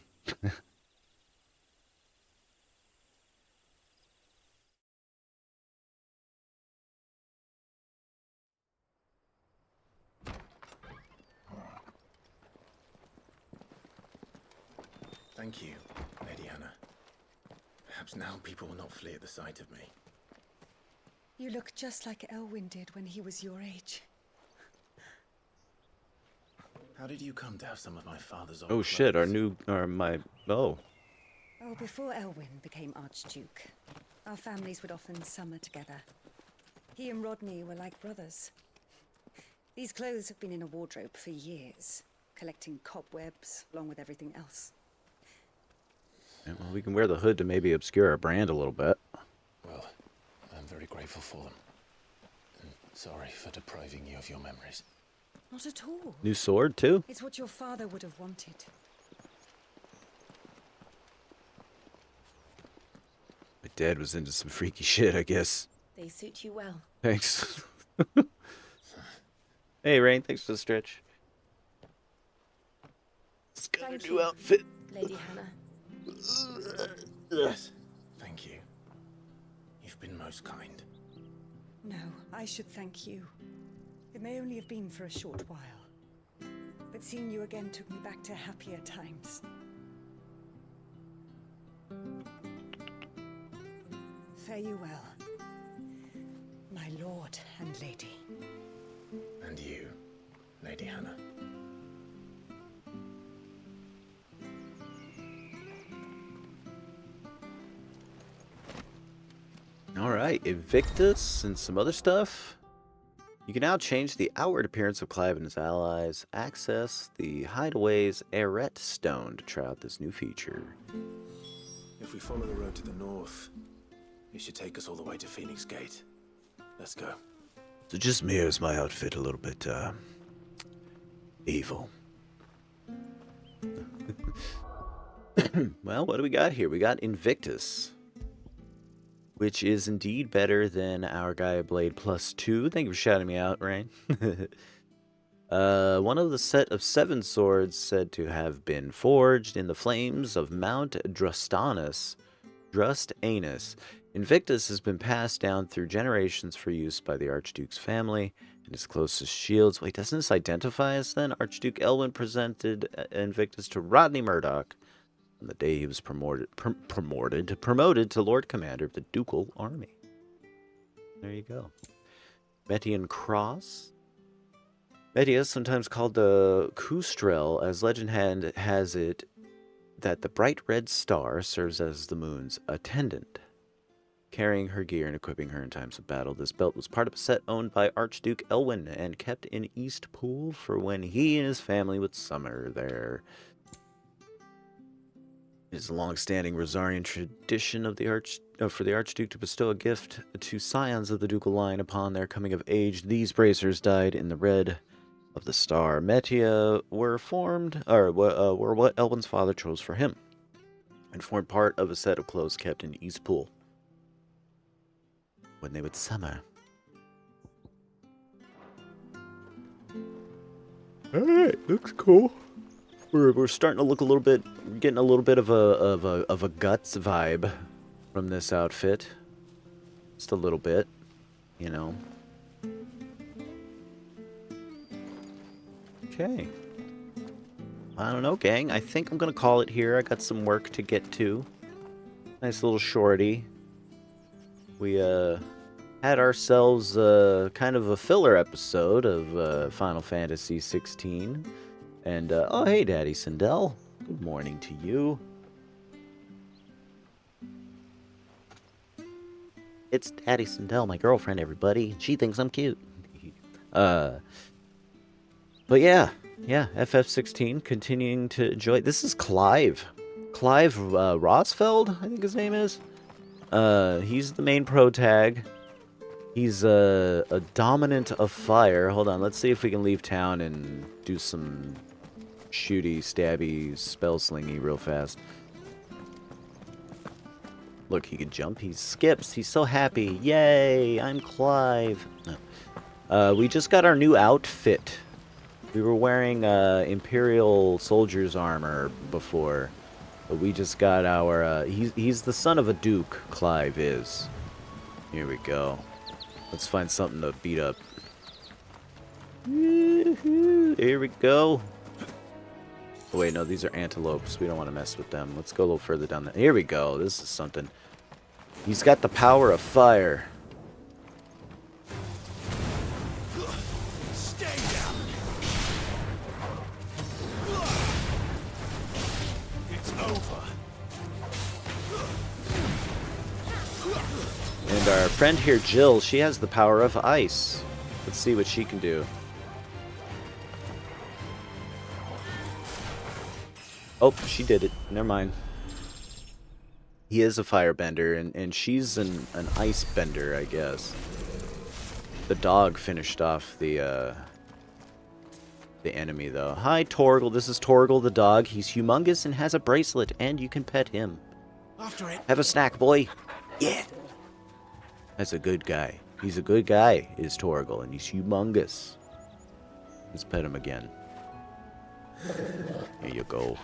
Speaker 11: Thank you, Lady Hannah. Perhaps now people will not flee at the sight of me.
Speaker 14: You look just like Elwyn did when he was your age.
Speaker 11: How did you come to have some of my father's old
Speaker 12: Oh shit,
Speaker 11: clothes?
Speaker 12: Oh.
Speaker 14: Oh, before Elwyn became Archduke, our families would often summer together. He and Rodney were like brothers. These clothes have been in a wardrobe for years, collecting cobwebs along with everything else.
Speaker 12: Yeah, well, we can wear the hood to maybe obscure our brand a little bit.
Speaker 11: Well, I'm very grateful for them. And sorry for depriving you of your memories.
Speaker 14: Not at all.
Speaker 12: New sword, too?
Speaker 14: It's what your father would have wanted.
Speaker 12: My dad was into some freaky shit, I guess.
Speaker 16: They suit you well.
Speaker 12: Thanks. Hey, Rain, thanks for the stretch. It's got a new outfit.
Speaker 16: Lady Hannah.
Speaker 11: Yes, thank you. You've been most kind.
Speaker 14: No, I should thank you. It may only have been for a short while, but seeing you again took me back to happier times. Fare you well, my lord and lady.
Speaker 11: And you, Lady Hannah.
Speaker 12: Alright, Invictus and some other stuff. You can now change the outward appearance of Clive and his allies, access the Hideaway's Eret Stone to try out this new feature.
Speaker 11: If we follow the road to the north, it should take us all the way to Phoenix Gate. Let's go.
Speaker 12: So just mirrors my outfit a little bit, evil. Well, what do we got here? We got Invictus, which is indeed better than our Gaia Blade +2. Thank you for shouting me out, Rain. One of the set of 7 swords said to have been forged in the flames of Mount Drustanus. Invictus has been passed down through generations for use by the Archduke's family and his closest shields. Wait, doesn't this identify us then? Archduke Elwyn presented Invictus to Rodney Murdoch on the day he was promoted to Lord Commander of the Ducal Army. There you go. Metian Cross. Metia, sometimes called the Kustrel, as legend has it that the bright red star serves as the moon's attendant, carrying her gear and equipping her in times of battle. This belt was part of a set owned by Archduke Elwyn and kept in Eastpool for when he and his family would summer there. It is a long-standing Rosarian tradition of for the Archduke to bestow a gift to scions of the ducal line upon their coming of age. These bracers dyed in the red of the star Metia were what Elwyn's father chose for him, and formed part of a set of clothes kept in Eastpool when they would summer. Alright, looks cool. We're starting to look a little bit, getting a little bit of a guts vibe from this outfit. Just a little bit, you know. Okay. I don't know, gang. I think I'm gonna call it here. I got some work to get to. Nice little shorty. We had ourselves kind of a filler episode of Final Fantasy 16. And, oh, hey, Daddy Sindel. Good morning to you. It's Daddy Sindel, my girlfriend, everybody. She thinks I'm cute. But yeah, FF16, continuing to enjoy. This is Clive. Clive Rosfeld, I think his name is. He's the main pro tag. He's a dominant of fire. Hold on, let's see if we can leave town and do some shooty, stabby, spell slingy real fast. Look, he can jump. He skips. He's so happy. Yay, I'm Clive. No. We just got our new outfit. We were wearing Imperial soldier's armor before. But we just got our... he's the son of a duke, Clive is. Here we go. Let's find something to beat up. Here we go. Oh, wait, no, these are antelopes. We don't want to mess with them. Let's go a little further down there. Here we go. This is something. He's got the power of fire.
Speaker 2: Stay down. It's over.
Speaker 12: And our friend here, Jill, she has the power of ice. Let's see what she can do. Oh, she did it. Never mind. He is a firebender, and she's an ice bender, I guess. The dog finished off the enemy, though. Hi, Torgal. This is Torgal the dog. He's humongous and has a bracelet, and you can pet him.
Speaker 2: After it.
Speaker 12: Have a snack, boy. Yeah. That's a good guy. He's a good guy, is Torgal, and he's humongous. Let's pet him again. Here you go.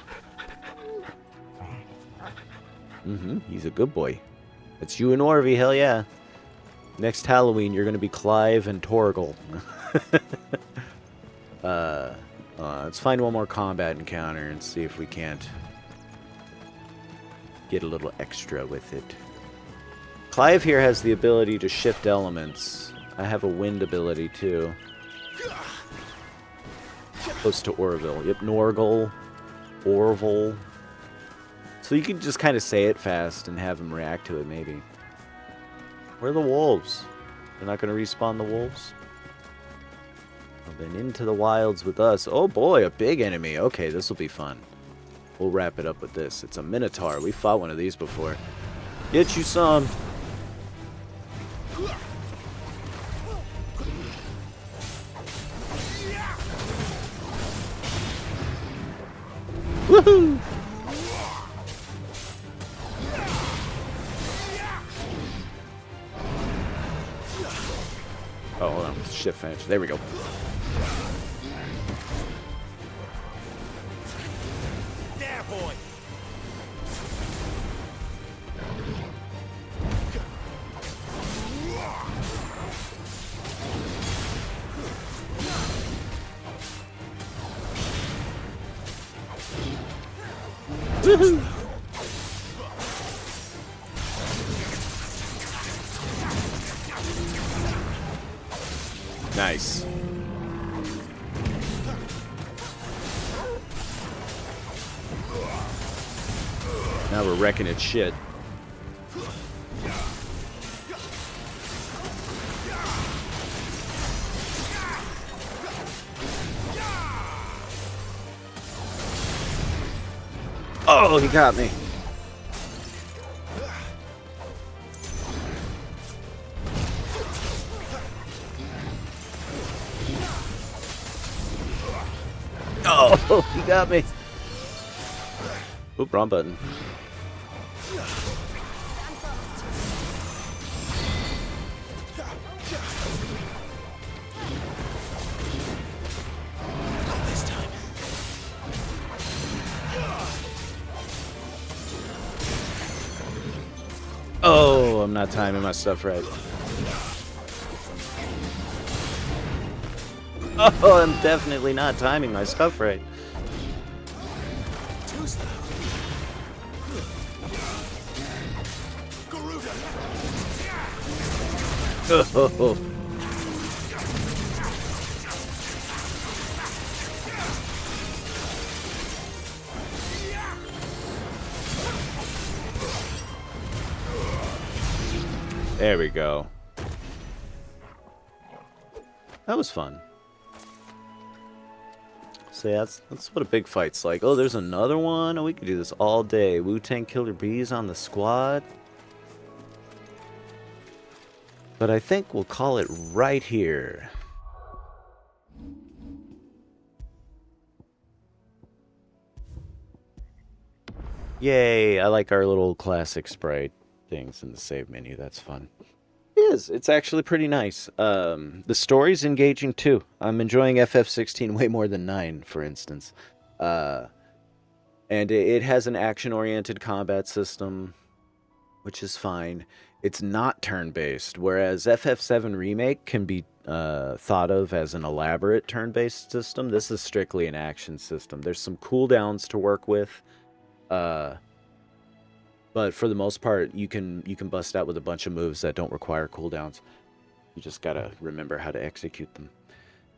Speaker 12: He's a good boy. It's you and Orvie, hell yeah. Next Halloween, you're gonna be Clive and Torgal. Let's find one more combat encounter and see if we can't get a little extra with it. Clive here has the ability to shift elements. I have a wind ability too. Close to Orville. Yep, Norgal, Orville. So you can just kind of say it fast and have him react to it, maybe. Where are the wolves? They're not going to respawn the wolves? Well, then into the wilds with us. Oh boy, a big enemy. Okay, this will be fun. We'll wrap it up with this. It's a Minotaur. We fought one of these before. Get you some. Woohoo! Oh, hold on. Shift finish. There we go.
Speaker 2: There, boy.
Speaker 12: Woohoo! Nice. Now we're wrecking its shit. Oh, he got me. Oh, he got me. Oop, wrong button. Oh, I'm not timing my stuff right. Oh, I'm definitely not timing my stuff right.
Speaker 2: Too slow.
Speaker 12: Oh. There we go. That was fun. So yeah, that's what a big fight's like. Oh, there's another one. Oh, we could do this all day. Wu-Tang Killer Bees on the squad. But I think we'll call it right here. Yay, I like our little classic sprite things in the save menu. That's fun. It is. It's actually pretty nice. The story's engaging too. I'm enjoying FF16 way more than 9, for instance. And it has an action-oriented combat system, which is fine. It's not turn-based, whereas FF7 Remake can be thought of as an elaborate turn-based system. This is strictly an action system. There's some cooldowns to work with. But for the most part, you can bust out with a bunch of moves that don't require cooldowns. You just gotta remember how to execute them,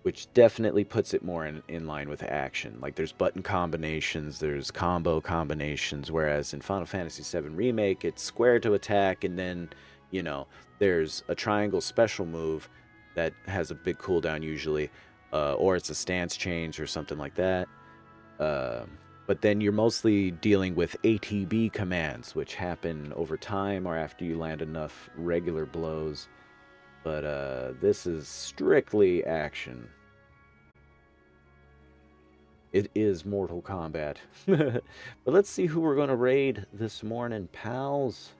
Speaker 12: which definitely puts it more in line with action. Like there's button combinations, there's combo combinations, whereas in Final Fantasy VII Remake, it's square to attack, and then, you know, there's a triangle special move that has a big cooldown usually, or it's a stance change or something like that. But then you're mostly dealing with ATB commands, which happen over time or after you land enough regular blows. But this is strictly action. It is Mortal Kombat. But let's see who we're going to raid this morning, pals.